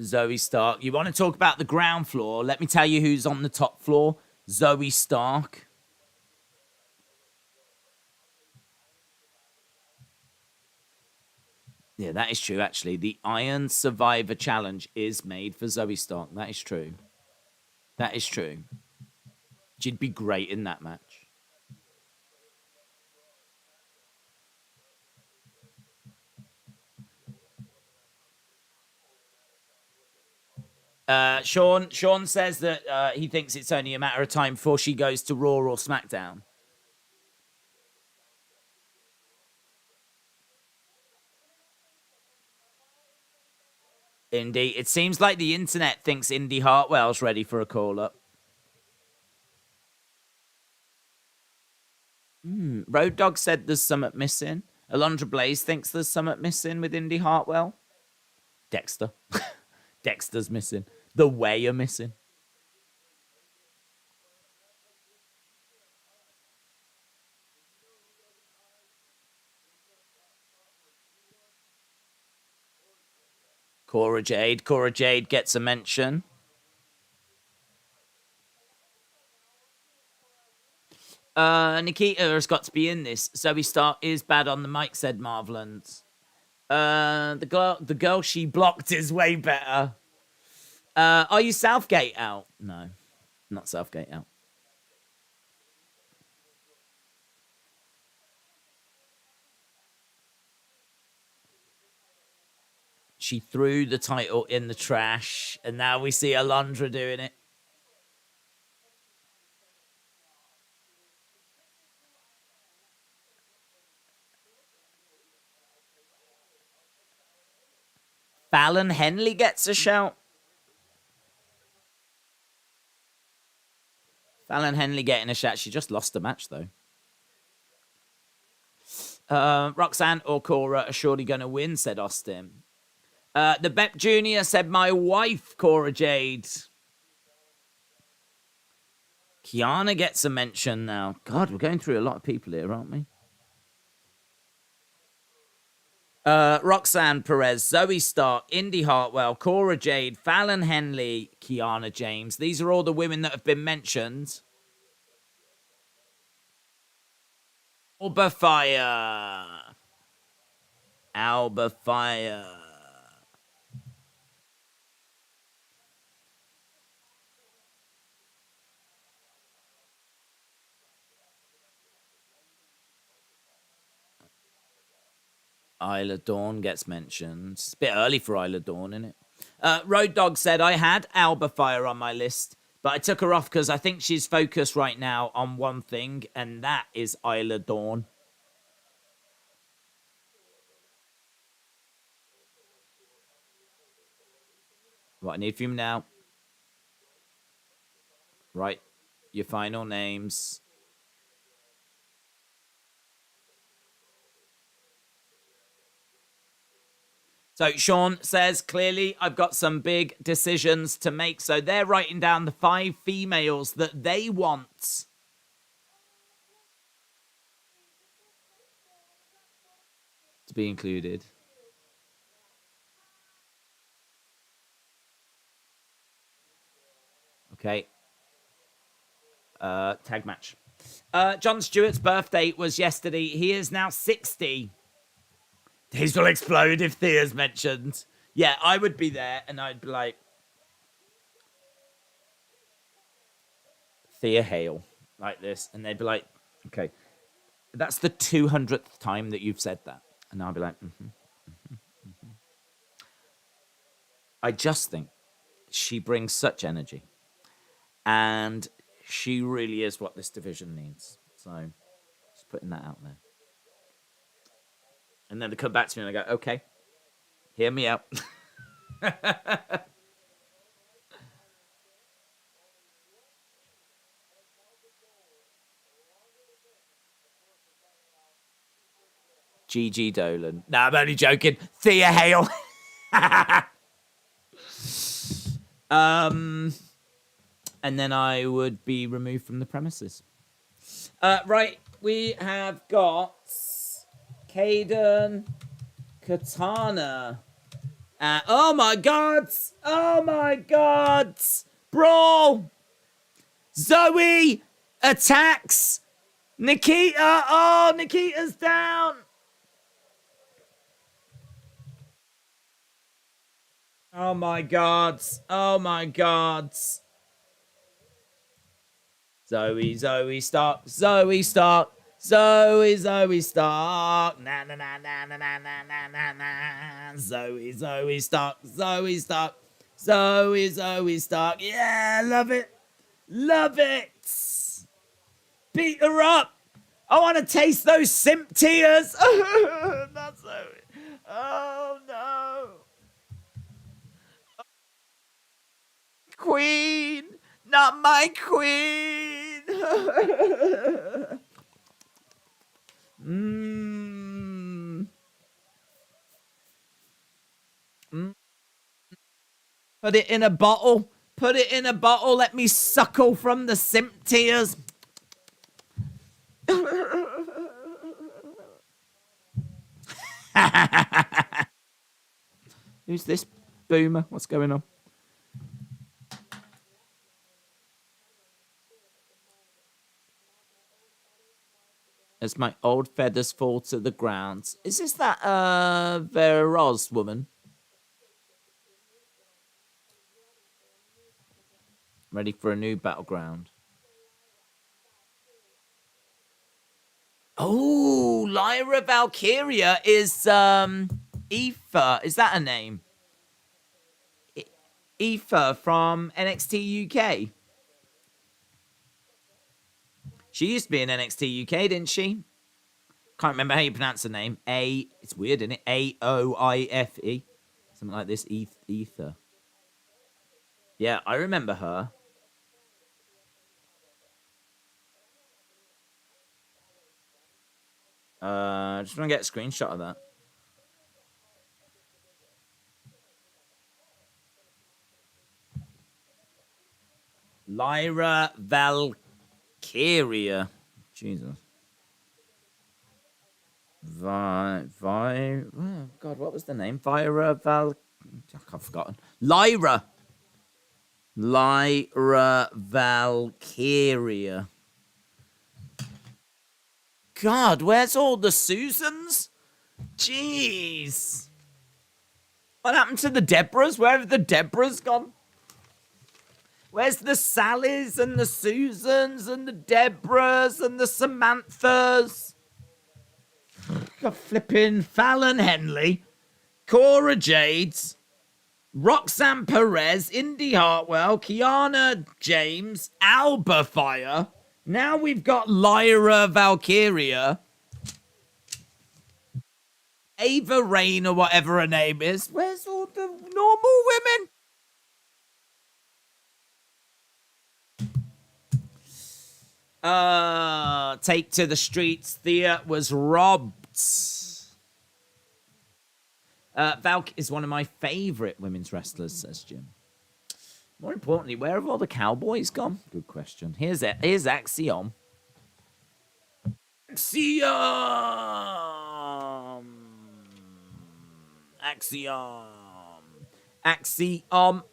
Zoe Stark. You want to talk about the ground floor? Let me tell you who's on the top floor. Zoe Stark. Yeah, that is true, actually. The Iron Survivor Challenge is made for Zoe Stark. That is true. That is true. She'd be great in that match. Shawn says that he thinks it's only a matter of time before she goes to Raw or SmackDown. Indy. It seems like the internet thinks Indy Hartwell's ready for a call-up. Road Dogg said there's something missing. Alundra Blayze thinks there's something missing with Indy Hartwell. Dexter. Dexter's missing. The Way are missing. Cora Jade. Cora Jade gets a mention. Nikita has got to be in this. Zoe Stark is bad on the mic, said Marveland. The girl she blocked is way better. Are you Southgate out? No, not Southgate out. She threw the title in the trash, and now we see Alundra doing it. Fallon Henley gets a shout. Fallon Henley getting a shout. She just lost the match, though. Roxanne or Cora are surely going to win, said Austin. The Bep Jr. said, my wife, Cora Jade. Kiana gets a mention now. God, we're going through a lot of people here, aren't we? Roxanne Perez, Zoe Stark, Indy Hartwell, Cora Jade, Fallon Henley, Kiana James. These are all the women that have been mentioned. Alba Fire. Alba Fire. Isla Dawn gets mentioned. It's a bit early for Isla Dawn, isn't it? Road Dogg said, I had Alba Fire on my list, but I took her off because I think she's focused right now on one thing, and that is Isla Dawn. What I need from you now. Right. Your final names. So Shawn says, clearly, I've got some big decisions to make. So they're writing down the 5 females that they want to be included. Okay. Tag match. Jon Stewart's birthday was yesterday. He is now 60. Daze will explode if Thea's mentioned. Yeah, I would be there and I'd be like, Thea Hale, like this. And they'd be like, okay, that's the 200th time that you've said that. And I'll be like, I just think she brings such energy. And she really is what this division needs. So, just putting that out there. And then they come back to me and I go, okay, hear me out. Gigi Dolan. No, I'm only joking. Thea Hale. And then I would be removed from the premises. Right, we have got Kaden Katana. Oh my god! Oh my god! Brawl! Zoe attacks Nikita! Oh, Nikita's down! Oh my god! Oh my god! Zoe Stark, Zoe Stark, Zoe Stark, na na na na na na na na na na. Zoe Stark, Zoe Stark, Zoe Stark. Yeah, love it, love it. Beat her up. I want to taste those simp tears. Not Zoe. Oh no. Queen. Not my queen. Put it in a bottle. Put it in a bottle. Let me suckle from the simp tears. Who's this boomer? What's going on? As my old feathers fall to the ground. Is this that Vera Roz woman? Ready for a new battleground. Oh, Lyra Valkyria is Aoife. Is that her name? Aoife from NXT UK. She used to be in NXT UK, didn't she? Can't remember how you pronounce her name. It's weird, isn't it? Aoife. Something like this. Aoife. Yeah, I remember her. Just want to get a screenshot of that. Lyra Valkyria. Jesus. Oh God, what was the name? I've forgotten. Lyra Valkyria. God, where's all the Susans? Jeez. What happened to the Deborahs? Where have the Deborahs gone? Where's the Sallys and the Susans and the Deborahs and the Samanthas? Got flipping Fallon Henley, Cora Jades, Roxanne Perez, Indy Hartwell, Kiana James, Alba Fire. Now we've got Lyra Valkyria, Ava Rain or whatever her name is. Where's all the normal women? Take to the streets. Thea was robbed. Valk is one of my favorite women's wrestlers, says Jim. More importantly, where have all the cowboys gone? Good question. Here's Axiom. Axiom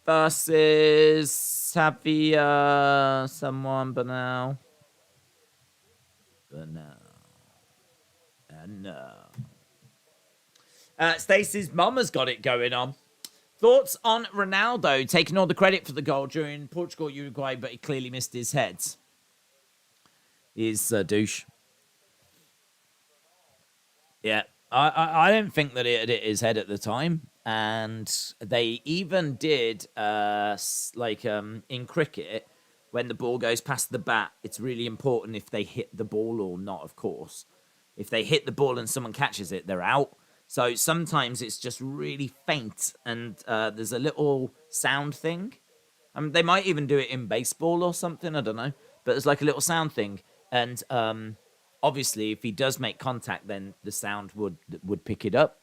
versus Savia someone Banal. No. Stacey's mum has got it going on. Thoughts on Ronaldo taking all the credit for the goal during Portugal-Uruguay, but he clearly missed his head. He's a douche. Yeah, I don't think that it hit his head at the time. And they even did, in cricket, when the ball goes past the bat, it's really important if they hit the ball or not, of course. If they hit the ball and someone catches it, they're out. So sometimes it's just really faint, and there's a little sound thing. They might even do it in baseball or something, I don't know. But there's like a little sound thing. And obviously, if he does make contact, then the sound would pick it up.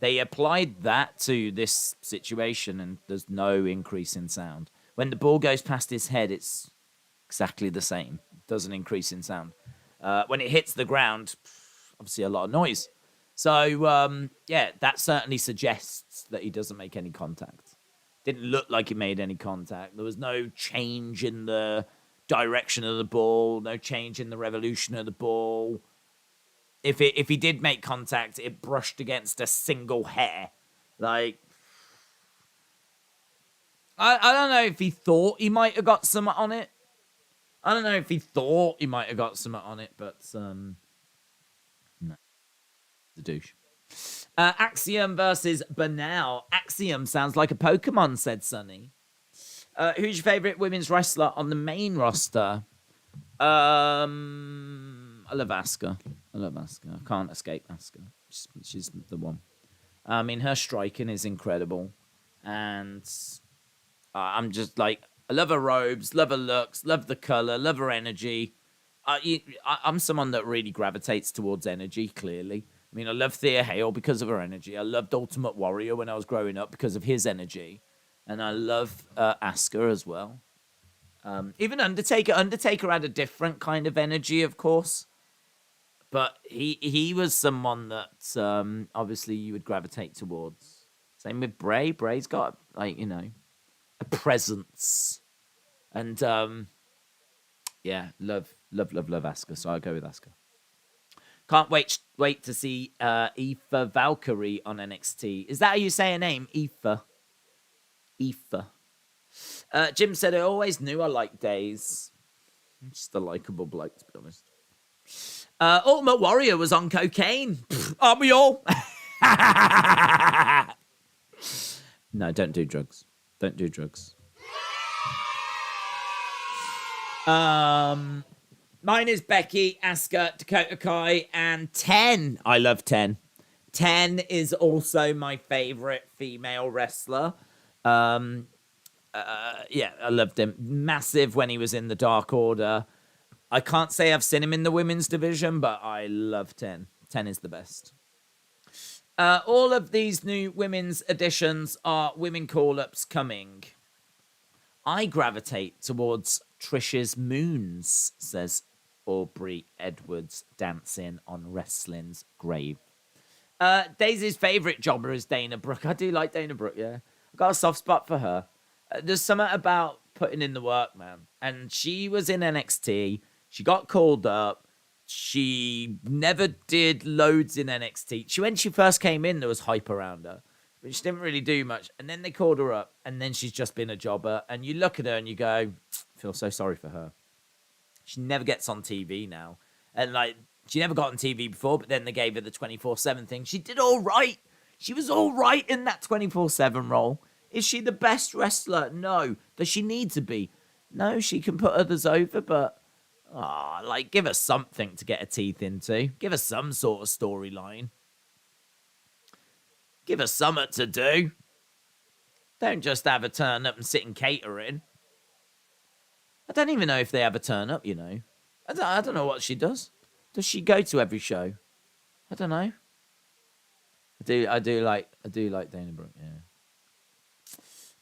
They applied that to this situation, and there's no increase in sound. When the ball goes past his head, it's exactly the same. It doesn't increase in sound. When it hits the ground, obviously a lot of noise. So, that certainly suggests that he doesn't make any contact. Didn't look like he made any contact. There was no change in the direction of the ball, no change in the revolution of the ball. If he did make contact, it brushed against a single hair. Like, I don't know if he thought he might have got something on it. But no. The douche. Axiom versus Banal. Axiom sounds like a Pokemon, said Sunny. Who's your favorite women's wrestler on the main roster? I love Asuka. I can't escape Asuka. She's the one. I mean, her striking is incredible. And I'm just like, I love her robes, love her looks, love the color, love her energy. I'm someone that really gravitates towards energy, clearly. I mean, I love Thea Hale because of her energy. I loved Ultimate Warrior when I was growing up because of his energy. And I love Asuka as well. Even Undertaker. Undertaker had a different kind of energy, of course. But he was someone that obviously you would gravitate towards. Same with Bray. Bray's got, a presence. And, love Asuka. So I'll go with Asuka. Can't wait to see Aoife Valkyrie on NXT. Is that how you say her name? Aoife. Jim said, I always knew I liked Daze. Just a likable bloke, to be honest. Ultimate Warrior was on cocaine. Aren't we all? No, don't do drugs. Don't do drugs. Mine is Becky, Asuka, Dakota Kai, and 10. I love 10. 10 is also my favorite female wrestler. I loved him. Massive when he was in the Dark Order. I can't say I've seen him in the women's division, but I love 10. 10 is the best. All of these new women's additions are women call-ups coming. I gravitate towards Trish's Moons, says Aubrey Edwards, dancing on wrestling's grave. Daisy's favourite jobber is Dana Brooke. I do like Dana Brooke, yeah. I've got a soft spot for her. There's something about putting in the work, man. And she was in NXT. She got called up. She never did loads in NXT. When she first came in, there was hype around her. But she didn't really do much. And then they called her up. And then she's just been a jobber. And you look at her and you go, I feel so sorry for her. She never gets on TV now. And, she never got on TV before. But then they gave her the 24/7 thing. She did all right. She was all right in that 24/7 role. Is she the best wrestler? No. Does she need to be? No, she can put others over, but give her something to get her teeth into. Give her some sort of storyline. Give her something to do. Don't just have her turn up and sit in catering. I don't even know if they have a turn up, you know. I don't know what she does. Does she go to every show? I don't know. I do like Dana Brooke,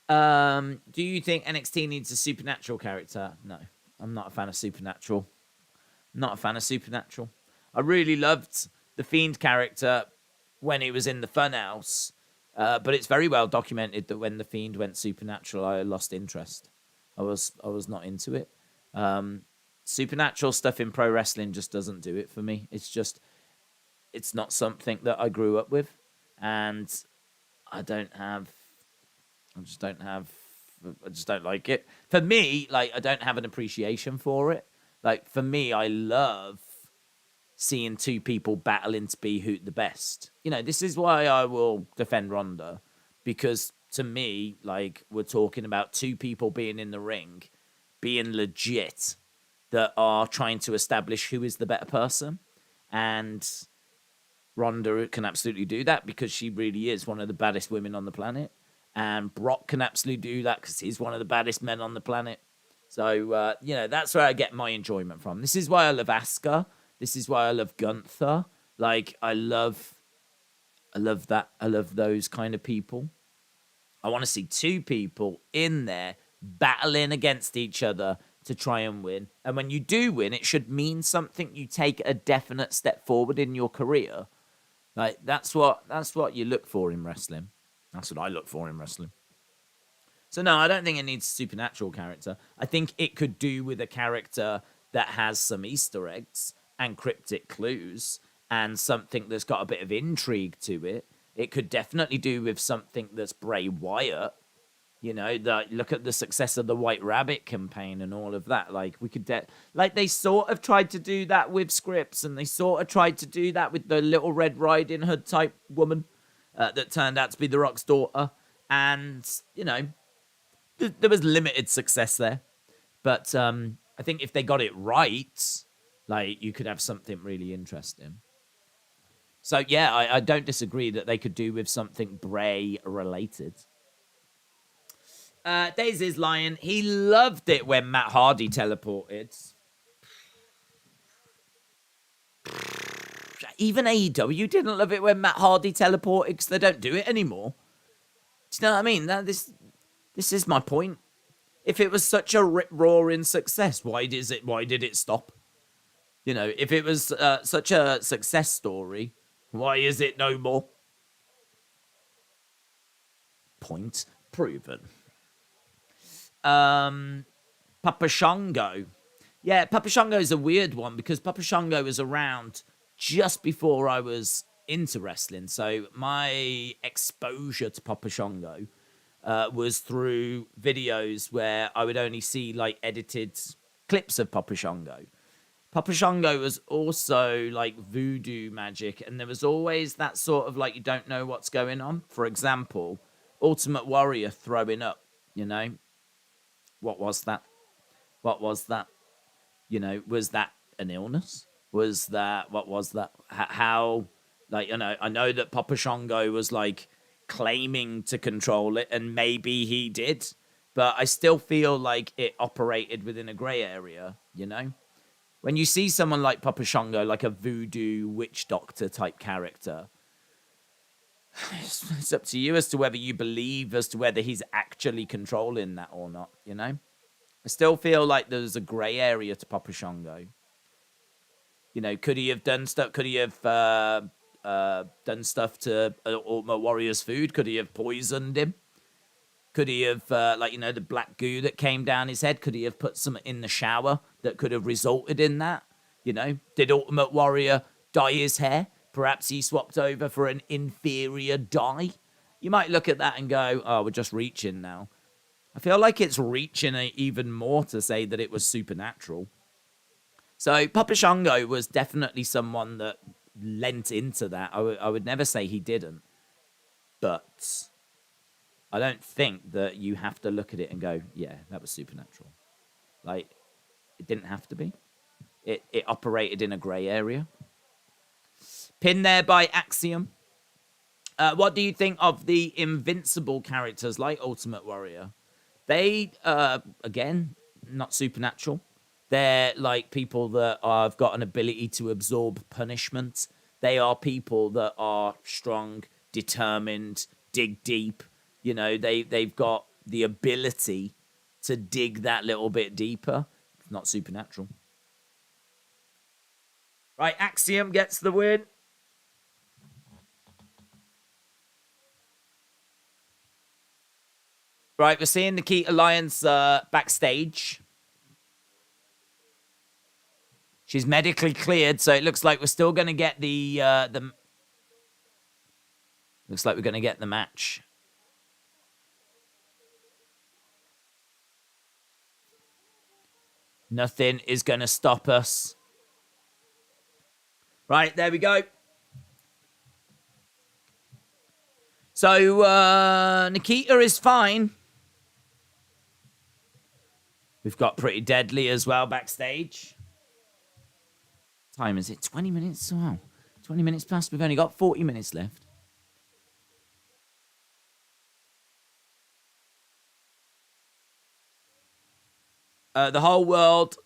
yeah. Do you think NXT needs a supernatural character? No. I'm not a fan of Supernatural. Not a fan of Supernatural. I really loved the Fiend character when he was in the Funhouse, but it's very well documented that when the Fiend went Supernatural, I lost interest. I was not into it. Supernatural stuff in pro wrestling just doesn't do it for me. It's not something that I grew up with, and I just don't like it. For me, like, I don't have an appreciation for it. Like, for me, I love seeing two people battling to be the best. You know, this is why I will defend Ronda, because to me, like, we're talking about two people being in the ring, being legit, that are trying to establish who is the better person. And Ronda can absolutely do that because she really is one of the baddest women on the planet. And Brock can absolutely do that because he's one of the baddest men on the planet. So, you know, that's where I get my enjoyment from. This is why I love Asuka. This is why I love Gunther. Like, I love that. I love those kind of people. I want to see two people in there battling against each other to try and win. And when you do win, it should mean something. You take a definite step forward in your career. Like, that's what you look for in wrestling. That's what I look for in wrestling. So, no, I don't think it needs a supernatural character. I think it could do with a character that has some Easter eggs and cryptic clues and something that's got a bit of intrigue to it. It could definitely do with something that's Bray Wyatt. You know, look at the success of the White Rabbit campaign and all of that. Like, we could... like, they sort of tried to do that with scripts, and they sort of tried to do that with the Little Red Riding Hood type woman that turned out to be The Rock's daughter. And, you know, there was limited success there. But I think if they got it right, like, you could have something really interesting. So, yeah, I don't disagree that they could do with something Bray-related. Daze is lying. He loved it when Matt Hardy teleported. Even AEW didn't love it when Matt Hardy teleported because they don't do it anymore. Do you know what I mean? This is my point. If it was such a rip-roaring success, why did it stop? You know, if it was such a success story, why is it no more? Point proven. Papa Shango. Yeah, Papa Shango is a weird one because Papa Shango was around just before I was into wrestling. So my exposure to Papa Shango was through videos where I would only see like edited clips of Papa Shango. Papa Shango was also like voodoo magic, and there was always that sort of like you don't know what's going on. For example, Ultimate Warrior throwing up, you know. What was that? You know, was that an illness? What was that? How, like, you know, I know that Papa Shango was like claiming to control it, and maybe he did, but I still feel like it operated within a grey area, you know? When you see someone like Papa Shango, like a voodoo witch doctor type character, it's up to you as to whether you believe as to whether he's actually controlling that or not, you know? I still feel like there's a grey area to Papa Shango. You know, could he have done stuff? Could he have done stuff to Ultimate Warrior's food? Could he have poisoned him? Could he have, like, you know, the black goo that came down his head? Could he have put some in the shower that could have resulted in that? You know, did Ultimate Warrior dye his hair? Perhaps he swapped over for an inferior dye. You might look at that and go, oh, we're just reaching now. I feel like it's reaching even more to say that it was supernatural. So Papa Shango was definitely someone that lent into that. I would never say he didn't. But I don't think that you have to look at it and go, yeah, that was supernatural. Like, it didn't have to be. It operated in a grey area. Pinned there by Axiom. What do you think of the invincible characters like Ultimate Warrior? They, again, not supernatural. They're like people that have got an ability to absorb punishment. They are people that are strong, determined, dig deep. You know, they've got the ability to dig that little bit deeper. It's not supernatural. Right, Axiom gets the win. Right, we're seeing Nikita Lyons backstage. She's medically cleared, so it looks like we're still going to get the looks like we're going to get the match. Nothing is going to stop us. Right, there we go. So, Nikita is fine. We've got Pretty Deadly as well backstage. Time is it? 20 minutes? Wow. 20 minutes past. We've only got 40 minutes left. The whole world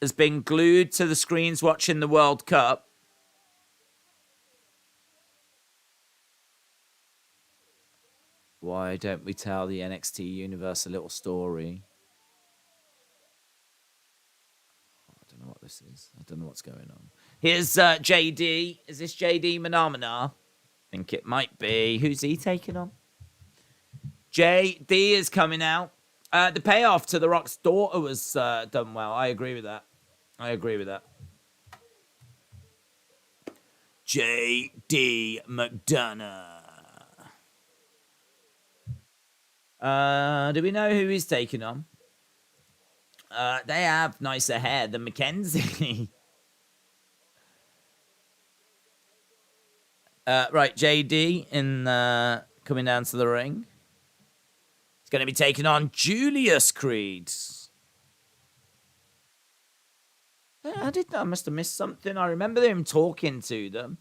has been glued to the screens watching the World Cup. Why don't we tell the NXT universe a little story? I don't know what this is. I don't know what's going on. Here's JD. Is this JD Manamana? I think it might be. Who's he taking on? JD is coming out. The payoff to The Rock's daughter was done well. I agree with that. JD McDonough. Do we know who he's taking on? They have nicer hair than Mackenzie. Right, JD in coming down to the ring. He's going to be taking on Julius Creed. I must have missed something. I remember him talking to them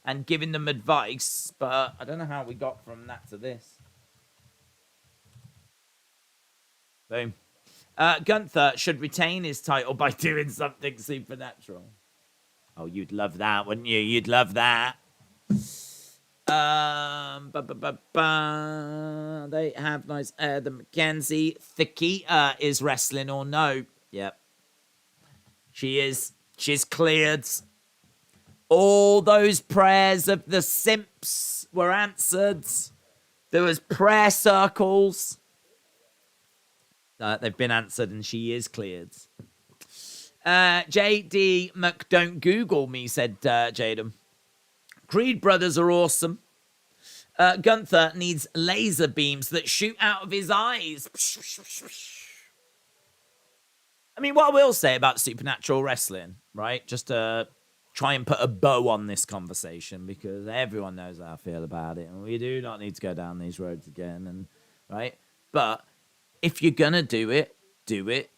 and giving them advice, but I don't know how we got from that to this. Boom. Gunther should retain his title by doing something supernatural. Oh, you'd love that, wouldn't you? You'd love that. They have nice hair. The Mackenzie. Thakita is wrestling or no? Yep. She is. She's cleared. All those prayers of the simps were answered. There was prayer circles. They've been answered and she is cleared. JD Don't Google me, said Jadam. Creed brothers are awesome. Gunther needs laser beams that shoot out of his eyes. I mean, what I will say about supernatural wrestling, right? Just to try and put a bow on this conversation, because everyone knows how I feel about it, and we do not need to go down these roads again, and right? But if you're gonna do it, do it.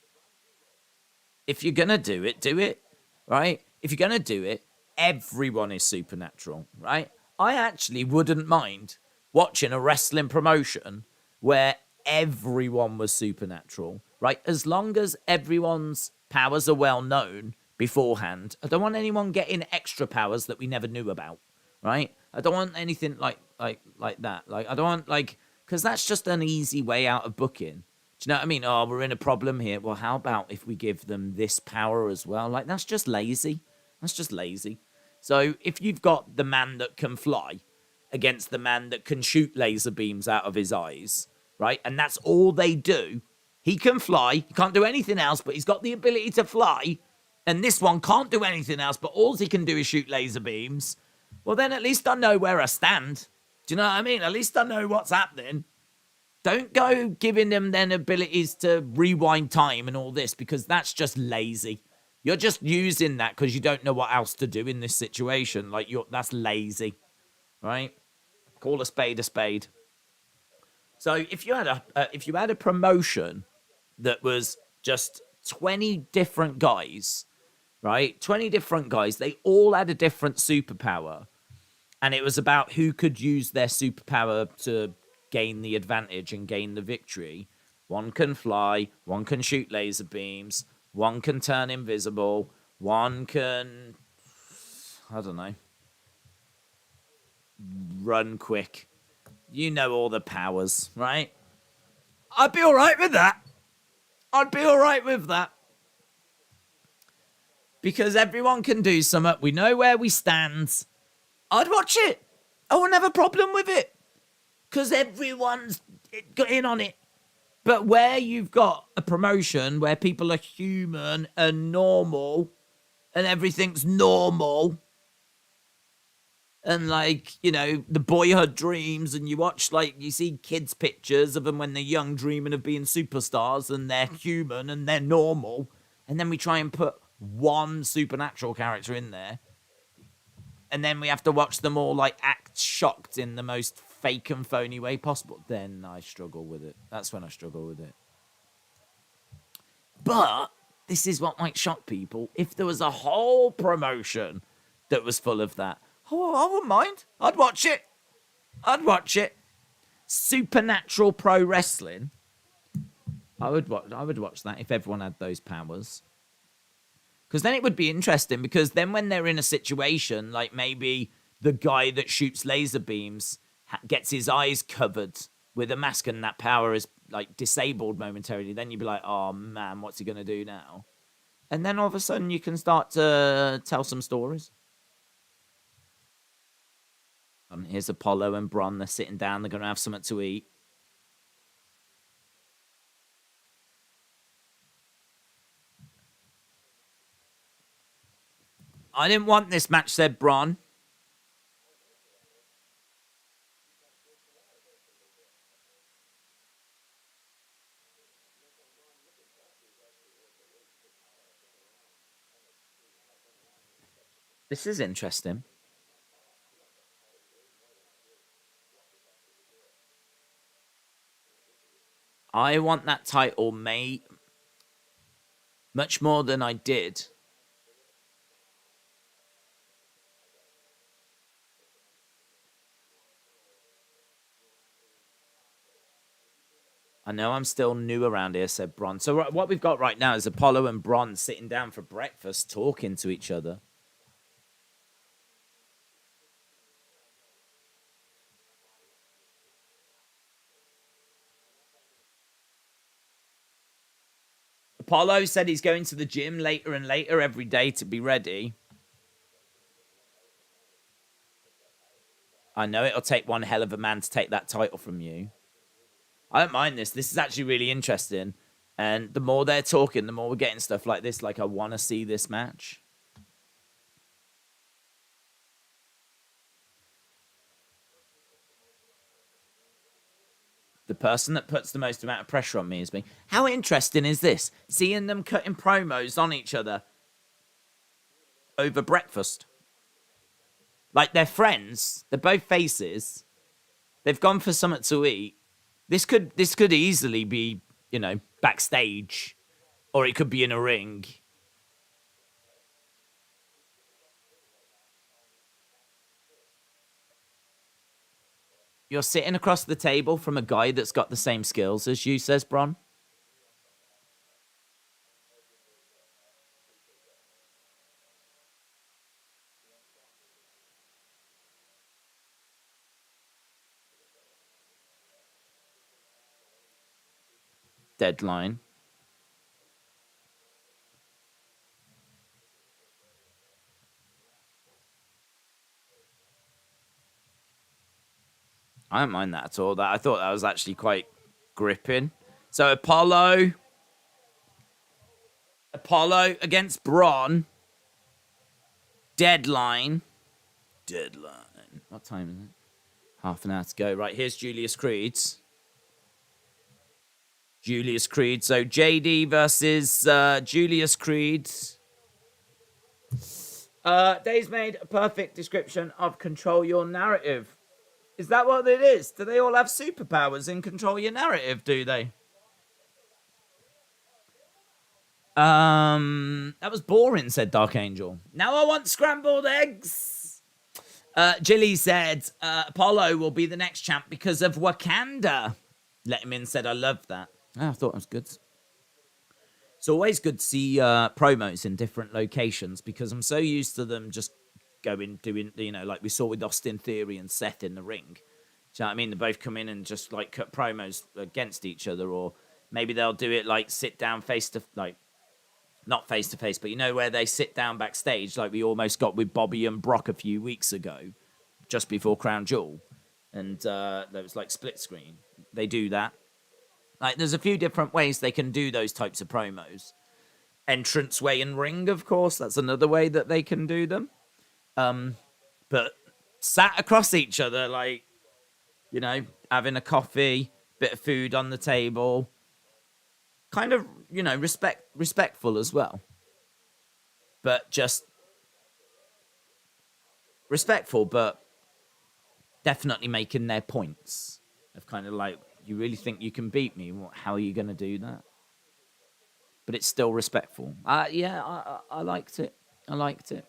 If you're gonna do it, right? If you're gonna do it, everyone is supernatural, right? I actually wouldn't mind watching a wrestling promotion where everyone was supernatural, right? As long as everyone's powers are well known beforehand. I don't want anyone getting extra powers that we never knew about, right? I don't want anything like that. Like, I don't want, like, because that's just an easy way out of booking. Do you know what I mean? Oh, we're in a problem here. Well, how about if we give them this power as well? Like, that's just lazy. That's just lazy. So if you've got the man that can fly against the man that can shoot laser beams out of his eyes, right? And that's all they do. He can fly. He can't do anything else, but he's got the ability to fly. And this one can't do anything else, but all he can do is shoot laser beams. Well, then at least I know where I stand. Do you know what I mean? At least I know what's happening. Don't go giving them then abilities to rewind time and all this, because that's just lazy. You're just using that because you don't know what else to do in this situation. Like, that's lazy, right? Call a spade a spade. So if you had a promotion that was just 20 different guys, right? 20 different guys, they all had a different superpower, and it was about who could use their superpower to gain the advantage and gain the victory. one can fly, one can shoot laser beams, one can turn invisible, one can, I don't know, run quick. You know all the powers, right? I'd be all right with that. I'd be all right with that. Because everyone can do something. We know where we stand. I'd watch it. I wouldn't have a problem with it. Because everyone's got in on it. But where you've got a promotion where people are human and normal and everything's normal and, like, you know, the boyhood dreams, and you watch, like, you see kids' pictures of them when they're young dreaming of being superstars and they're human and they're normal, and then we try and put one supernatural character in there, and then we have to watch them all, like, act shocked in the most fake and phony way possible, then I struggle with it. That's when I struggle with it. But this is what might shock people. If there was a whole promotion that was full of that, oh, I wouldn't mind. I'd watch it. I'd watch it. Supernatural pro wrestling. I would watch that if everyone had those powers. Because then it would be interesting, because then when they're in a situation, like maybe the guy that shoots laser beams gets his eyes covered with a mask and that power is, like, disabled momentarily, then you'd be like, oh man, what's he going to do now? And then all of a sudden you can start to tell some stories. Here's Apollo and Bron. They're sitting down. They're going to have something to eat. I didn't want this match, said Bron. This is interesting. I want that title made much more than I did. I know I'm still new around here, said Bron. So what we've got right now is Apollo and Bron sitting down for breakfast, talking to each other. Apollo said he's going to the gym later and later every day to be ready. I know it'll take one hell of a man to take that title from you. I don't mind this. This is actually really interesting. And the more they're talking, the more we're getting stuff like this. Like, I want to see this match. The person that puts the most amount of pressure on me is me. How interesting is this? Seeing them cutting promos on each other over breakfast. Like, they're friends. They're both faces. They've gone for something to eat. This could easily be, you know, backstage. Or it could be in a ring. You're sitting across the table from a guy that's got the same skills as you, says Bron. Deadline. I don't mind that at all. I thought that was actually quite gripping. So Apollo against Bron. Deadline. What time is it? Half an hour to go. Right, here's Julius Creed. So JD versus Julius Creed. Daze made a perfect description of control your narrative. Is that what it is? Do they all have superpowers and control your narrative, do they? That was boring, said Dark Angel. Now I want scrambled eggs. Jilly said, Apollo will be the next champ because of Wakanda. Let him in said, I love that. I thought it was good. It's always good to see promos in different locations because I'm so used to them just doing, like we saw with Austin Theory and Seth in the ring. Do you know what I mean? They both come in and just like cut promos against each other, or maybe they'll do it like sit down not face to face, but where they sit down backstage, like we almost got with Bobby and Brock a few weeks ago, just before Crown Jewel, and there was like split screen. They do that. Like, there's a few different ways they can do those types of promos. Entranceway and ring, of course, that's another way that they can do them. But sat across each other, like, having a coffee, bit of food on the table, kind of, respectful as well. But just respectful, but definitely making their points of kind of like, you really think you can beat me? How are you going to do that? But it's still respectful. Yeah, I liked it. I liked it.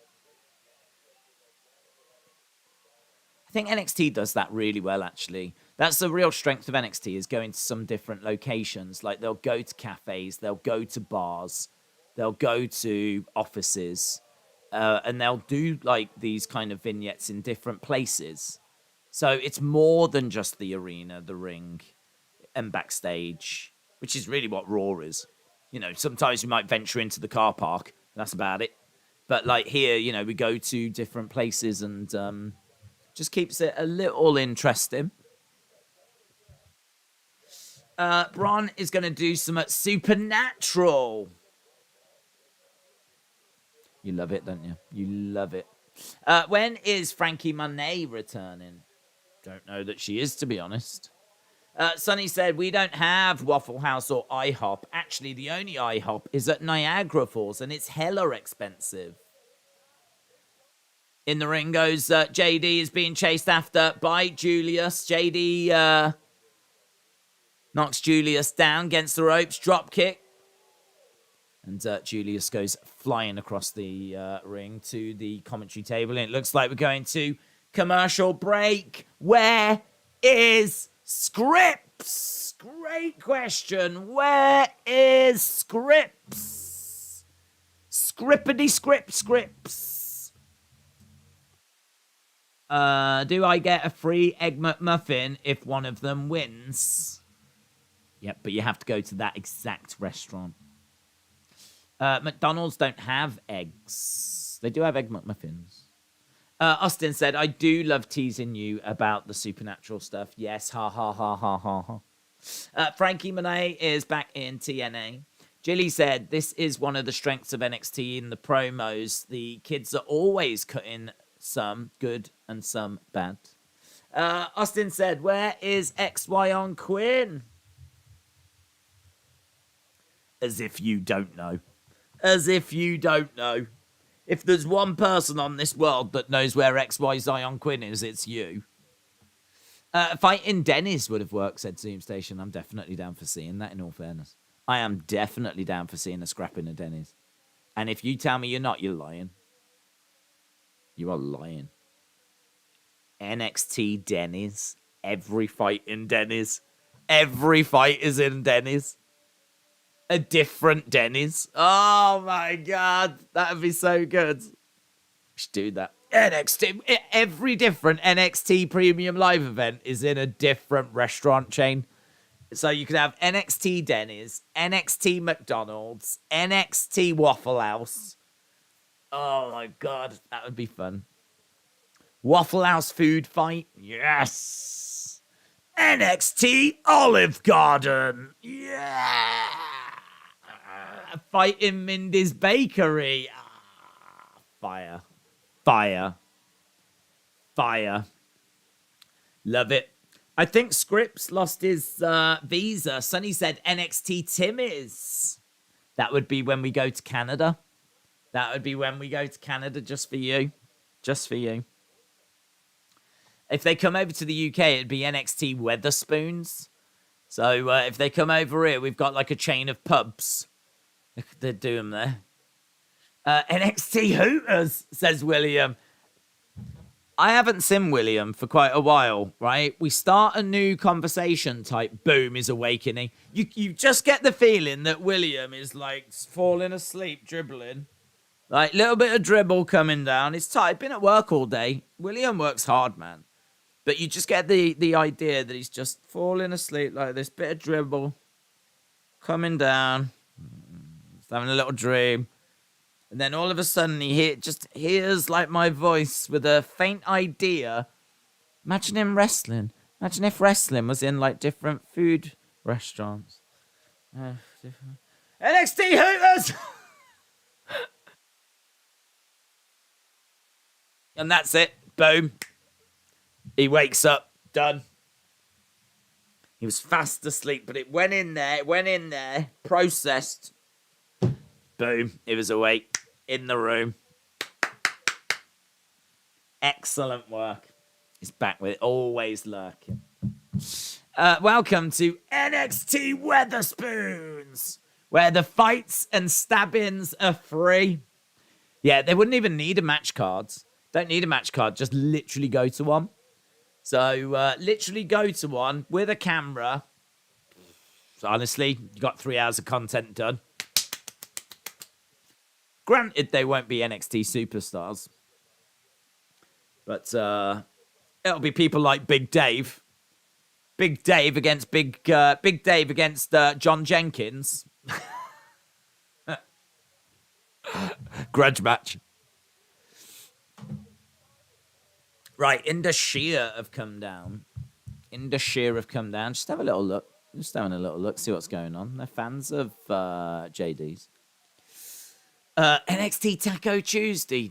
I think NXT does that really well, actually. That's the real strength of NXT, is going to some different locations. Like, they'll go to cafes, they'll go to bars, they'll go to offices, and they'll do, like, these kind of vignettes in different places. So it's more than just the arena, the ring, and backstage, which is really what Raw is. Sometimes we might venture into the car park. That's about it. But like here, we go to different places and just keeps it a little interesting. Braun is going to do some Supernatural. You love it, don't you? You love it. When is Frankie Monet returning? Don't know that she is, to be honest. Sonny said, we don't have Waffle House or IHOP. Actually, the only IHOP is at Niagara Falls, and it's hella expensive. In the ring goes JD is being chased after by Julius. JD knocks Julius down against the ropes, drop kick. And Julius goes flying across the ring to the commentary table. And it looks like we're going to commercial break. Where is Scripps? Great question. Where is Scripps? Scrippity Scripps. Do I get a free Egg McMuffin if one of them wins? Yep, but you have to go to that exact restaurant. McDonald's don't have eggs. They do have Egg McMuffins. Austin said, I do love teasing you about the Supernatural stuff. Yes, ha ha ha ha ha ha. Frankie Monet is back in TNA. Jilly said, this is one of the strengths of NXT in the promos. The kids are always cutting some good and some bad. Austin said, where is XY on Quinn? As if you don't know. As if you don't know. If there's one person on this world that knows where XY Zion Quinn is, it's you. Fighting Dennis would have worked, said Zoom Station. I'm definitely down for seeing that, in all fairness. I am definitely down for seeing a scrapping of Dennis. And if you tell me you're not, you're lying. You are lying. NXT Dennis. Every fight in Dennis. Every fight is in Dennis. A different Denny's. Oh my god, that would be so good. We should do that. NXT, every different NXT Premium Live event is in a different restaurant chain. So you could have NXT Denny's, NXT McDonald's, NXT Waffle House. Oh my god, that would be fun. Waffle House food fight. Yes. NXT Olive Garden. Yeah. Fight in Mindy's Bakery. Fire. Love it. I think Scripps lost his visa. Sonny said NXT Timmy's. That would be when we go to Canada. Just for you. If they come over to the UK, it'd be NXT Weatherspoons. So if they come over here, we've got like a chain of pubs. They're doing there. NXT Hooters, says William. I haven't seen William for quite a while, right? We start a new conversation type, boom, is awakening. You just get the feeling that William is like falling asleep, dribbling. Like, little bit of dribble coming down. It's tight. Been at work all day. William works hard, man. But you just get the idea that he's just falling asleep like this. Bit of dribble coming down. He's having a little dream. And then all of a sudden he just hears like my voice with a faint idea. Imagine him wrestling. Imagine if wrestling was in like different food restaurants. NXT Hooters! And that's it. Boom. He wakes up. Done. He was fast asleep, but it went in there, processed. Boom. He was awake. In the room. Excellent work. He's back with it. Always lurking. Welcome to NXT Weatherspoons, where the fights and stabbings are free. Yeah, they wouldn't even need a match card. Don't need a match card. Just literally go to one. So, literally go to one with a camera. So honestly, you got 3 hours of content done. Granted, they won't be NXT superstars. But it'll be people like Big Dave. Big Dave against Big Dave against John Jenkins. Grudge match. Right, Indashir have come down. Just have a little look. Just having a little look, see what's going on. They're fans of JD's. NXT Taco Tuesday.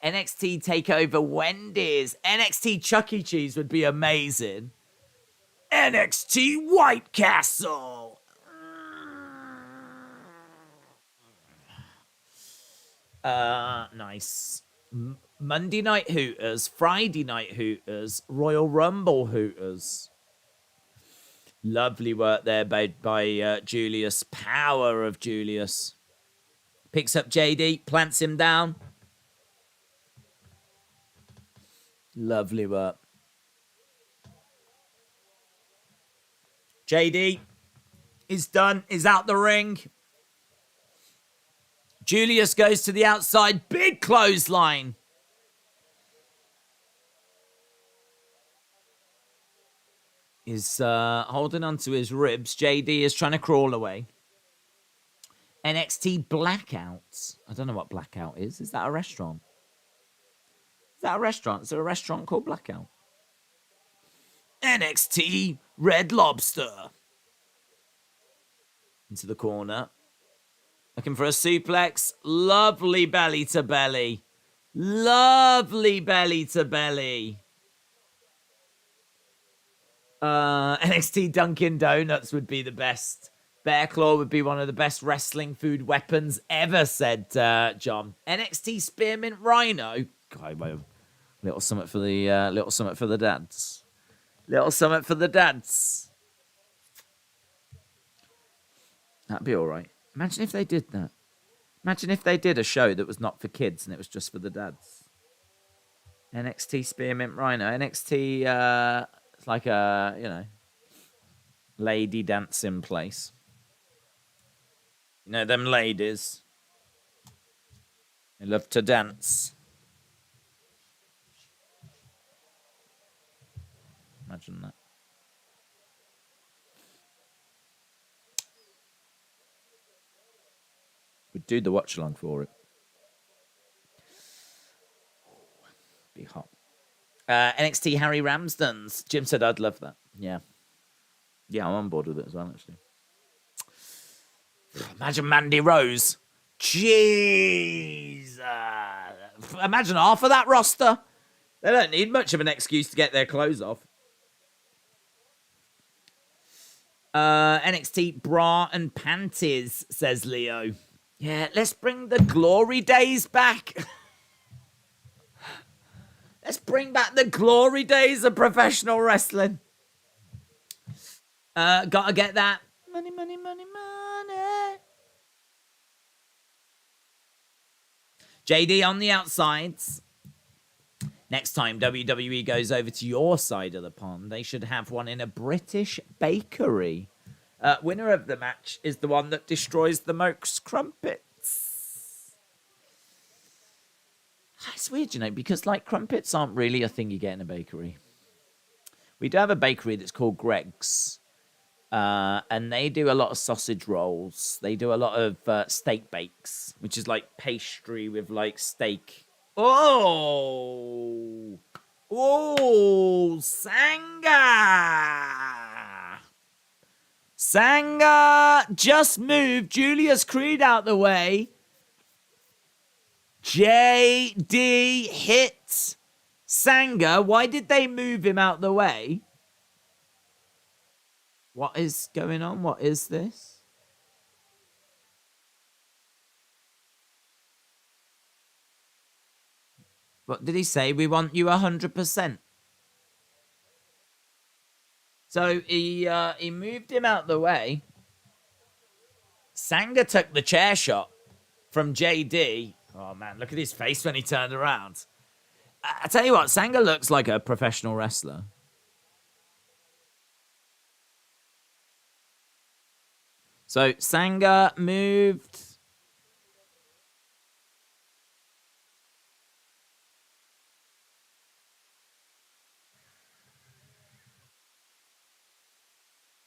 NXT Takeover Wendy's. NXT Chuck E. Cheese would be amazing. NXT White Castle. Nice. Monday Night Hooters. Friday Night Hooters. Royal Rumble Hooters. Lovely work there by Julius. Power of Julius. Picks up JD, plants him down. Lovely work. JD is done, is out the ring. Julius goes to the outside, big clothesline. Is holding onto his ribs. JD is trying to crawl away. NXT Blackout. I don't know what Blackout is. Is that a restaurant? Is that a restaurant? Is there a restaurant called Blackout? NXT Red Lobster. Into the corner. Looking for a suplex. Lovely belly to belly. Lovely belly to belly. NXT Dunkin' Donuts would be the best. Bear Claw would be one of the best wrestling food weapons ever, said John. NXT Spearmint Rhino. God, little something for the dads. Little something for the dads. That'd be all right. Imagine if they did that. Imagine if they did a show that was not for kids and it was just for the dads. NXT Spearmint Rhino. NXT, it's like a, lady dancing place. You know, them ladies. They love to dance. Imagine that. We'd do the watch along for it. Be hot. NXT Harry Ramsden's. Jim said I'd love that. Yeah. Yeah, I'm on board with it as well, actually. Imagine Mandy Rose. Jeez. Imagine half of that roster. They don't need much of an excuse to get their clothes off. NXT Bra and Panties, says Leo. Yeah, let's bring the glory days back. Let's bring back the glory days of professional wrestling. Gotta get that. Money, money, money, money. JD on the outsides. Next time WWE goes over to your side of the pond, they should have one in a British bakery. Winner of the match is the one that destroys the most crumpets. It's weird, you know, because like crumpets aren't really a thing you get in a bakery. We do have a bakery that's called Greg's. And they do a lot of sausage rolls. They do a lot of steak bakes, which is like pastry with like steak. Oh! Oh! Sanga! Sanga just moved Julius Creed out the way. JD hit Sanga. Why did they move him out the way? What is going on? What is this? What did he say? We want you 100%. So he moved him out the way. Sanga took the chair shot from JD. Oh, man, look at his face when he turned around. I tell you what, Sanga looks like a professional wrestler. So Sanga moved.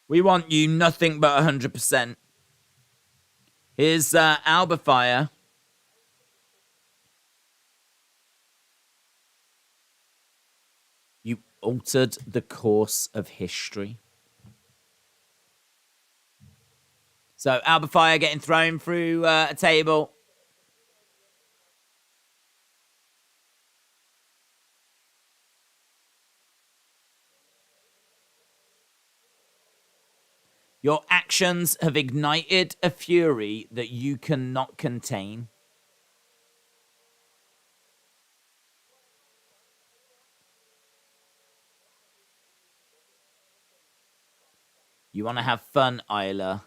We want you nothing but 100%. Here's Alba Fire. You altered the course of history. So Alba Fire getting thrown through a table. Your actions have ignited a fury that you cannot contain. You want to have fun, Isla.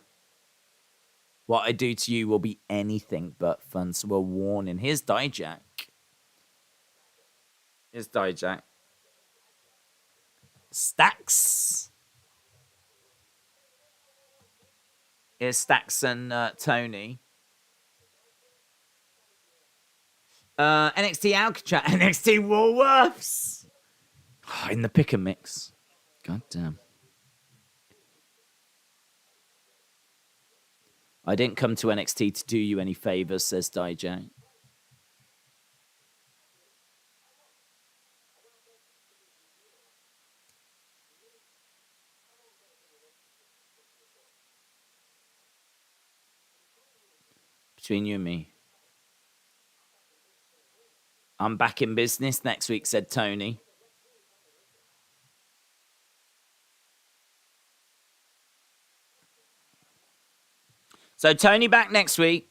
What I do to you will be anything but fun. So a warning. Here's Dijak. Here's Dijak. Stacks. Here's Stacks and Tony. NXT Alcatraz. NXT Woolworths. Oh, in the pick and mix. God damn. I didn't come to NXT to do you any favors, says Dijak. Between you and me. I'm back in business next week, said Tony. So Tony back next week.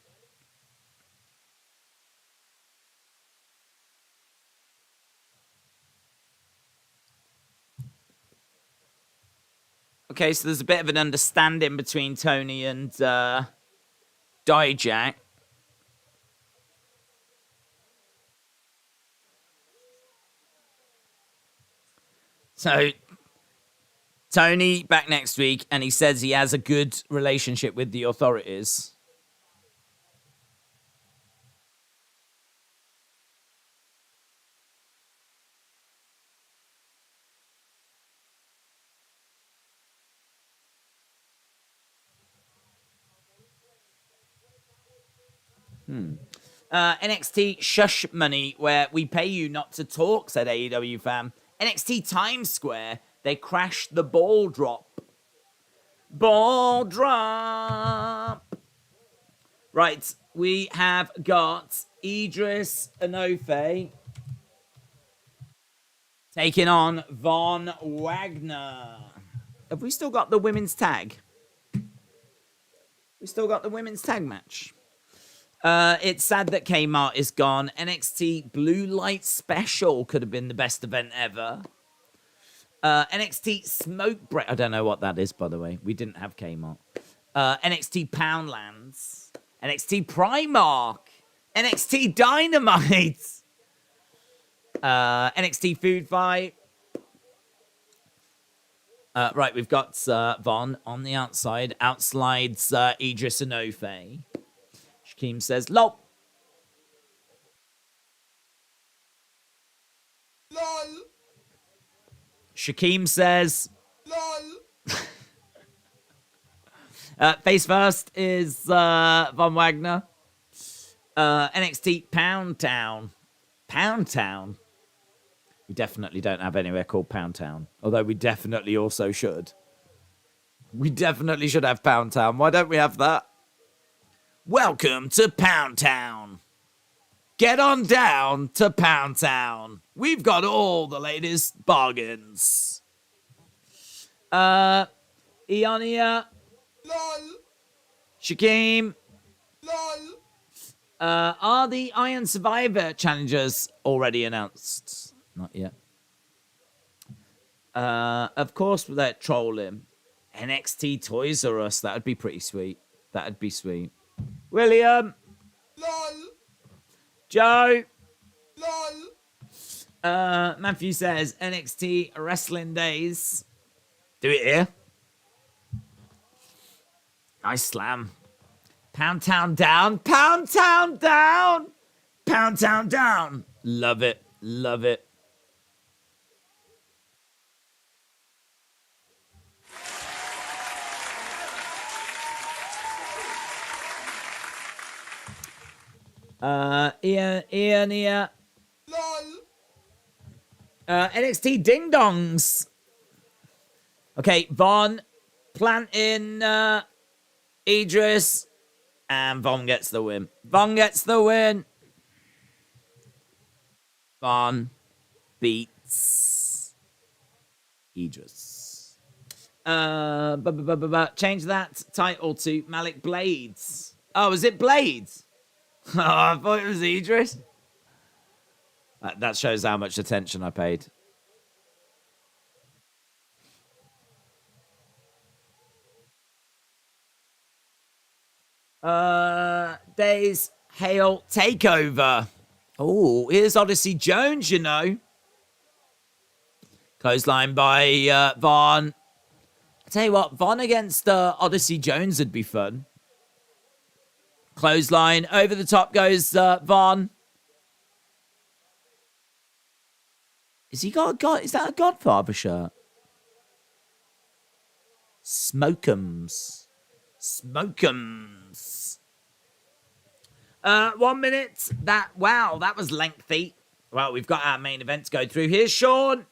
Okay, so there's a bit of an understanding between Tony and Dijak. So Tony back next week, and he says he has a good relationship with the authorities. NXT Shush Money, where we pay you not to talk, said AEW fam. NXT Times Square, they crashed the ball drop. Ball drop. Right, we have got Idris Enofe taking on Von Wagner. Have we still got the women's tag? We still got the women's tag match. It's sad that Kmart is gone. NXT Blue Light Special could have been the best event ever. NXT Smoke Break. I don't know what that is, by the way. We didn't have Kmart. NXT Poundlands. NXT Primark. NXT Dynamite. NXT food fight. Right, we've got Von on the outside. Outslides Idris and Ofe. Shaquem says, "Lol." LOL. Shaquem says, LOL. face first is Von Wagner. NXT Pound Town. Pound Town. We definitely don't have anywhere called Pound Town. Although we definitely also should. We definitely should have Pound Town. Why don't we have that? Welcome to Pound Town. Get on down to Pound Town. We've got all the latest bargains. Ionia. LOL. Shaquem. LOL. Are the Iron Survivor challengers already announced? Not yet. Of course, they're trolling. NXT Toys R Us. That would be pretty sweet. That'd be sweet. William. LOL. Joe. LOL. Matthew says NXT Wrestling Daze. Do it here. Nice slam. Pound Town down. Pound Town down. Pound Town down. Love it. Love it. Ian. LOL. NXT Ding Dongs. Okay, Von planting Idris, and Von gets the win. Von gets the win. Von beats Idris. Change that title to Malik Blayze. Oh, is it Blayze? Oh, I thought it was Idris. That shows how much attention I paid. Daze Hail Takeover. Oh, here's Odyssey Jones, you know. Clothesline by Von. I tell you what, Von against Odyssey Jones would be fun. Clothesline. Over the top goes Von. Is he got a God? Is that a Godfather shirt? Smoke'ems. 1 minute. Wow, that was lengthy. Well, we've got our main event to go through. Here's Shawn.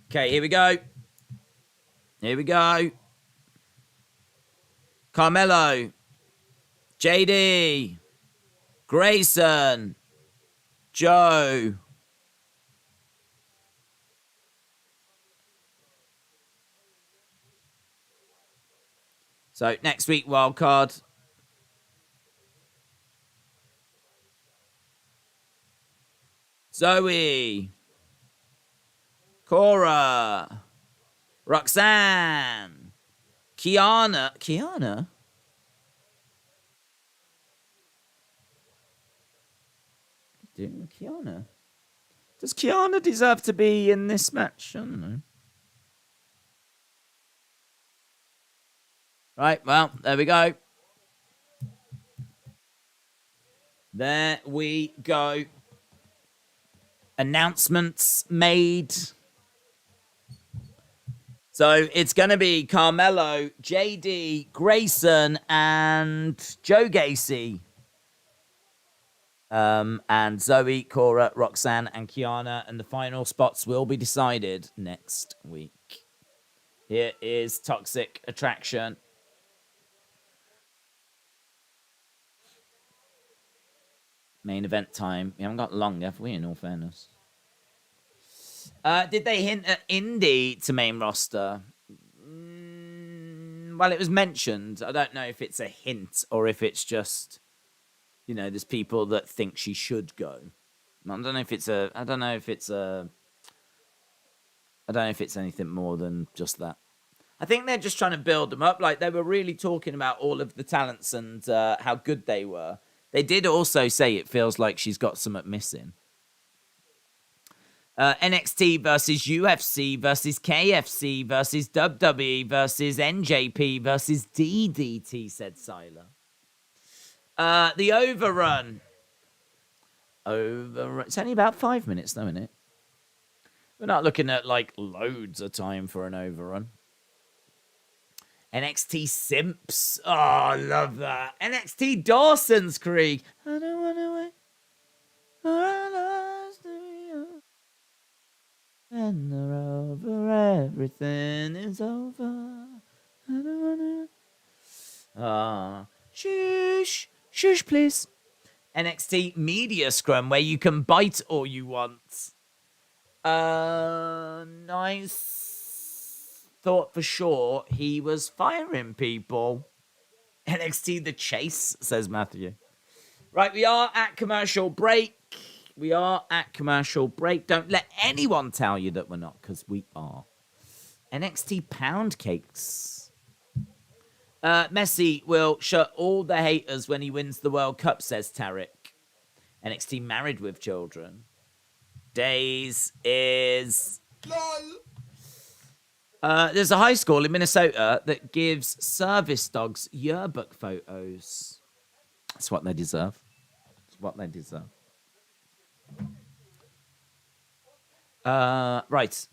Okay, here we go. Carmelo. JD. Grayson. Joe. So, next week, wildcard. Zoe. Cora. Roxanne. Kiana. Kiana? Doing Kiana? Does Kiana deserve to be in this match? I don't know. Right, well, there we go. There we go. Announcements made. So it's going to be Carmelo, JD, Grayson, and Joe Gacy. And Zoe, Cora, Roxanne, and Kiana. And the final spots will be decided next week. Here is Toxic Attraction. Main event time. We haven't got long, have we, in all fairness? Did they hint at Indy to main roster? Well, it was mentioned. I don't know if it's a hint or if it's just, you know, there's people that think she should go. I don't know if it's anything more than just that. I think they're just trying to build them up. Like, they were really talking about all of the talents and how good they were. They did also say it feels like she's got something missing. NXT versus UFC versus KFC versus WWE versus NJP versus DDT, said Siler. The overrun. It's only about 5 minutes, though, isn't it? We're not looking at, like, loads of time for an overrun. NXT Simps. Oh, I love that. NXT Dawson's Creek. I don't want to wait for our lives to be over. And they're over, everything is over. I don't want to... Shush. Shush, please. NXT Media Scrum, where you can bite all you want. Nice. Thought for sure he was firing people. NXT The Chase, says Matthew. Right, we are at commercial break. Don't let anyone tell you that we're not, because we are. NXT Pound Cakes. Messi will shut all the haters when he wins the World Cup, says Tarek. NXT Married with Children. Daze is... LOL. There's a high school in Minnesota that gives service dogs yearbook photos. That's what they deserve. Right.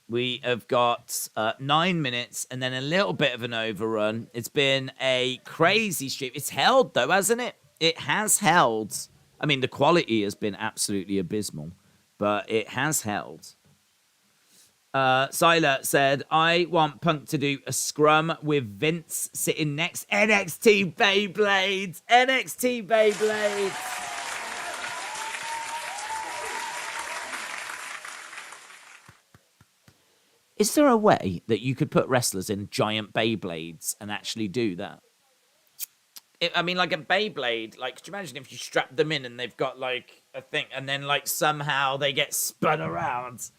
We have got 9 minutes and then a little bit of an overrun. It's been a crazy stream. It's held, though, hasn't it? It has held. I mean, the quality has been absolutely abysmal, but it has held. Siler said, I want Punk to do a scrum with Vince sitting next. NXT Beyblades. NXT Beyblades. Is there a way that you could put wrestlers in giant Beyblades and actually do that? I mean, like a Beyblade, like, could you imagine if you strap them in and they've got, like, a thing, and then, like, somehow they get spun around?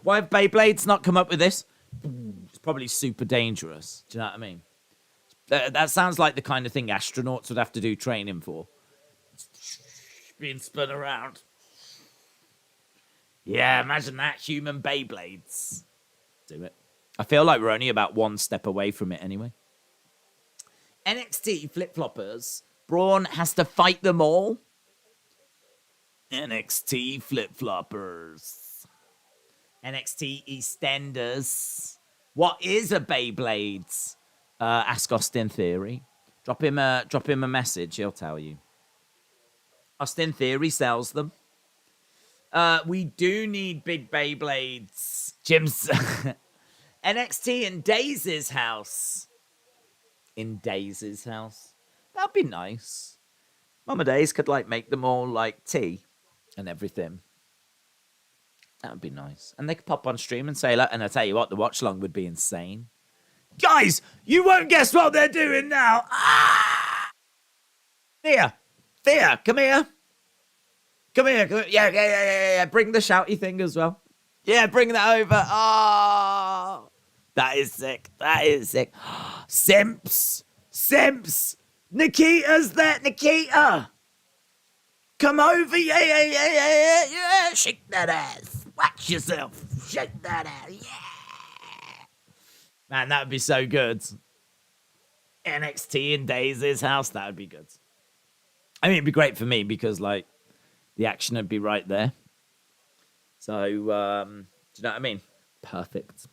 Why have Beyblades not come up with this? It's probably super dangerous. Do you know what I mean? That sounds like the kind of thing astronauts would have to do training for. Being spun around. Yeah, imagine that. Human Beyblades. Do it. I feel like we're only about one step away from it anyway. NXT flip-floppers. Braun has to fight them all. NXT flip-floppers. NXT EastEnders. What is a Beyblade? Ask Austin Theory. Drop him a message. He'll tell you. Austin Theory sells them. We do need big Beyblades. Jim's NXT in Daze's house. In Daze's house. That'd be nice. Mama Daze could like make them all like tea and everything. That would be nice. And they could pop on stream and say, and I tell you what, the watch long would be insane. Guys, you won't guess what they're doing now. Ah! Thea, come here. Come here. Yeah. Bring the shouty thing as well. Yeah, bring that over. Oh, that is sick. Simps. Nikita's there. Nikita. Come over. Yeah. Shake that ass. Watch yourself. Shake that ass. Yeah. Man, that would be so good. NXT in Daisy's house. That would be good. I mean, it'd be great for me because, like, the action would be right there. So, do you know what I mean? Perfect.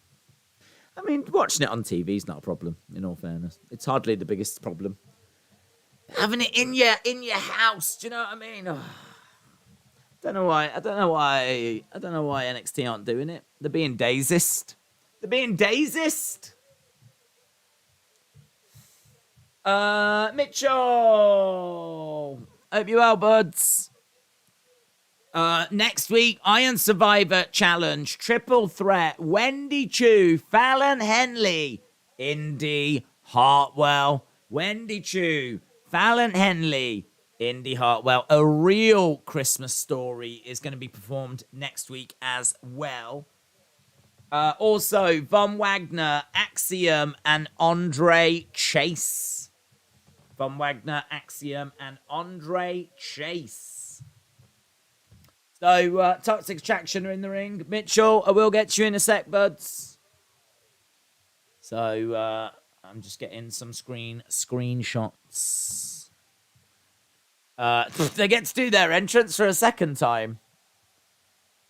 I mean, watching it on TV is not a problem, in all fairness. It's hardly the biggest problem. Having it in your house, do you know what I mean? Oh. I don't know why NXT aren't doing it. They're being Dazist. Mitchell. Hope you well, buds. Next week, Iron Survivor Challenge, Triple Threat, Wendy Chu, Fallon Henley, Indy Hartwell. Wendy Chu, Fallon Henley, Indy Hartwell. A real Christmas story is going to be performed next week as well. Also, Von Wagner, Axiom, and Andre Chase. Von Wagner, Axiom, and Andre Chase. So, Toxic Attraction are in the ring. Mitchell, I will get you in a sec, buds. So, I'm just getting some screenshots. They get to do their entrance for a second time.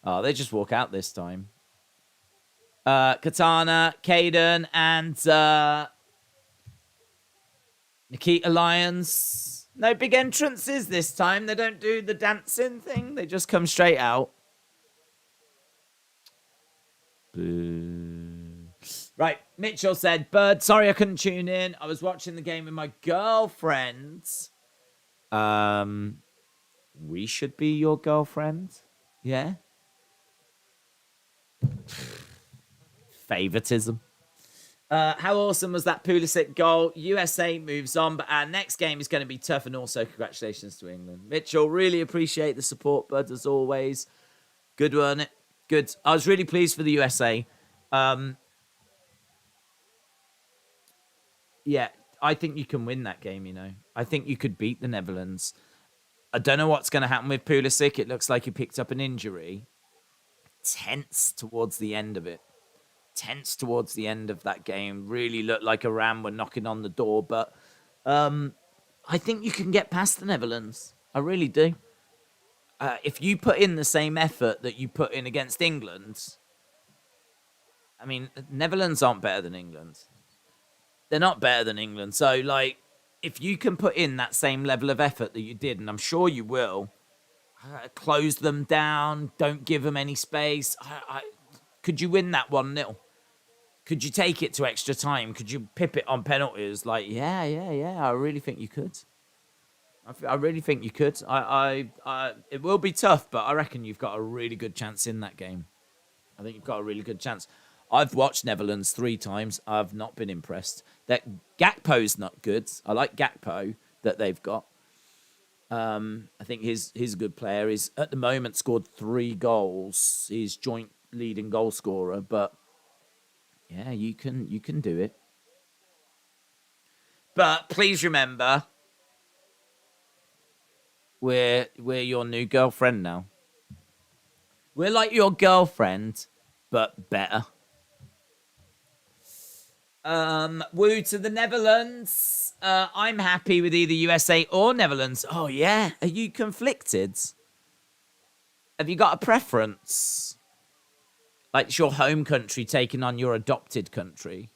Oh, they just walk out this time. Katana, Caden, and Nikita Lyons. No big entrances this time. They don't do the dancing thing. They just come straight out. Boo. Right, Mitchell said, Bird, sorry I couldn't tune in. I was watching the game with my girlfriend. We should be your girlfriend. Yeah? Favoritism. How awesome was that Pulisic goal? USA moves on, but our next game is going to be tough, and also congratulations to England. Mitchell, really appreciate the support, bud, as always. Good one. Good. I was really pleased for the USA. Yeah, I think you can win that game, you know. I think you could beat the Netherlands. I don't know what's going to happen with Pulisic. It looks like he picked up an injury. Tense towards the end of it. Tense towards the end of that game. Really looked like Iran were knocking on the door. But I think you can get past the Netherlands. I really do. If you put in the same effort that you put in against England, I mean, Netherlands aren't better than England. They're not better than England. So, like, if you can put in that same level of effort that you did, and I'm sure you will, close them down, don't give them any space. Could you win that 1-0? Could you take it to extra time? Could you pip it on penalties? Like, yeah. I really think you could. I really think you could. It will be tough, but I reckon you've got a really good chance in that game. I think you've got a really good chance. I've watched Netherlands 3 times. I've not been impressed. That Gakpo's not good. I like Gakpo that they've got. I think he's a good player. He's at the moment scored 3 goals. He's joint leading goal scorer, but yeah, you can do it. But please remember, we're your new girlfriend now. We're like your girlfriend, but better. Woo to the Netherlands. I'm happy with either USA or Netherlands. Oh, yeah. Are you conflicted? Have you got a preference? Like it's your home country taking on your adopted country?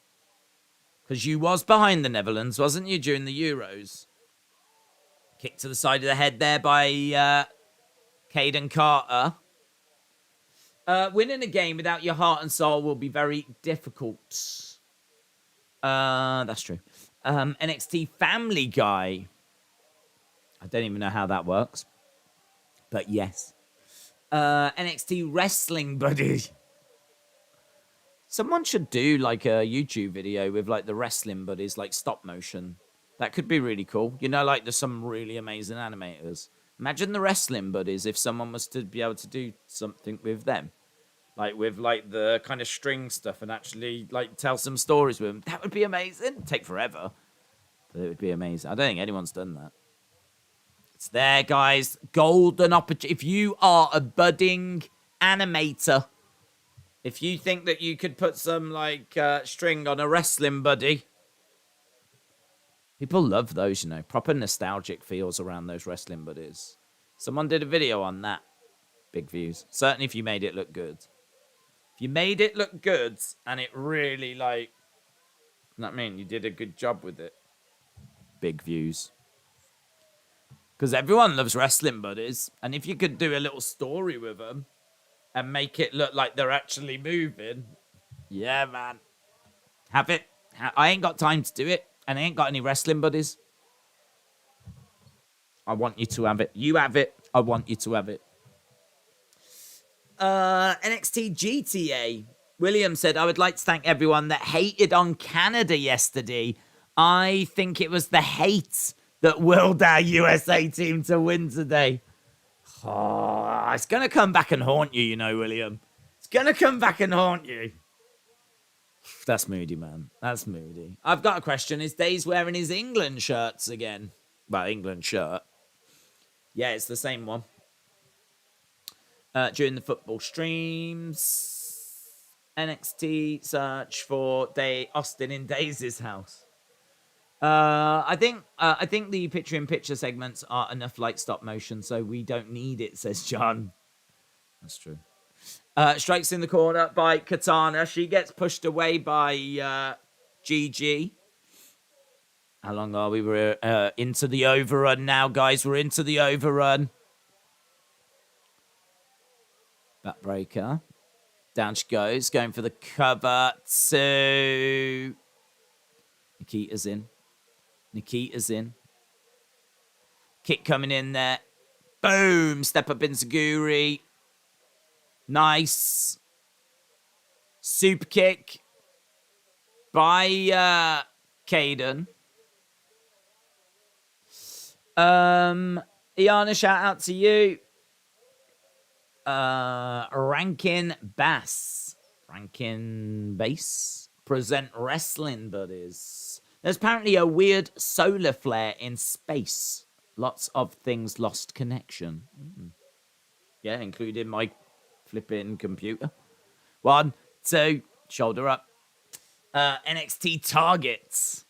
Because you was behind the Netherlands, wasn't you, during the Euros? Kick to the side of the head there by Caden Carter. Winning a game without your heart and soul will be very difficult. That's true. NXT Family Guy. I don't even know how that works. But yes. NXT Wrestling Buddy. Someone should do like a YouTube video with like the wrestling buddies, like stop motion. That could be really cool. You know, like there's some really amazing animators. Imagine the wrestling buddies if someone was to be able to do something with them. Like with like the kind of string stuff and actually like tell some stories with them. That would be amazing. It'd take forever. But it would be amazing. I don't think anyone's done that. It's there, guys. Golden opportunity. If you are a budding animator, if you think that you could put some like string on a wrestling buddy, people love those, you know. Proper nostalgic feels around those wrestling buddies. Someone did a video on that. Big views. Certainly if you made it look good. If you made it look good and it really like, you know what I mean? You did a good job with it. Big views. Because everyone loves wrestling buddies. And if you could do a little story with them and make it look like they're actually moving, yeah, man. Have it. I ain't got time to do it. And I ain't got any wrestling buddies. I want you to have it. You have it. I want you to have it. NXT GTA. William said, I would like to thank everyone that hated on Canada yesterday. I think it was the hate that willed our USA team to win today. Oh, it's going to come back and haunt you, you know, William. It's going to come back and haunt you. That's moody, man. That's moody. I've got a question. Is Daze wearing his England shirts again? Well, England shirt. Yeah, it's the same one. During the football streams, NXT search for Austin in Daze's house. I think the picture-in-picture segments are enough like stop motion, so we don't need it, says John. That's true. Strikes in the corner by Katana. She gets pushed away by GG. How long are we? We're into the overrun now, guys. We're into the overrun. Backbreaker. Down she goes. Going for the cover. Two. Nikita's in. Kick coming in there. Boom. Step up Enziguri. Nice. Super kick by Caden. Iana, shout out to you. Rankin Bass present Wrestling Buddies. There's apparently a weird solar flare in space. Lots of things lost connection. Yeah, including my flipping computer. 1, 2, shoulder up. NXT targets.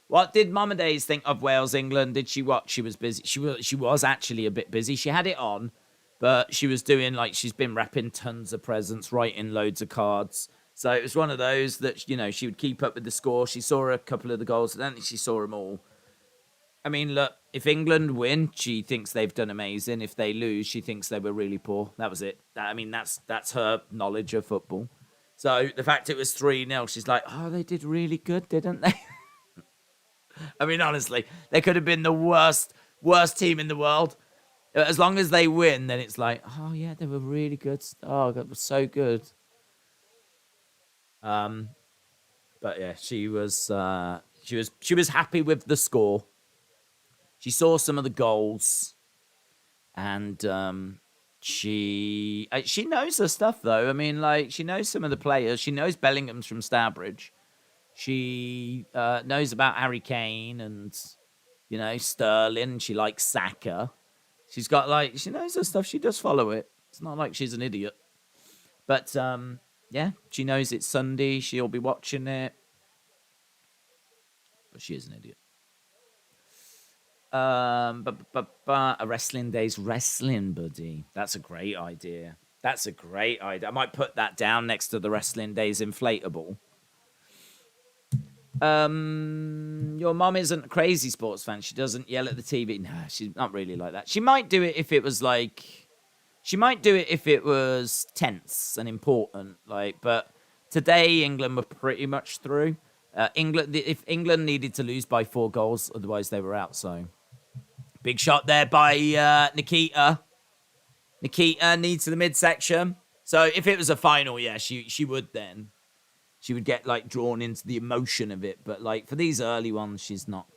What did Mama Daze think of Wales, England? Did she watch? She was busy. She was actually a bit busy. She had it on, but she was doing, like, she's been wrapping tons of presents, writing loads of cards. So it was one of those that, you know, she would keep up with the score. She saw a couple of the goals. I don't think she saw them all. I mean, look, if England win, she thinks they've done amazing. If they lose, she thinks they were really poor. That was it. I mean, that's her knowledge of football. So the fact it was 3-0, she's like, oh, they did really good, didn't they? I mean, honestly, they could have been the worst team in the world. As long as they win, then it's like, oh, yeah, they were really good. Oh, that was so good. But yeah, she was happy with the score. She saw some of the goals, and she knows her stuff though. I mean, like, she knows some of the players. She knows Bellingham's from Stourbridge. She knows about Harry Kane and, you know, Sterling. She likes Saka. She's got, like, she knows her stuff. She does follow it. It's not like she's an idiot. But yeah, she knows it's Sunday. She'll be watching it. But she is an idiot. A Wrestling Daze Wrestling Buddy. That's a great idea. I might put that down next to the Wrestling Daze inflatable. Your mom isn't a crazy sports fan. She doesn't yell at the TV. No, she's not really like that. She might do it if it was like... She might do it if it was tense and important. Like, but today, England were pretty much through. If England needed to lose by 4 goals, otherwise they were out, so... Big shot there by Nikita. Nikita needs to the midsection. So if it was a final, yeah, she would then. She would get, like, drawn into the emotion of it. But, like, for these early ones, she's not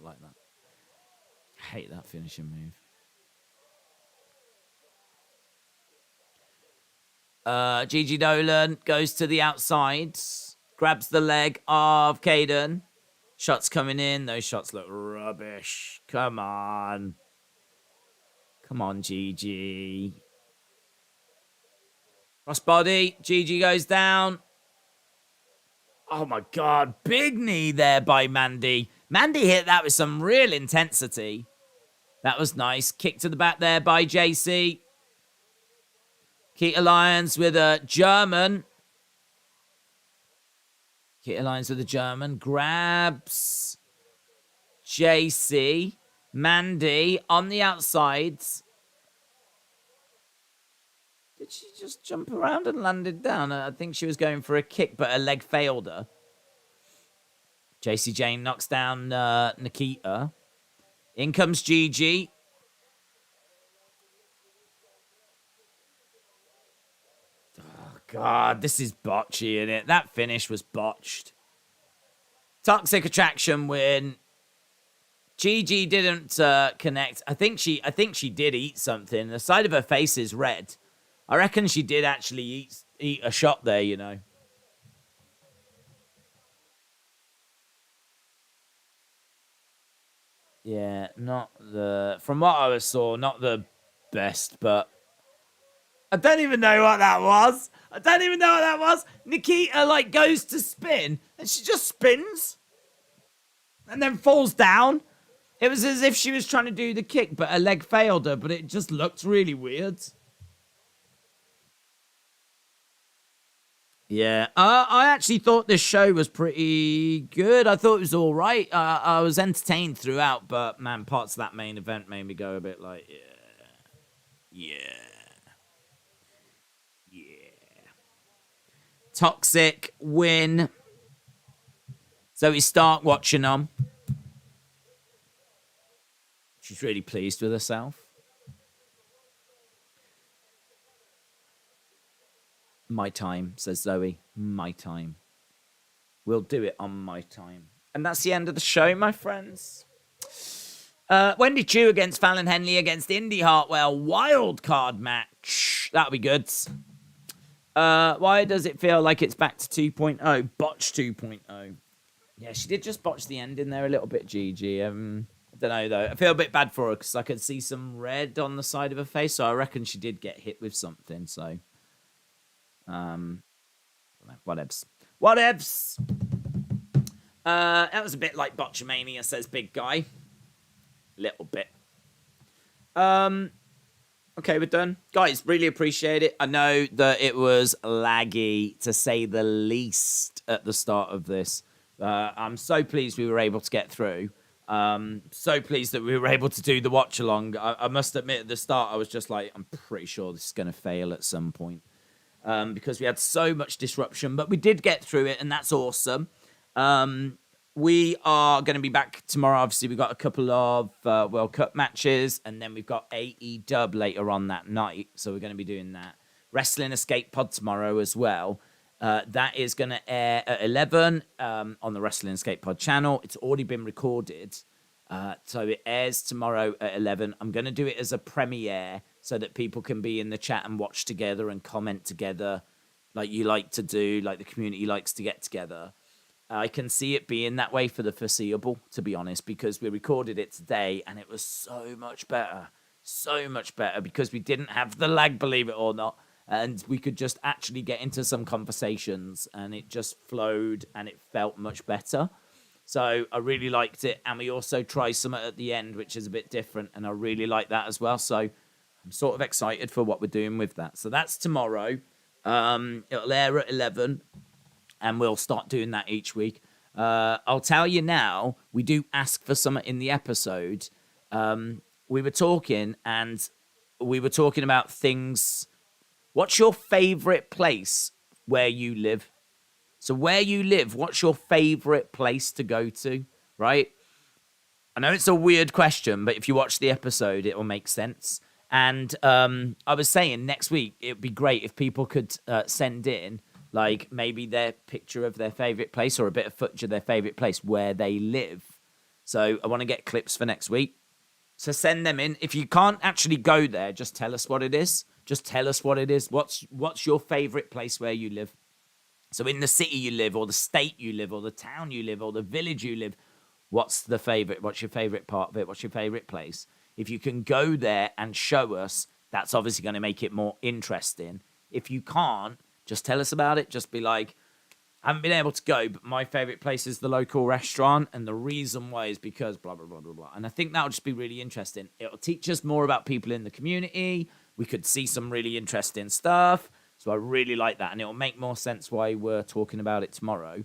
like that. I hate that finishing move. Gigi Dolan goes to the outside. Grabs the leg of Caden. Shots coming in. Those shots look rubbish. Come on. Come on, Gigi. Crossbody. Gigi goes down. Oh, my God. Big knee there by Mandy. Mandy hit that with some real intensity. That was nice. Kick to the back there by JC. Keita Lyons with a German. Keita Lyons with a German. Grabs JC. Mandy on the outsides. Did she just jump around and landed down? I think she was going for a kick, but her leg failed her. JC Jane knocks down Nikita. In comes Gigi. Oh, God, this is botchy, isn't it? That finish was botched. Toxic Attraction win. Gigi didn't connect. I think she did eat something. The side of her face is red. I reckon she did actually eat a shot there, you know. Yeah, not the... From what I saw, not the best, but... I don't even know what that was. Nikita, like, goes to spin, and she just spins. And then falls down. It was as if she was trying to do the kick, but her leg failed her, but it just looked really weird. Yeah, I actually thought this show was pretty good. I thought it was all right. I was entertained throughout, but man, parts of that main event made me go a bit like, yeah. Toxic win. So we start watching them. She's really pleased with herself. My time, says Zoe. My time. We'll do it on my time. And that's the end of the show, my friends. Wendy Chu against Fallon Henley against Indy Hartwell. Wild card match. That'll be good. Why does it feel like it's back to 2.0? Botch 2.0. Yeah, she did just botch the end in there a little bit, Gigi. I don't know, though. I feel a bit bad for her because I could see some red on the side of her face, so I reckon she did get hit with something, so... whatevs. That was a bit like Botchamania, says Big Guy. Little bit. Okay, we're done. Guys, really appreciate it. I know that it was laggy, to say the least, at the start of this. I'm so pleased we were able to get through. So pleased that we were able to do the watch-along. I must admit, at the start, I was just like, I'm pretty sure this is going to fail at some point. Because we had so much disruption, but we did get through it, and that's awesome. We are going to be back tomorrow. Obviously, we've got a couple of World Cup matches, and then we've got AEW later on that night, so we're going to be doing that. Wrestling Escape Pod tomorrow as well. That is going to air at 11 on the Wrestling Escape Pod channel. It's already been recorded, so it airs tomorrow at 11. I'm going to do it as a premiere, so that people can be in the chat and watch together and comment together like you like to do, like the community likes to get together. I can see it being that way for the foreseeable, to be honest, because we recorded it today and it was so much better because we didn't have the lag, believe it or not, and we could just actually get into some conversations and it just flowed and it felt much better. So I really liked it, and we also tried something at the end, which is a bit different, and I really like that as well, so... I'm sort of excited for what we're doing with that. So that's tomorrow. It'll air at 11, and we'll start doing that each week. I'll tell you now, we do ask for something in the episode. We were talking about things. What's your favorite place where you live? So where you live, what's your favorite place to go to, right? I know it's a weird question, but if you watch the episode, it will make sense. And I was saying next week, it would be great if people could send in, like, maybe their picture of their favorite place or a bit of footage of their favorite place where they live. So I want to get clips for next week. So send them in. If you can't actually go there, just tell us what it is. Just tell us what it is. What's your favorite place where you live? So in the city you live, or the state you live, or the town you live, or the village you live, what's the favorite? What's your favorite part of it? What's your favorite place? If you can go there and show us, that's obviously going to make it more interesting. If you can't, just tell us about it. Just be like, I haven't been able to go, but my favorite place is the local restaurant. And the reason why is because blah, blah, blah, blah, blah. And I think that'll just be really interesting. It'll teach us more about people in the community. We could see some really interesting stuff. So I really like that. And it'll make more sense why we're talking about it tomorrow.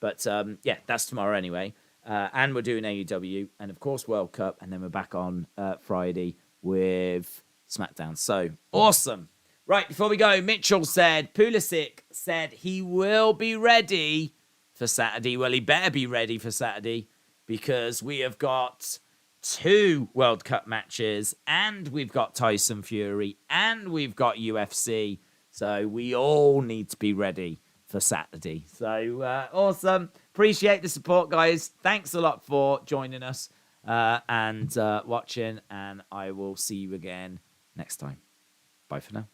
But yeah, that's tomorrow anyway. And we're doing AEW and, of course, World Cup. And then we're back on Friday with SmackDown. So, awesome. Right, before we go, Mitchell said, Pulisic said he will be ready for Saturday. Well, he better be ready for Saturday because we have got 2 World Cup matches and we've got Tyson Fury and we've got UFC. So we all need to be ready for Saturday. So, awesome. Appreciate the support, guys. Thanks a lot for joining us and watching. And I will see you again next time. Bye for now.